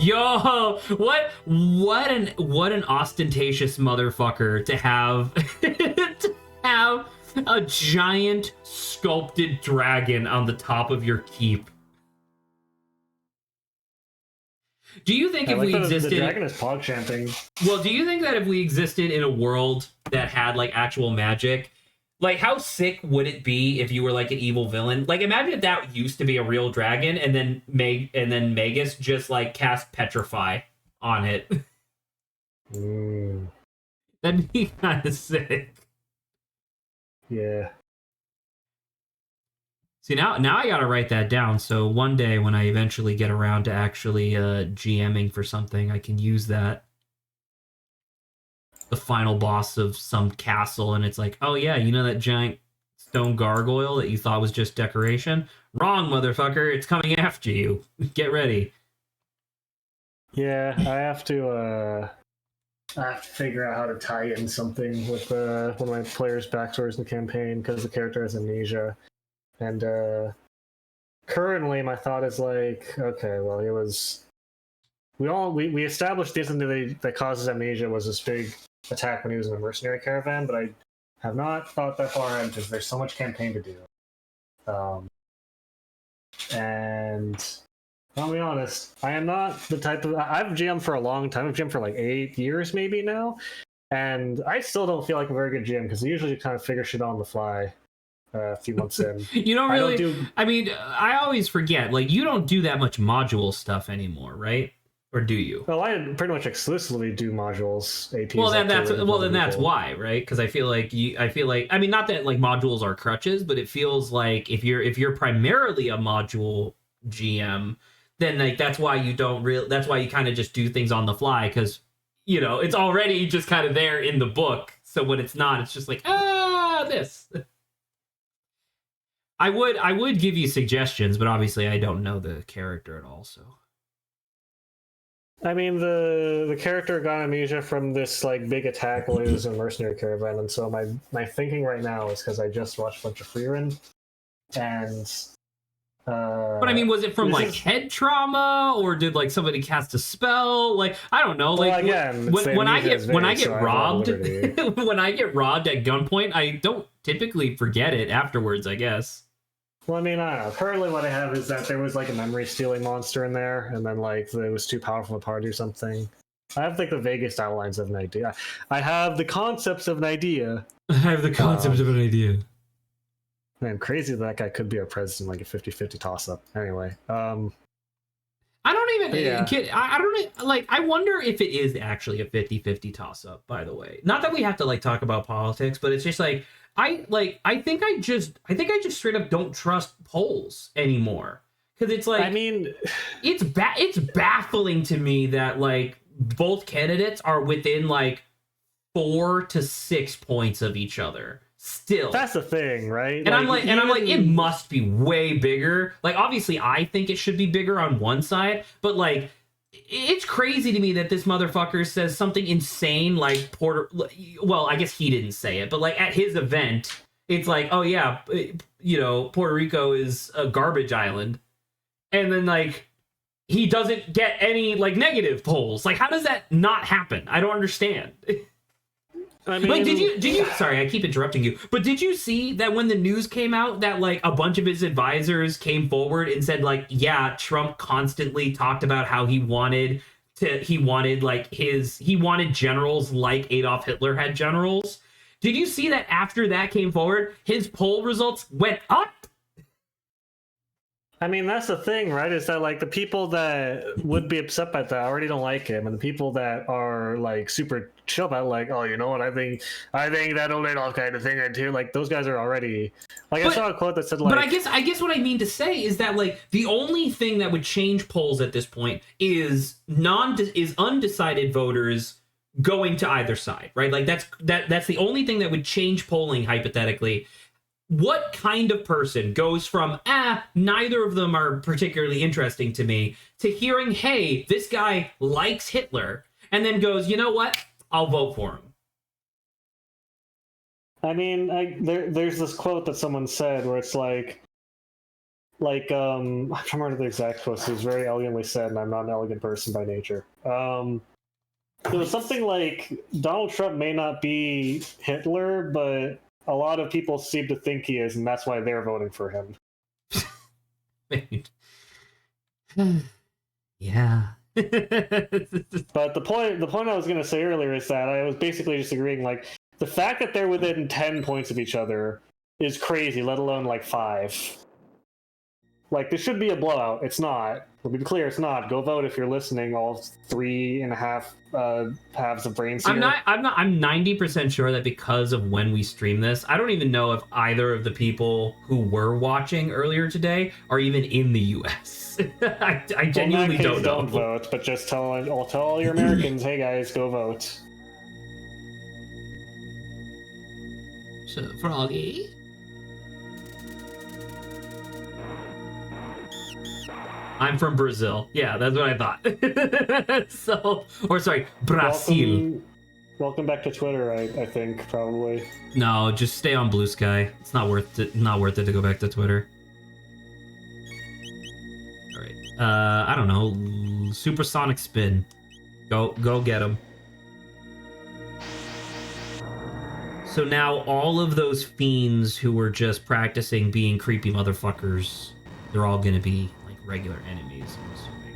Yo, what an ostentatious motherfucker to have to have a giant sculpted dragon on the top of your keep. Do you think if we existed, the dragon is pog chanting. Well, do you think that if we existed in a world that had like actual magic, like how sick would it be if you were like an evil villain? Like imagine if that used to be a real dragon, and then Magus just like cast Petrify on it. That'd be kind of sick. Yeah. See, now I gotta write that down, so one day when I eventually get around to actually GMing for something, I can use that. The final boss of some castle, and it's like, oh yeah, you know that giant stone gargoyle that you thought was just decoration? Wrong, motherfucker, it's coming after you. Get ready. Yeah, I have to figure out how to tie in something with one of my players' backstories in the campaign, because the character has amnesia. And currently my thought is like, okay, well, it was we established the something that causes amnesia was this big attack when he was in a mercenary caravan, but I have not thought that far ahead because there's so much campaign to do. And I'll be honest, I am not the type of I've GM'd for a long time. I've GM'd for like 8 years maybe now, and I still don't feel like a very good GM because I usually kind of figure shit on the fly. A few months in, you don't really. I mean, I always forget. Like, you don't do that much module stuff anymore, right? Or do you? Well, I pretty much exclusively do modules. APs. Well, then that's why, right? Because I feel like I mean, not that like modules are crutches, but it feels like if you're primarily a module GM, then like that's why you don't that's why you kind of just do things on the fly, because you know it's already just kind of there in the book. So when it's not, it's just like this. I would give you suggestions, but obviously I don't know the character at all, so. I mean, the character got amnesia from this like big attack while he was in a mercenary caravan, and so my thinking right now is because I just watched a bunch of Freerun, and but I mean, was it from like head trauma, or did like somebody cast a spell? Like I don't know. Like again, when I get robbed when I get robbed at gunpoint, I don't typically forget it afterwards, I guess. Well, I mean, I don't know. Currently, what I have is that there was like a memory stealing monster in there, and then like it was too powerful to party or something. I have like the vaguest outlines of an idea. I have the concepts of an idea. I have the concept of an idea. Man, crazy that guy could be our president, like a 50-50 toss-up. Anyway, I don't even. Yeah. I don't like. I wonder if it is actually a 50-50 toss-up. By the way, not that we have to like talk about politics, but it's just like. I think I just straight up don't trust polls anymore, because it's like, I mean, it's baffling to me that like both candidates are within like 4 to 6 points of each other still. That's the thing, right? And I'm like it must be way bigger. Like obviously I think it should be bigger on one side, but like it's crazy to me that this motherfucker says something insane like well, I guess he didn't say it, but like at his event, it's like, oh yeah, you know, Puerto Rico is a garbage island. And then like he doesn't get any like negative polls. Like how does that not happen? I don't understand. I mean, like, did you? Sorry, I keep interrupting you. But did you see that when the news came out that like a bunch of his advisors came forward and said like, yeah, Trump constantly talked about how he wanted generals like Adolf Hitler had generals. Did you see that after that came forward, his poll results went up? I mean, that's the thing, right? Is that like the people that would be upset by that already don't like him, and the people that are like super chill about it, like, oh, you know what? I think that old Adolf kind of thing too. Like those guys are already like. I saw a quote that said like. But I guess what I mean to say is that like the only thing that would change polls at this point is undecided voters going to either side, right? Like that's the only thing that would change polling hypothetically. What kind of person goes from, neither of them are particularly interesting to me, to hearing, hey, this guy likes Hitler, and then goes, you know what? I'll vote for him. I mean, there's this quote that someone said where it's like, I'm trying to remember the exact quote. It was very elegantly said, and I'm not an elegant person by nature. It was something like, Donald Trump may not be Hitler, but a lot of people seem to think he is, and that's why they're voting for him. Yeah. But the point I was going to say earlier is that I was basically just agreeing, like, the fact that they're within 10 points of each other is crazy, let alone like 5. Like, this should be a blowout. It's not. To be clear, it's not. Go vote if you're listening. All 3.5 halves of brains here. I'm 90% sure that because of when we stream this, I don't even know if either of the people who were watching earlier today are even in the US. I genuinely well, don't know. Don't vote, but just tell all your Americans, hey guys, go vote. So, Froggy. I'm from Brazil. Yeah, that's what I thought. Sorry, Brazil. Welcome back to Twitter, I think, probably. No, just stay on Blue Sky. It's not worth it to go back to Twitter. All right. I don't know. Supersonic Spin. Go get him. So now all of those fiends who were just practicing being creepy motherfuckers, they're all gonna be regular enemies, I'm assuming.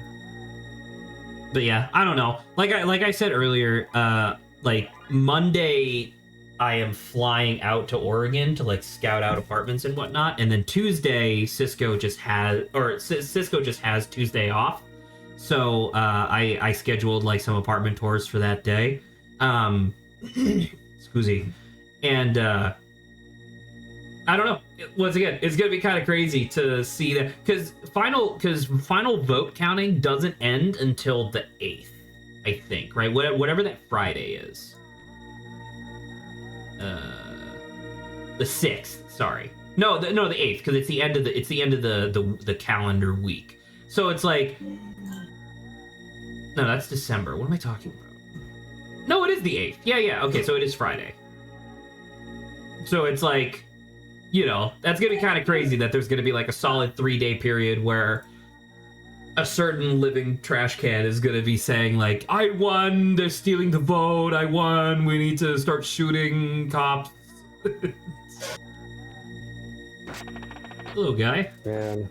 But yeah, I don't know. Like I said earlier, like Monday I am flying out to Oregon to like scout out apartments and whatnot, and then Tuesday Cisco just has Tuesday off. So I scheduled like some apartment tours for that day. Excuse me. And I don't know. Once again, it's gonna be kind of crazy to see that because final vote counting doesn't end until the 8th, I think, right? Whatever that Friday is. The 6th. Sorry. No, the 8th, because it's the end of the calendar week. So it's like, no, that's December. What am I talking about? No, it is the 8th. Yeah. Okay, so it is Friday. So it's like, you know, that's gonna be kind of crazy that there's gonna be like a solid 3-day period where a certain living trash can is gonna be saying like, I won, they're stealing the vote, I won, we need to start shooting cops. Hello, guy. Man.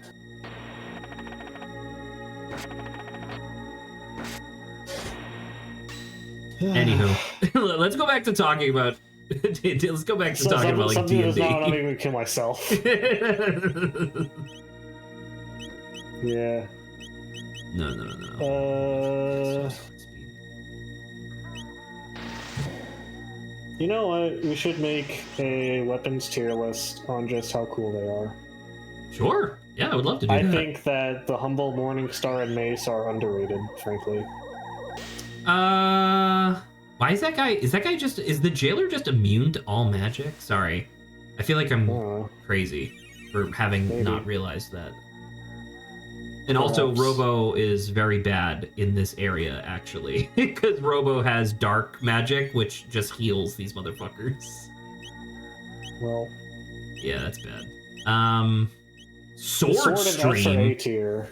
Anywho, let's go back to talking about let's go back to talking about like D&D. I'm not even gonna kill myself. Yeah. No. You know what? We should make a weapons tier list on just how cool they are. Sure. Yeah, I would love to do that. I think that the Humble, Morningstar, and Mace are underrated, frankly. Why is that guy? Is the jailer just immune to all magic? Sorry, I feel like I'm crazy for having not realized that. And also, Robo is very bad in this area, actually, because Robo has dark magic, which just heals these motherfuckers. Well, yeah, that's bad. Sword Stream. And S or A tier.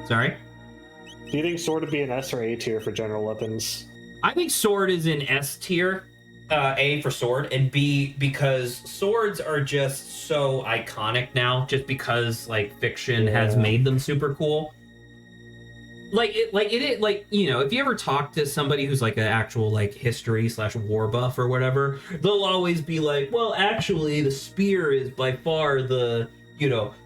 Sorry? Do you think Sword would be an S or A tier for general weapons? I think Sword is in S tier. A for Sword, and B because swords are just so iconic now, just because like fiction has made them super cool. Like you know, if you ever talk to somebody who's like an actual like history / war buff or whatever, they'll always be like, well, actually the spear is by far the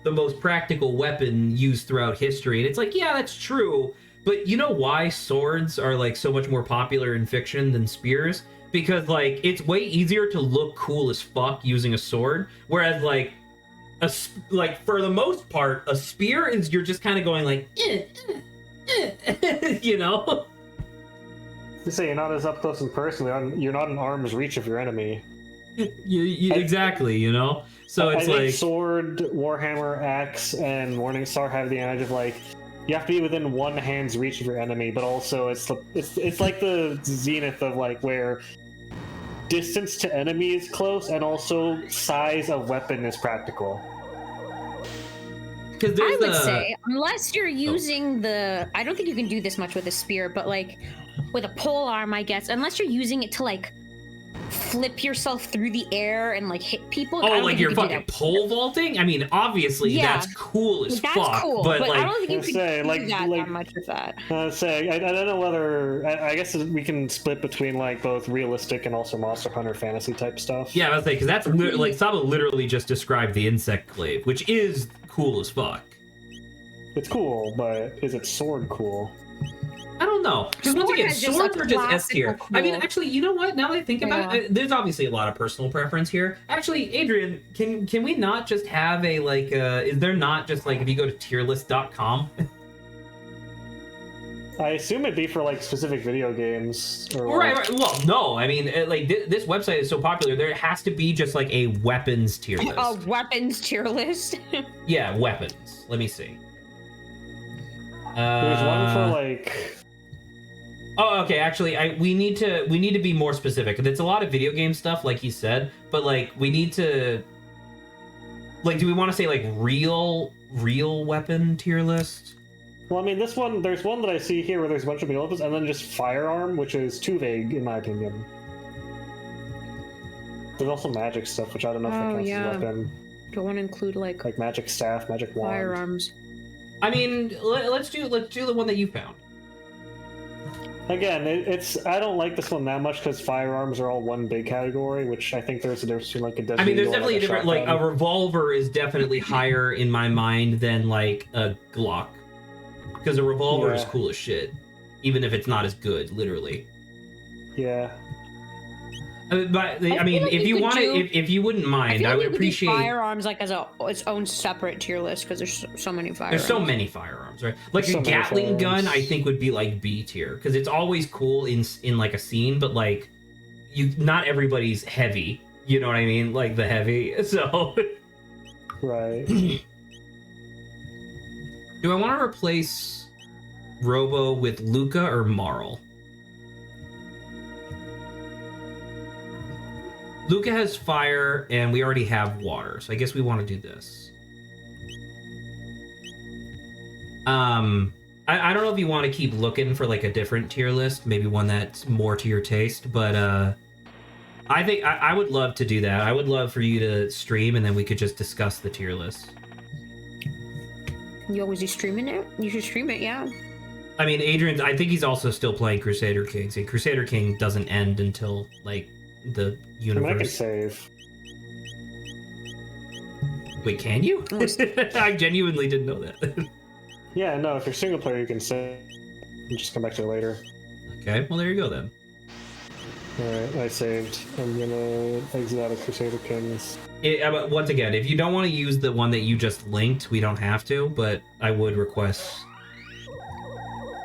most practical weapon used throughout history. And it's like, yeah, that's true, but you know why swords are like so much more popular in fiction than spears? Because like it's way easier to look cool as fuck using a sword, whereas like for the most part, a spear is you're just kind of going like, you know. You say you're not as up close and personal. You're not in arm's reach of your enemy. Exactly, you know. So it's I think sword, warhammer, axe, and Morningstar have the advantage of like you have to be within one hand's reach of your enemy, but also it's like the zenith of like where distance to enemy is close and also size of weapon is practical. I would say, unless you're using I don't think you can do this much with a spear, but like with a pole arm, I guess, unless you're using it to like flip yourself through the air and like hit people. I Oh, don't like think you're you could do fucking that. pole vaulting? I mean, obviously Yeah. that's cool as That's fuck. cool, but but like, I don't think you Let's could say, do like- that like- much with that. I don't know whether I guess we can split between like both realistic and also Monster Hunter fantasy type stuff. yeah, I was saying because that's like Saba literally just described the insect glaive, which is cool as fuck. It's cool, but is it sword cool? I don't know. Because once Sword again, has just swords a are just S tier. classical I mean, cool. actually, you know what? Now that I think about it, there's obviously a lot of personal preference here. Actually, Adrian, can we not just have a like? Is there not just like if you go to tierlist.com? I assume it'd be for like specific video games. Or Right, like, right. Well, no. I mean, like this website is so popular, there has to be just like a weapons tier list. A weapons tier list. Yeah, weapons. Let me see. There's one for like. Oh, okay. Actually, we need to be more specific. It's a lot of video game stuff, like you said, but like we need to, like, do we want to say like real weapon tier list? Well, I mean, this one. There's one that I see here where there's a bunch of weapons, and then just firearm, which is too vague in my opinion. There's also magic stuff, which I don't know if that Oh, counts yeah. as weapon. Don't want to include like Like magic staff, magic wand. firearms. I mean, let's do the one that you found. Again, it's I don't like this one that much because firearms are all one big category, which I think there's a difference between like a Desert I mean, there's Eagle and, definitely a different, like, a shotgun. revolver is definitely higher in my mind than, like, a Glock. Because a revolver is Yeah. cool as shit. Even if it's not as good, literally. Yeah. But, I mean, feel like if you you could want do- to, if you wouldn't I mind, feel I like would you could do appreciate... firearms like as its own separate tier list because there's so many firearms. There's so many firearms, right? Like So a many Gatling gun, firearms. I think would be like B tier because it's always cool in like a scene, but like not everybody's heavy. You know what I mean? Like the heavy. So Right. do I want to replace Robo with Luca or Marl? Luca has fire, and we already have water, so I guess we want to do this. I don't know if you want to keep looking for like a different tier list, maybe one that's more to your taste, but I think I would love to do that. I would love for you to stream, and then we could just discuss the tier list. You always do streaming it? You should stream it, yeah. I mean, Adrian, I think he's also still playing Crusader Kings, and Crusader King doesn't end until like the I mean, I can universe. save. Wait, can you? I genuinely didn't know that. Yeah, no, if you're single player, you can save. And just come back to it later. Okay, well there you go then. Alright, I saved. I'm gonna exit out of Crusader Kings. But once again, if you don't want to use the one that you just linked, we don't have to, but I would request...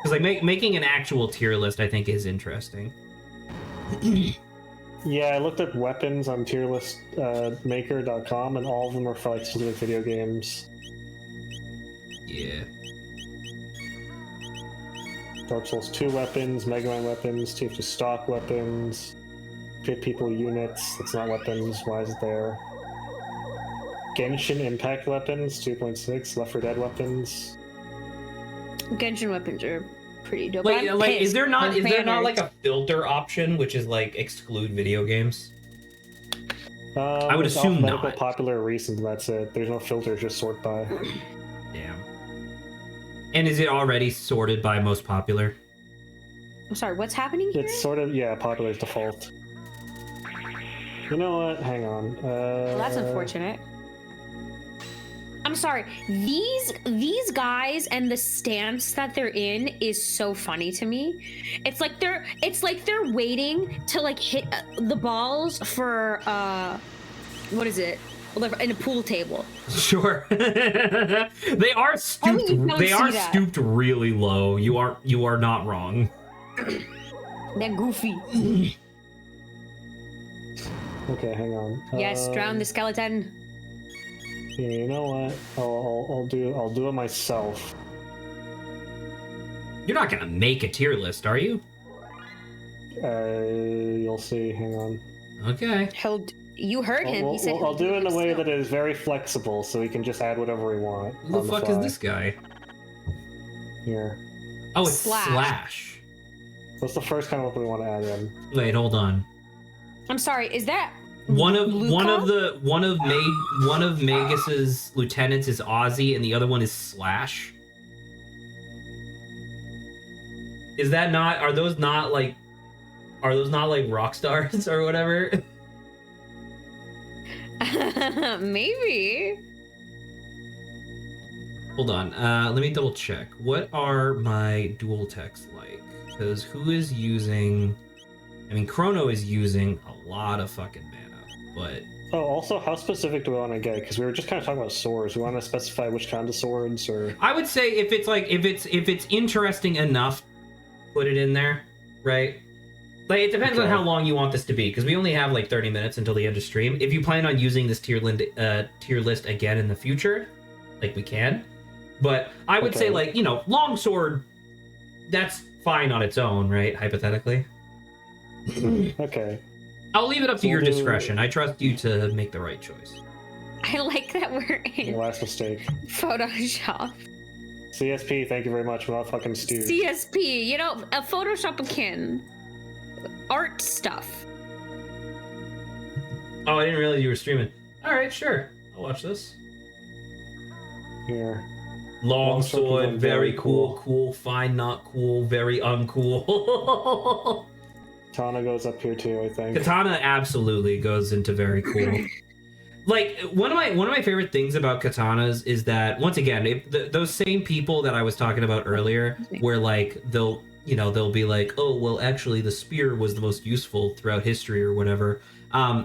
Because like making an actual tier list, I think, is interesting. Yeah, I looked up weapons on tierlistmaker.com, and all of them are for like specific video games. Yeah. Dark Souls 2 weapons, Mega Man weapons, TF2 stock weapons, Fit People units, that's not weapons, why is it there? Genshin Impact weapons, 2.6, Left 4 Dead weapons. Genshin weapons are pretty dope. Like, I'm like pissed is there not on banners. like a filter option which is like exclude video games? I would It's assume alphabetical, not. popular, recent, that's it. There's no filters, just sort by. Damn. And is it already sorted by most popular? I'm sorry, what's happening here? It's sort of, yeah, popular is default. You know what? Hang on. Well, that's unfortunate. I'm sorry. These guys and the stance that they're in is so funny to me. It's like they're waiting to like hit the balls for what is it? In a pool table. Sure. They are stooped. you don't They see are that. stooped really low. You are not wrong. They're goofy. Okay, hang on. Yes, drown the skeleton. Yeah, you know what? I'll do it myself. You're not gonna make a tier list, are you? You'll see. Hang on. Okay. You heard him. He said I'll do it in a way himself. that is very flexible, so we can just add whatever we want. Who the on fuck fly. is this guy? Here. Oh, it's Slash. Slash. What's the first kind of weapon we want to add in? Wait, hold on. I'm sorry. Is that One of Luca? Magus's lieutenants is Ozzy, and the other one is Slash. Is that not? Are those not like rock stars or whatever? Maybe. Hold on. Let me double check. What are my dual techs like? Because who is using? I mean, Chrono is using a lot of fucking mana, but. Oh, also, how specific do we want to get? Because we were just kind of talking about swords. We want to specify which kind of swords, or I would say if it's interesting enough, put it in there, right? Like, it depends on how long you want this to be, because we only have like 30 minutes until the end of stream. If you plan on using this tier list again in the future, like, we can. But I would say, like, longsword, that's fine on its own, right? Hypothetically. Okay. I'll leave it up to your discretion. I trust you to make the right choice. I like that we're in Last mistake. Photoshop. CSP, thank you very much. We're not fucking stewed. CSP, a Photoshop akin. Art stuff. Oh, I didn't realize you were streaming. All right, sure. I'll watch this. Here. Longsword, very cool. Cool, fine, not cool, very uncool. Katana goes up here too, I think. Katana absolutely goes into very cool. Like, one of my favorite things about katanas is that, once again, those same people that I was talking about earlier, where like they'll be like, oh, well, actually the spear was the most useful throughout history or whatever.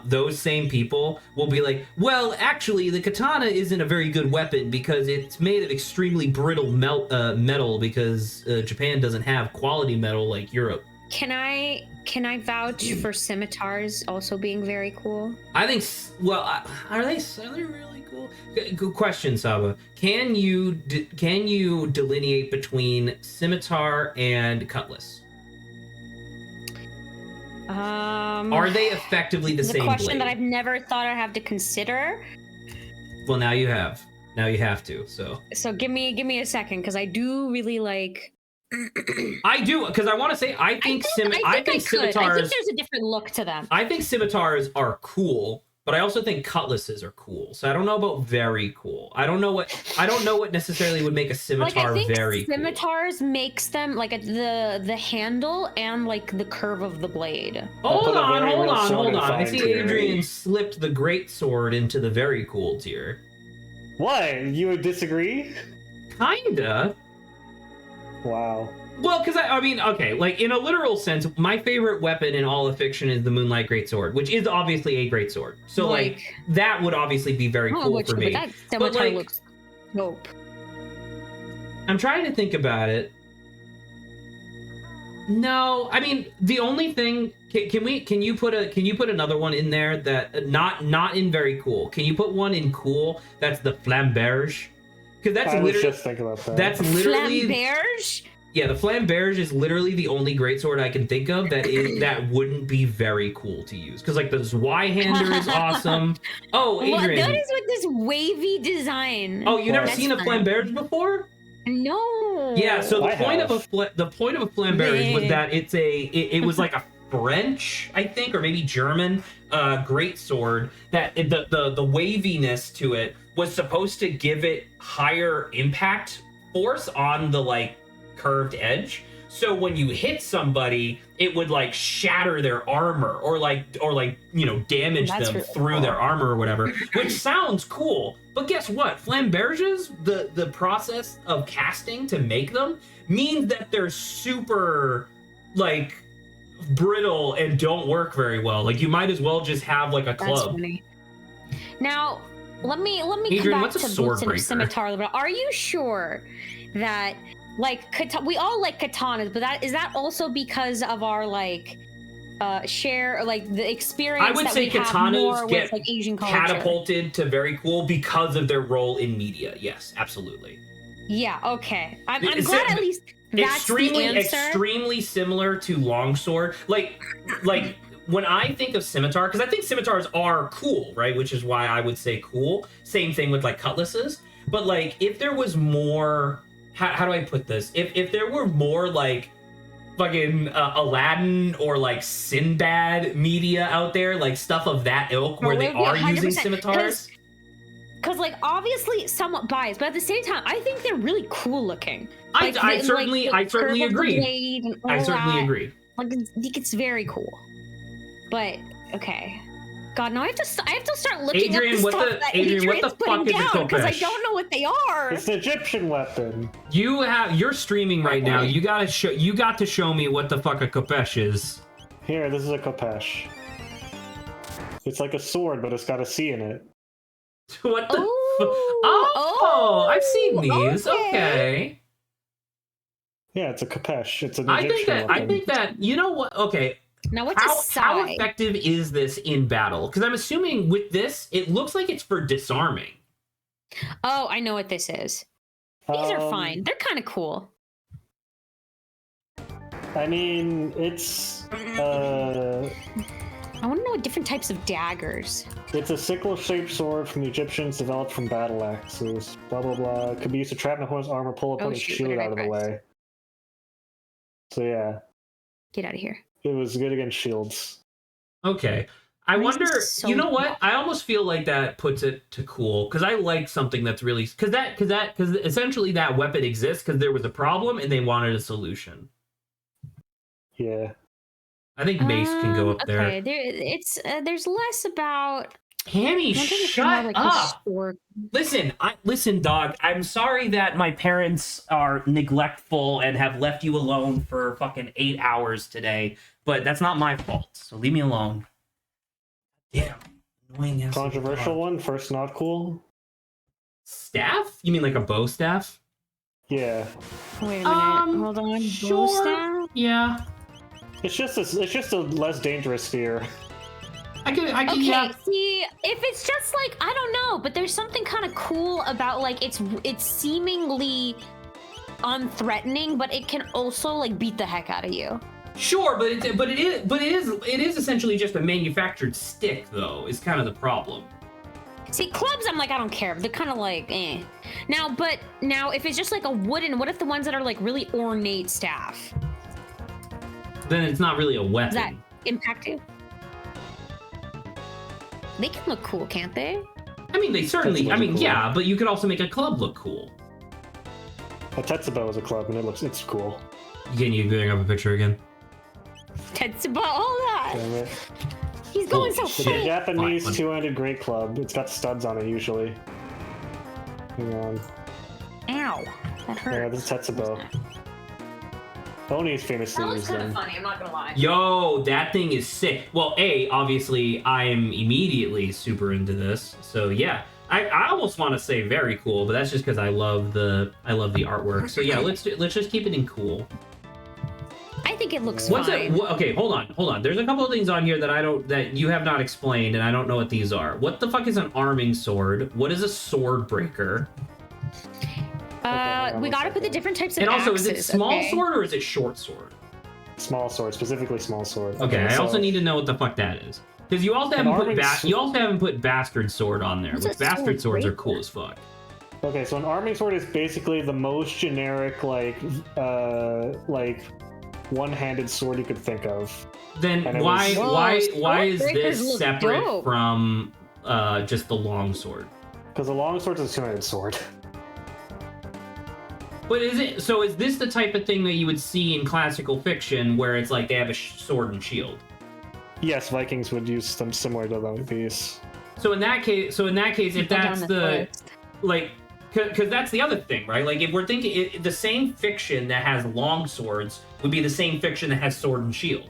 Those same people will be like, well, actually the katana isn't a very good weapon because it's made of extremely brittle metal because Japan doesn't have quality metal like Europe. Can I vouch for scimitars also being very cool? I think. Well, are they really cool? Good question, Saba. Can you delineate between scimitar and cutlass? Are they effectively the same blade? A question blade? that I've never thought I'd have to consider. Well, now you have. Now you have to. So give me a second, because I do really like. I do, because I want to say I think scimitars. I think there's a different look to them. I think scimitars are cool, but I also think cutlasses are cool. So I don't know about very cool. I don't know what necessarily would make a scimitar very cool. Scimitars makes them like the handle and like the curve of the blade. Hold on. I see Adrian slipped the great sword into the very cool tier. What? You would disagree? Kinda. Wow. Well, because I mean, okay, like in a literal sense, my favorite weapon in all of fiction is the Moonlight Greatsword, which is obviously a greatsword. So like that would obviously be very cool for me. But that scimitar looks dope. I'm trying to think about it. No, I mean the only thing can you put another one in there that not in very cool? Can you put one in cool that's the Flamberge? Because that's literally just thinking about that. That's literally Flamberge? Yeah, the Flamberge is literally the only greatsword I can think of that wouldn't be very cool to use. Because like the Zweihander is awesome. Oh, Adrian. What is with this wavy design? Oh, you never seen a Flamberge before? No. Yeah, so the point of a Flamberge was that it was like a French, I think, or maybe German greatsword that the waviness to it was supposed to give it higher impact force on the like curved edge. So when you hit somebody, it would like shatter their armor or damage them through their armor or whatever, which sounds cool. But guess what? Flamberges, the process of casting to make them means that they're super like brittle and don't work very well. Like you might as well just have like a club. That's funny. Now, let me Adrian, come back what's a to sword boots and breaker? scimitar. But are you sure that like we all like katanas, but is that also because of our like share like the experience? I would say katanas get like Asian culture. Catapulted to very cool because of their role in media. Yes, absolutely. Yeah. Okay. I'm glad at least that's the answer. Extremely similar to longsword. Like when I think of scimitar, because I think scimitars are cool, right? Which is why I would say cool. Same thing with like cutlasses. But like if there was more, how do I put this? If there were more like fucking Aladdin or like Sinbad media out there, like stuff of that ilk where they are using scimitars. Because like obviously somewhat biased, but at the same time, I think they're really cool looking. Like, I certainly agree. I certainly agree. Like it's very cool. But okay. God, now I have to start looking Adrian, up the what stuff the that Adrian, what the Adrian's fuck is a down, because I kopesh? don't know what they are. It's an Egyptian weapon. You're streaming right now. You got to show me what the fuck a kopesh is. Here, this is a kopesh. It's like a sword, but it's got a C in it. What the? Oh, I've seen these. Okay. Yeah, it's a kopesh. It's an I Egyptian weapon. think that you know what? Okay. Now what's a How sai? effective is this in battle? Because I'm assuming with this, it looks like it's for disarming. Oh, I know what this is. These are fine. They're kind of cool. I mean, it's I want to know what different types of daggers. It's a sickle-shaped sword from the Egyptians developed from battle axes. Blah blah blah. It could be used to trap an opponent's armor, pull opponent's shield out of the way. So yeah. Get out of here. It was good against shields. Okay. I wonder, you know what? I almost feel like that puts it to cool because I like something that's really because essentially that weapon exists because there was a problem and they wanted a solution. Yeah. I think mace can go up there. Okay, there's less about. Hammy, shut up! Listen, dog. I'm sorry that my parents are neglectful and have left you alone for fucking 8 hours today, but that's not my fault. So leave me alone. Damn, annoying ass. Controversial one. First, not cool. Staff? You mean like a bow staff? Yeah. Wait a minute. Hold on. Sure. Bow staff? Yeah. It's just a less dangerous spear. I can. Okay, Yeah. see, if it's just like, I don't know, but there's something kind of cool about like it's seemingly unthreatening, but it can also like beat the heck out of you. Sure, but it is essentially just a manufactured stick, though. Is kind of the problem. See, clubs, I'm like, I don't care. They're kind of like, eh. Now, if it's just like a wooden, what if the ones that are like really ornate staff? Then it's not really a weapon. Does that impact you? They can look cool, can't they? I mean, they certainly. I mean, cool. yeah, but you could also make a club look cool. A Tetsubo is a club, and it's cool. Can you bring up a picture again? Tetsubo, hold Damn on. it. He's going so It's a fast. Japanese Fine. two-handed great club. It's got studs on it usually. Hang on. Ow, that hurt. Yeah, this is Tetsubo. Oni's famously That was used kind of them. funny, I'm not gonna lie. Yo, that thing is sick. Well, obviously, I am immediately super into this. So yeah, I almost want to say very cool, but that's just because I love the artwork. So yeah, let's just keep it in cool. I think it looks What's fine. it? Okay, hold on. There's a couple of things on here that you have not explained, and I don't know what these are. What the fuck is an arming sword? What is a sword breaker? We gotta put the different types of And also, axes, is it small okay? sword or is it short sword? Small sword, specifically small sword. Okay, I also need to know what the fuck that is. Because you also haven't put bastard sword on there, What's which a bastard sword swords are breaker? cool as fuck. Okay, so an arming sword is basically the most generic, like one-handed sword you could think of. Then And it why was- why is sword breakers this look separate dope. from just the long sword? Because the long sword is a two-handed sword. But is this the type of thing that you would see in classical fiction where it's like they have a sword and shield? Yes, Vikings would use them similar to these. So in that case, if Go down that's this the list. like, because that's the other thing, right? Like if we're thinking the same fiction that has long swords would be the same fiction that has sword and shield.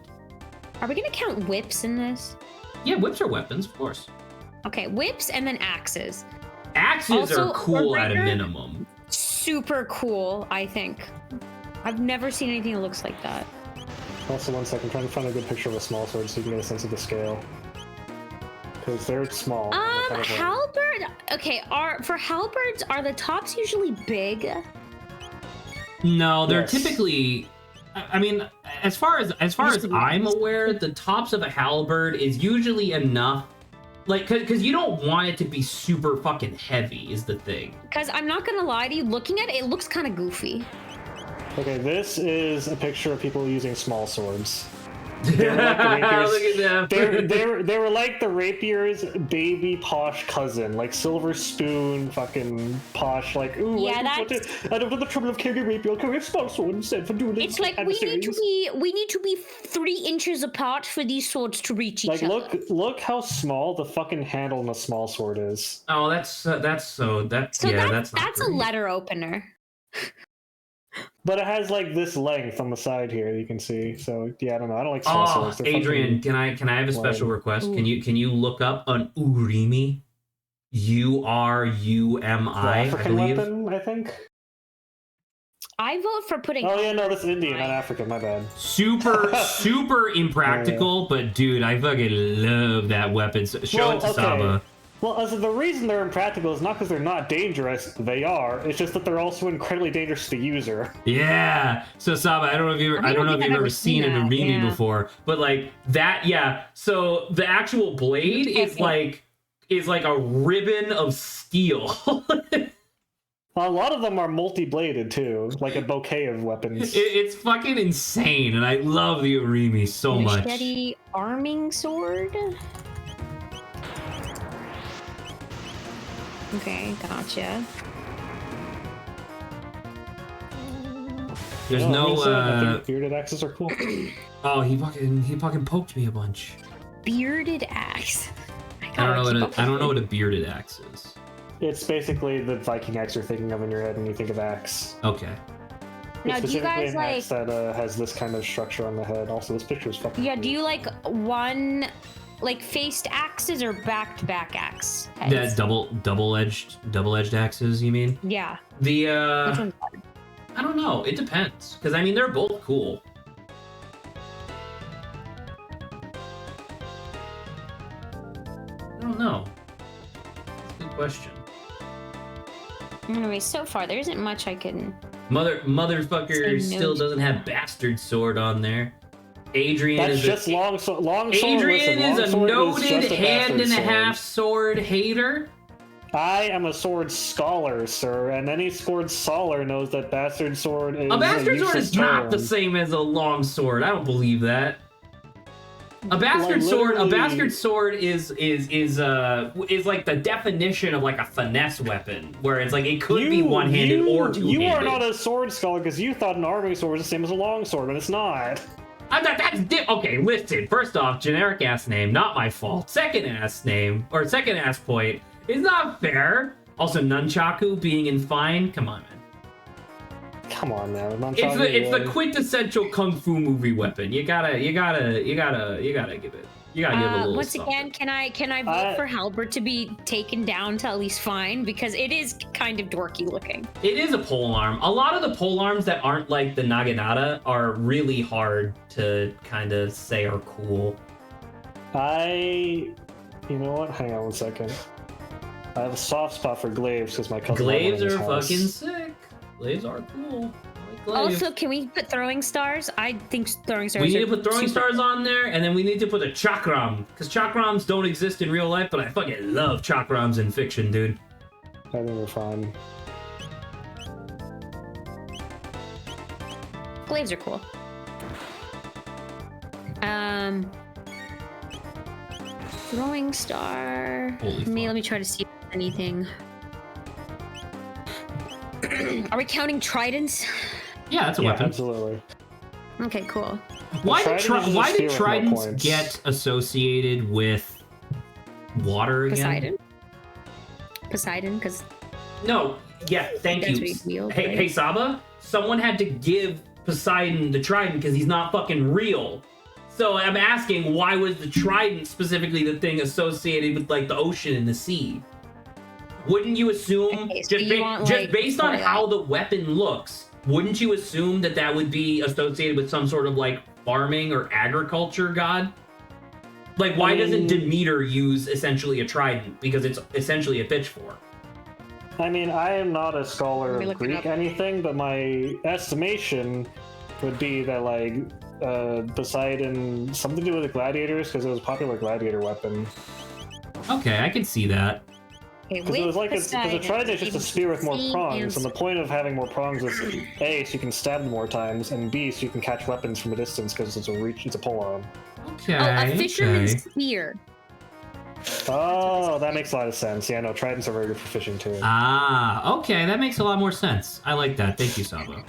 Are we gonna count whips in this? Yeah, whips are weapons, of course. Okay, whips and then axes. Axes Also, are cool at a Swordbreaker? minimum. Super cool, I think. I've never seen anything that looks like that. Also, one second, trying to find a good picture of a small sword so you can get a sense of the scale. Because they're small. and they're kind of like- Halberd. Okay, for halberds, are the tops usually big? No, they're Yes. typically. I mean, as far as I'm aware, the tops of a halberd is usually enough. Like, because you don't want it to be super fucking heavy, is the thing. Because I'm not gonna lie to you, looking at it, it looks kind of goofy. Okay, this is a picture of people using small swords. They were like the rapiers. Look at them. They were like the rapier's baby posh cousin, like silver spoon, fucking posh. Like, ooh, Yeah, I don't want the trouble of carrying a rapier. I'll carry a small sword instead for dueling. It's like we need to be 3 inches apart for these swords to reach each other. Look how small the fucking handle on a small sword is. Oh, that's not that's a great. letter opener. But it has like this length on the side here, you can see. So yeah, I don't know. I don't like small swords. They're Adrian, can I have a special request? Can you look up an urimi? URUMI, I believe. Weapon, I think. I vote for putting. Oh yeah, no, that's Indian, not African. My bad. Super impractical, but dude, I fucking love that weapon. Show it to Saba. Well, the reason they're impractical is not because they're not dangerous. They are. It's just that they're also incredibly dangerous to the user. Yeah. So Saba, I don't know if you've ever seen an urimi before, but like that. Yeah. So the actual blade is like a ribbon of steel. A lot of them are multi-bladed too, like a bouquet of weapons. It's fucking insane, and I love the urimi so much. Machete arming sword. Okay, gotcha. There's I think bearded axes are cool. Oh, he fucking poked me a bunch. Bearded axe. I don't know what a bearded axe is. It's basically the Viking axe you're thinking of in your head when you think of axe. Okay. Now, do you guys like axe that has this kind of structure on the head? Also, this picture is fucking. Yeah. Do you like one, like faced axes or back-to-back axe? That double-edged axes, you mean? Yeah. The Which one's better? I don't know. It depends, because I mean they're both cool. I don't know. That's a good question. Anyway, so far there isn't much I can. Motherfucker still doesn't have bastard sword on there. Adrian is just long sword. Adrian is a noted hand-and-a-half sword hater. I am a sword scholar, sir, and any sword scholar knows that bastard sword is a bastard sword is term. not the same as a long sword. I don't believe that. A bastard sword is like the definition of like a finesse weapon, where it's like it could be one-handed or two-handed. You are not a sword scholar because you thought an arming sword was the same as a long sword, and it's not. Okay, listen. First off, generic ass name, not my fault. Second ass point is not fair. Also, nunchaku being in fine. Come on, man. Come on, man. It's the quintessential kung fu movie weapon. You gotta give it. You gotta give it a little. Once something. again, can I vote for Halberd to be taken down to at least fine, because it is kind of dorky looking. It is a pole arm. A lot of the pole arms that aren't like the naginata are really hard to kind of say are cool. You know what? Hang on one second. I have a soft spot for glaives because my cousin. Glaives are fucking sick. Glaives are cool. Also, can we put throwing stars? I think throwing stars. We need to put throwing stars on there, and then we need to put a chakram, because chakrams don't exist in real life, but I fucking love chakrams in fiction, dude. I think we're fine. Glaives are cool. Throwing star. Let me try to see anything. Are we counting tridents? Yeah, that's a weapon. Absolutely. Okay, cool. Why did tridents get associated with water again? Poseidon, because. No. Yeah. Thank you. Hey, Saba. Someone had to give Poseidon the trident because he's not fucking real. So I'm asking, why was the trident specifically the thing associated with like the ocean and the sea? Wouldn't you assume, just based on how the weapon looks, wouldn't you assume that would be associated with some sort of like farming or agriculture god? Like, why doesn't Demeter use essentially a trident? Because it's essentially a pitchfork. I mean, I am not a scholar of Greek anything, but my estimation would be that like Poseidon, something to do with the gladiators, because it was a popular gladiator weapon. Okay, I can see that. Okay, Because it was like because the Poseidon, trident is just a spear with more same prongs, and the answer. point of having more prongs is A, so you can stab them more times, and B, so you can catch weapons from a distance because it's a pole arm. Okay. Oh, a fisherman's okay. spear. Oh, that makes a lot of sense. Yeah, no, tridents are very good for fishing too. Ah, okay, that makes a lot more sense. I like that. Thank you, Sabo.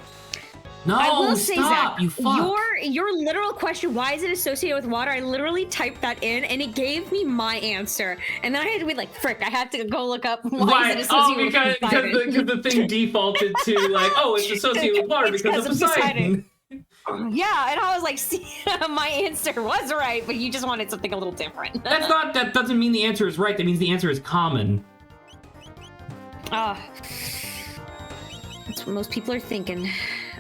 No, I will say, stop, Zach, you fuck. your literal question, why is it associated with water? I literally typed that in, and it gave me my answer. And then I had to be like, frick, I have to go look up why is it associated with Poseidon. because the thing defaulted to like, oh, it's associated with water because of Poseidon. Yeah, and I was like, see, my answer was right, but you just wanted something a little different. That doesn't mean the answer is right. That means the answer is common. That's what most people are thinking.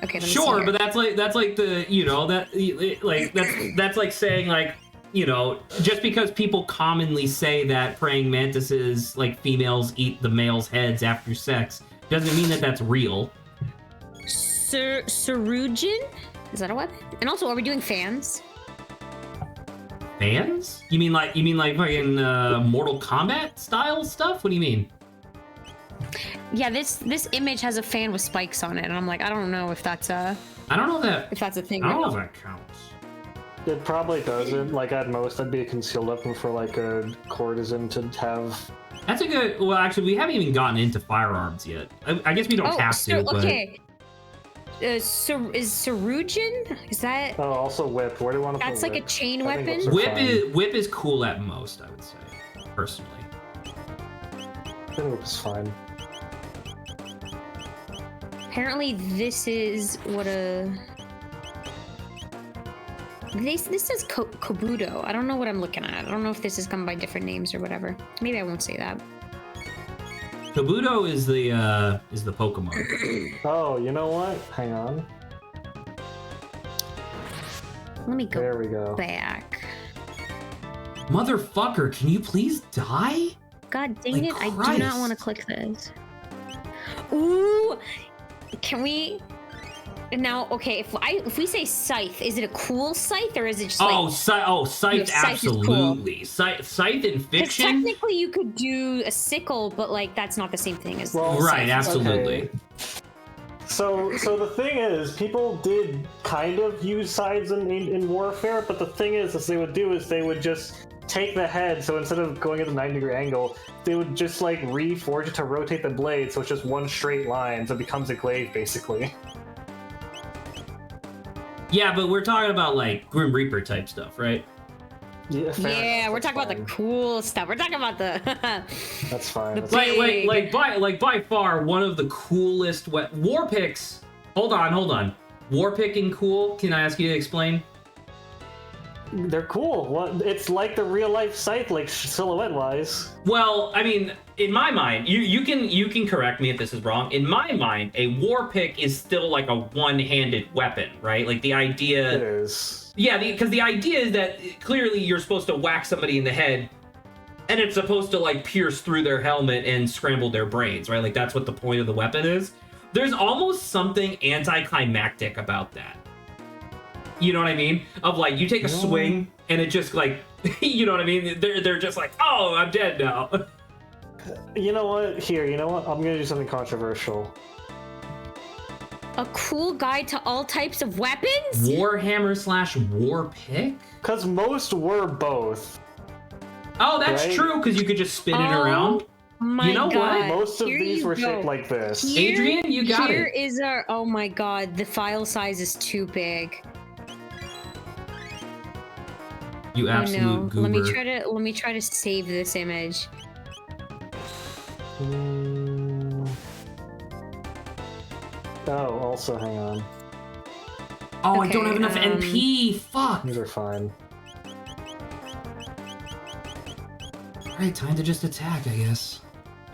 Okay, let me see Sure, here. but that's like the, you know, that's like saying like, you know, just because people commonly say that praying mantises, like females eat the males' heads after sex, doesn't mean that that's real. Cerugian? Is that a weapon? And also, are we doing fans? Fans? You mean like fucking Mortal Kombat style stuff? What do you mean? Yeah, this image has a fan with spikes on it, and I'm like, I don't know if that's a I don't know that. a thing. I don't know or if not. that counts. It probably doesn't. Like at most, that'd be a concealed weapon for like a courtesan to have. That's a good. Well, actually, we haven't even gotten into firearms yet. I guess we don't have to. But... okay. Is Cerugian? Is that? Oh, also whip. Where do you want to put That's like a whip? chain I think weapon. whips are fine. Whip is cool at most, I would say, personally. I think whip is fine. Apparently, this is what a. This says Kabuto. I don't know what I'm looking at. I don't know if this is come by different names or whatever. Maybe I won't say that. Kabuto is the Pokemon. Oh, you know what? Hang on. Let me go There we go. back. Motherfucker, can you please die? God dang Like it! I do Christ. not want to click this. Ooh, can we? Now, okay, if we say scythe, is it a cool scythe or is it just like? Scythe, Scythe is cool. absolutely. Scythe in Because fiction. technically you could do a sickle, but like that's not the same thing as. Well, Right, scythe. absolutely. Okay. So the thing is, people did kind of use scythes in warfare, but the thing is they would do is they would just take the head. So instead of going at a 90-degree angle, they would just like reforge it to rotate the blade, so it's just one straight line, so it becomes a glaive basically. Yeah, but we're talking about like Grim Reaper type stuff, right? Yeah, fair Yeah, enough, we're that's talking about the fine. cool stuff. We're talking about the. That's fine. the That's big- By far one of the coolest war picks. Hold on. War picking cool. Can I ask you to explain? They're cool. Well, it's like the real life scythe, like silhouette wise. Well, I mean, in my mind, you can correct me if this is wrong. In my mind, a war pick is still like a one-handed weapon, right? Like the It idea. is. Yeah, because the idea is that clearly you're supposed to whack somebody in the head, and it's supposed to like pierce through their helmet and scramble their brains, right? Like that's what the point of the weapon is. There's almost something anticlimactic about that. You know what I mean? Of like you take a swing and it just like, you know what I mean? They're just like, oh, I'm dead now. You know what? Here, you know what? I'm gonna do something controversial. A cool guide to all types of weapons? Warhammer / war pick? Cause most were both. Oh, that's Right? true, because you could just spin it Oh, around. My You know what? God. Most of Here these you were go. shaped like this. Here- Adrian, you got Here it. is our. Oh my God, the file size is too big. You absolute oh no. goober. Let me try to save this image. Oh, also, hang on. Oh, I don't Okay, have enough NP. Fuck. These are fine. Alright, time to just attack, I guess.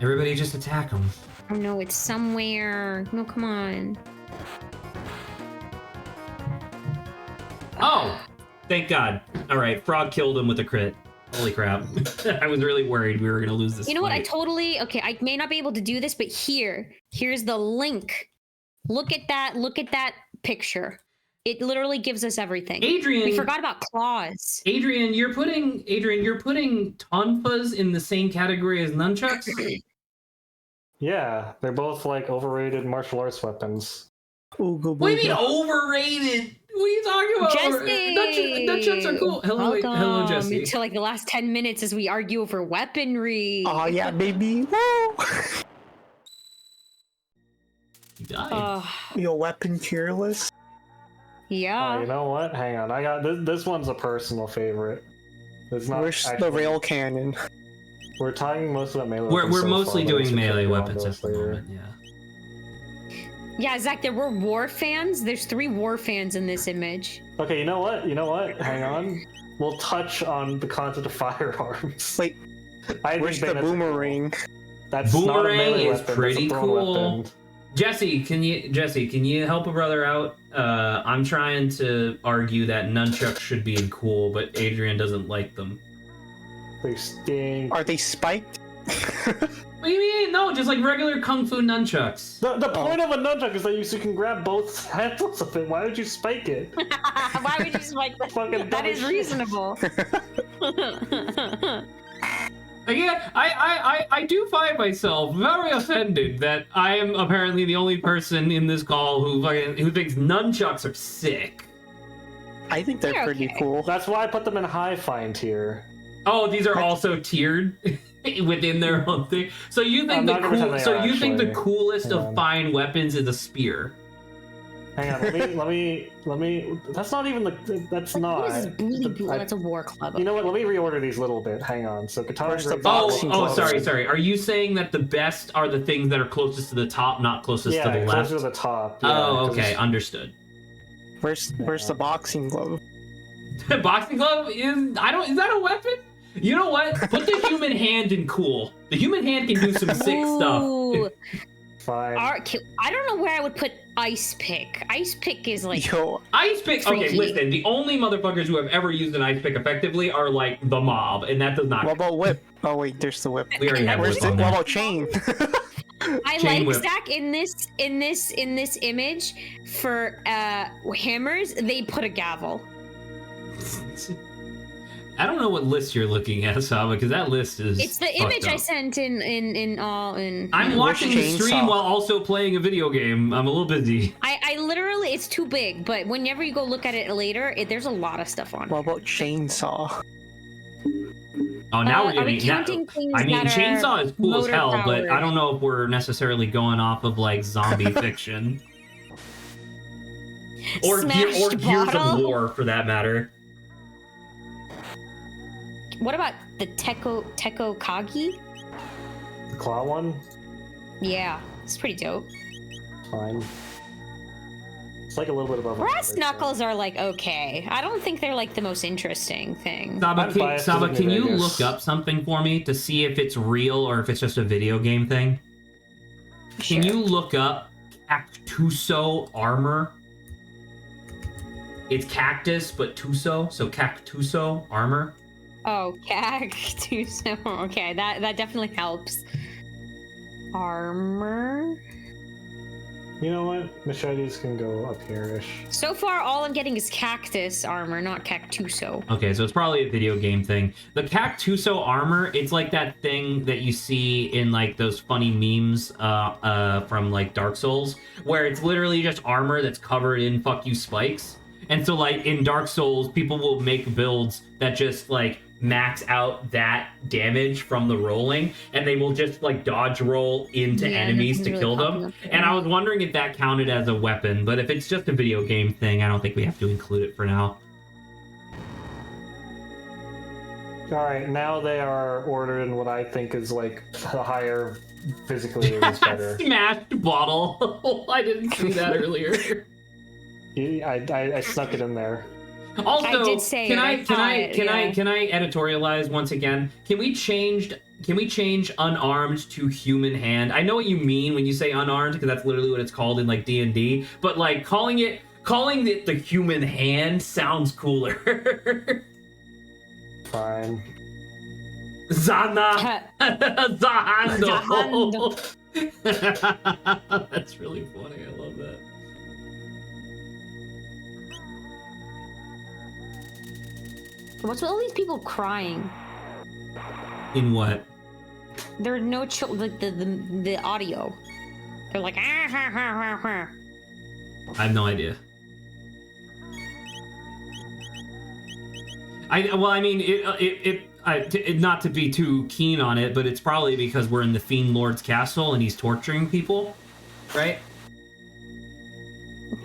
Everybody just attack them. Oh no, it's somewhere. No, come on. Oh! Thank God. Alright, Frog killed him with a crit. Holy crap. I was really worried we were gonna lose this You know what? fight. Okay, I may not be able to do this, but here's the link. Look at that picture. It literally gives us everything. Adrian, We forgot about claws. Adrian, you're putting tonfas in the same category as nunchucks? Yeah, they're both like overrated martial arts weapons. Ooga What do you mean booga. overrated? What are you talking about? Jesse! Nunchucks are cool. Hello, wait, hello, Welcome Jesse. to like the last 10 minutes as we argue over weaponry. Oh yeah, baby. Woo! He died. Your weapon tier list. Yeah. Oh, you know what? Hang on, I got this one's a personal favorite. It's not Where's actually, the rail cannon? We're talking most about melee We're weapons so mostly far, but doing we should melee go on weapons those at the later. moment. Yeah. Yeah, Zach, there were war fans. There's 3 war fans in this image. Okay, you know what? You know what? Hang on. We'll touch on the concept of firearms. Wait, I where's think the that's boomerang? That's not a Boomerang melee is weapon, pretty that's a thrown cool. weapon. Jesse, can you help a brother out? I'm trying to argue that nunchucks should be cool, but Adrian doesn't like them. They stink. Are they spiked? What do you mean? No, just like regular kung fu nunchucks. The point of a nunchuck is that you can grab both handles of it. Why would you spike it? Why would you spike that? Fucking That dumb is as shit. reasonable. Again, I do find myself very offended that I am apparently the only person in this call who thinks nunchucks are sick. I think they're They're pretty okay. cool. That's why I put them in high fine tier. Oh, these are also tiered within their own thing. So you think I'm the not gonna pretend they so are, you think the actually. coolest Hang of on. fine weapons is a spear? Hang on, let me. That's not even the. That's not. What is this bully blue? I- That's a war club. You know what? Let me reorder these a little bit. Hang on. So katana. Where's the great box? example. Oh, Boxing gloves. sorry. Are you saying that the best are the things that are closest to the top, not closest Yeah, to the left? closer to the top. Oh, yeah, 'cause okay, it's- understood. Where's the boxing glove? Boxing glove is is that a weapon? You know what? Put the human hand in cool. The human hand can do some sick stuff. Ooh. Fine. I don't know where I would put ice pick. Ice pick is like Yo, Ice pick. Okay, Freaky. listen. The only motherfuckers who have ever used an ice pick effectively are like the mob, and that does not. what about whip? Oh wait, there's the whip. We already have Where's whip the on what there. about chain? I Chain like whip. Zach in this image for hammers. They put a gavel. I don't know what list you're looking at, Saba, because that list is. It's the fucked image I up. sent in all in. I'm watching the chainsaw? stream while also playing a video game. I'm a little busy. I literally it's too big, but whenever you go look at it later, there's a lot of stuff on it. What about chainsaw? Oh, now we're are we getting. counting things I mean, that are chainsaw is cool as motor hell, but powered? I don't know if we're necessarily going off of like zombie fiction or Smashed Gears of bottle? War for that matter. What about the Teko Kagi? The claw one. Yeah, it's pretty dope. Fine. It's like a little bit above. Brass knuckles are like okay. I don't think they're like the most interesting thing. Saba, I'm biased to Saba, New can you Vegas. look up something for me to see if it's real or if it's just a video game thing? Can Sure. you look up Cactuso armor? It's cactus, but tuso, so Cactuso armor. Oh, cactus. Okay, that definitely helps. Armor. You know what? Machetes can go up here-ish. So far, all I'm getting is cactus armor, not cactuso. Okay, so it's probably a video game thing. The Cactuso armor, it's like that thing that you see in like those funny memes from like Dark Souls, where it's literally just armor that's covered in fuck you spikes. And so like in Dark Souls, people will make builds that just like max out that damage from the rolling, and they will just like dodge roll into Yeah, enemies nothing's to really kill popping them. up there. And I was wondering if that counted as a weapon, but if it's just a video game thing, I don't think we have to include it for now. Alright, now they are ordered in what I think is like the higher physically it is better. Smashed bottle. I didn't see that earlier. I snuck it in there. Also, I did say can it, I I saw it, yeah. can I editorialize once again? Can we change unarmed to human hand? I know what you mean when you say unarmed, because that's literally what it's called in like D&D, but like calling it the human hand sounds cooler. Fine. Zana Zahando. Zahando. That's really funny. I love that. What's with all these people crying? In what? There are no like the audio. They're like ah ha ha ha ha. I have no idea. I mean, not to be too keen on it, but it's probably because we're in the Fiend Lord's castle and he's torturing people, right?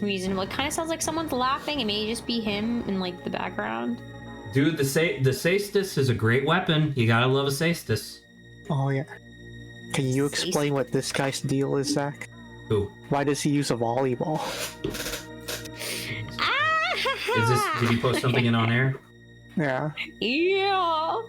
Reasonable. It kind of sounds like someone's laughing. It may just be him in like the background. Dude, the Saestus is a great weapon. You gotta love a Saestus. Oh yeah. Can you explain what this guy's deal is, Zach? Who? Why does he use a volleyball? Is this? Did you post something in on air? Yeah. Yeah.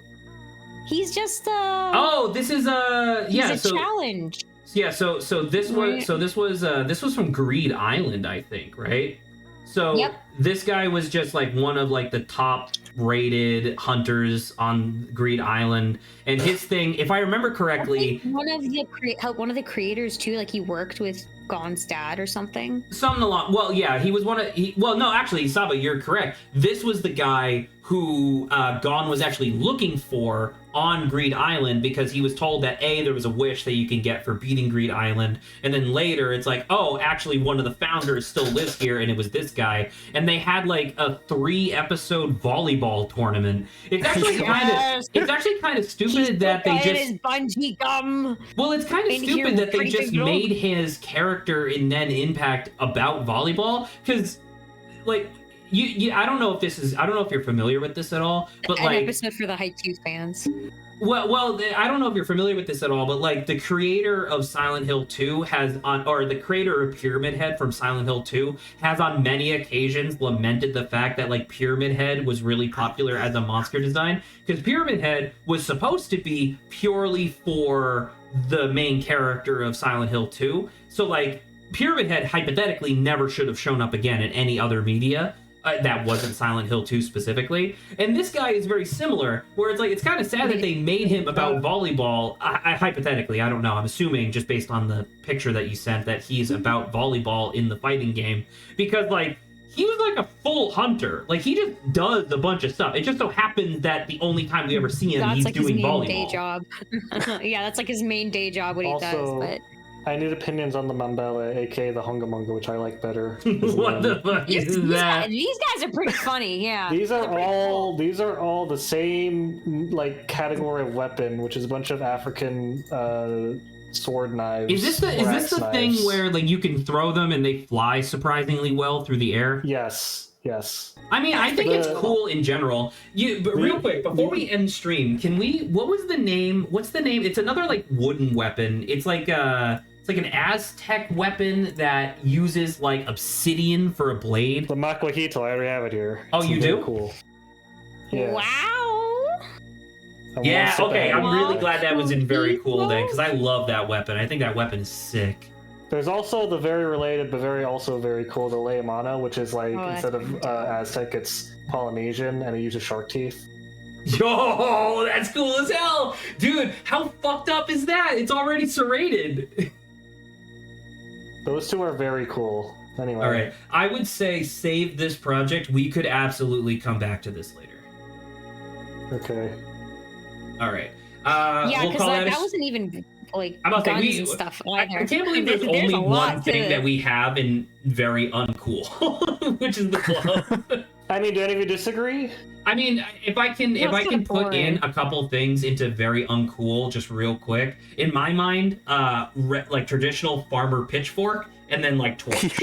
He's just Oh, this is yeah. He's a challenge. Yeah, so this Right. was this was from Greed Island, I think, right? So Yep. this guy was just like one of like the top rated hunters on Greed Island, and his thing, if I remember correctly, One of the creators too, like he worked with Gon's dad or something. something along. Well, yeah, he was well, no, actually, Saba, you're correct. This was the guy who Gon was actually looking for on Greed Island, because he was told that there was a wish that you can get for beating Greed Island, and then later it's like, oh, actually one of the founders still lives here, and it was this guy, and they had like a 3-episode volleyball tournament. It's actually kind of stupid that they just bungee gum. well, it's kind of In here stupid that they pretty just big made his character in Nen Impact about volleyball, because like I don't know if you're familiar with this at all, but An like episode for the Haikyuu fans. well, I don't know if you're familiar with this at all, but like the creator of Silent Hill 2 or the creator of Pyramid Head from Silent Hill 2 has on many occasions lamented the fact that like Pyramid Head was really popular as a monster design, because Pyramid Head was supposed to be purely for the main character of Silent Hill 2. So like Pyramid Head hypothetically never should have shown up again in any other media. That wasn't Silent Hill 2 specifically. And this guy is very similar, where it's like, it's kind of sad that they made him about volleyball. Hypothetically, I don't know. I'm assuming, just based on the picture that you sent, that he's about volleyball in the fighting game. Because, like, he was like a full hunter. Like, he just does a bunch of stuff. It just so happens that the only time we ever see him, he's like doing his main volleyball. day job. Yeah, that's like his main day job, what he does. But I need opinions on the Mambele, aka the Hunga Munga, which I like better. What the fuck is that? these guys are pretty funny. Yeah. These are all the same like category of weapon, which is a bunch of African sword knives. Is this the thing where like you can throw them and they fly surprisingly well through the air? Yes. I mean, I think it's cool in general. But real quick, before we end stream, can we? What's the name? It's another like wooden weapon. It's like an Aztec weapon that uses like obsidian for a blade. The Makwahito, I already have it here. Oh, It's you very do? Cool. Yeah. Wow. Yeah. Okay. I'm really Wow. glad that was in very cool then, because I love that weapon. I think that weapon is sick. There's also the very related but also very cool, the Leimana, which is like instead of Aztec, it's Polynesian, and it uses shark teeth. Yo, that's cool as hell, dude. How fucked up is that? It's already serrated. Those two are very cool. Anyway. All right, I would say save this project. We could absolutely come back to this later. Okay. All right. Yeah, we'll because call that wasn't even like I'm about to say, guns and stuff. I Either. can't believe there's only a one lot thing to- that we have in very uncool, which is the club. I mean, do any of you disagree? I mean, if I can put in a couple things into very uncool, just real quick. In my mind, like traditional farmer pitchfork, and then like torch,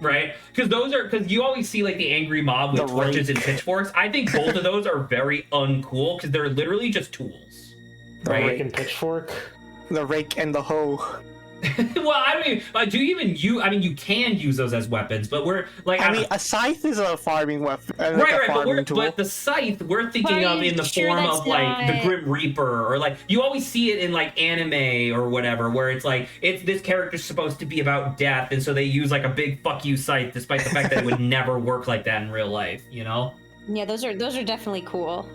right? Because you always see like the angry mob with torches and pitchforks. I think both of those are very uncool because they're literally just tools, right? Rake and pitchfork. The rake and the hoe. Well, I mean, you can use those as weapons, but we're like, I mean, a scythe is a farming weapon. But the scythe we're thinking of in the form of like the Grim Reaper, or like you always see it in like anime or whatever, where it's like this character's supposed to be about death, and so they use like a big fuck you scythe, despite the fact that it would never work like that in real life, you know? Yeah, those are definitely cool.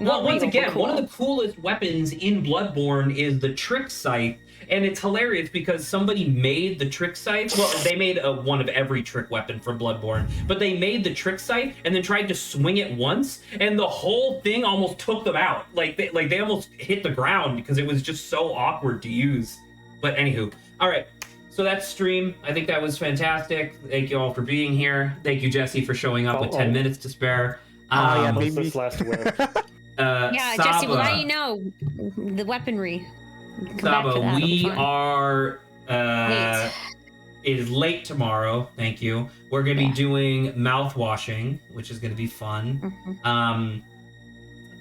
Well, once real, again, but cool. one of the coolest weapons in Bloodborne is the trick scythe, and it's hilarious because somebody made the trick scythe. Well, they made one of every trick weapon for Bloodborne, but they made the trick scythe and then tried to swing it once, and the whole thing almost took them out. Like they almost hit the ground because it was just so awkward to use. But anywho, all right. So that's stream. I think that was fantastic. Thank you all for being here. Thank you, Jesse, for showing up with 10 minutes to spare. yeah, What's maybe. this last whip? Yeah, Jesse, well, now Saba. you know the weaponry. Come back for Saba, that. It'll be we fun. are Late. it is late tomorrow. Thank you. We're gonna be Yeah. doing mouth washing, which is gonna be fun. Mhm.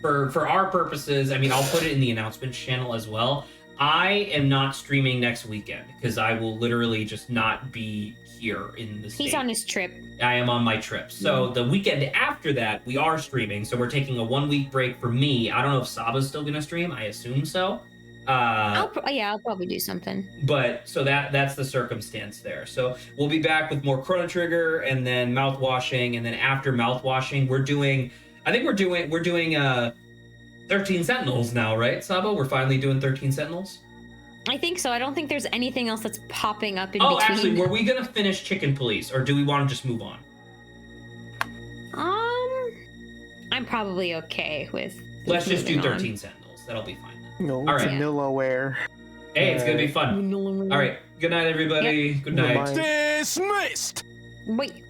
For our purposes, I mean, I'll put it in the announcements channel as well. I am not streaming next weekend because I will literally just not be here in the state. He's on his trip. I am on my trip. So the weekend after that, we are streaming. So we're taking a 1 week break for me. I don't know if Saba's still gonna stream. I assume so. I'll probably do something. But so that's the circumstance there. So we'll be back with more Chrono Trigger and then mouth washing, and then after mouth washing, we're doing 13 Sentinels now, right, Saba? We're finally doing 13 Sentinels. I think so. I don't think there's anything else that's popping up in Oh, between. actually, were we gonna finish Chicken Police, or do we want to just move on? I'm probably okay with. Let's just do moving on. 13 Sentinels. That'll be fine then. No, All right. vanilla wear. Hey, it's gonna be fun. All right. Good night, everybody. Good night. Goodbye. Dismissed! Wait.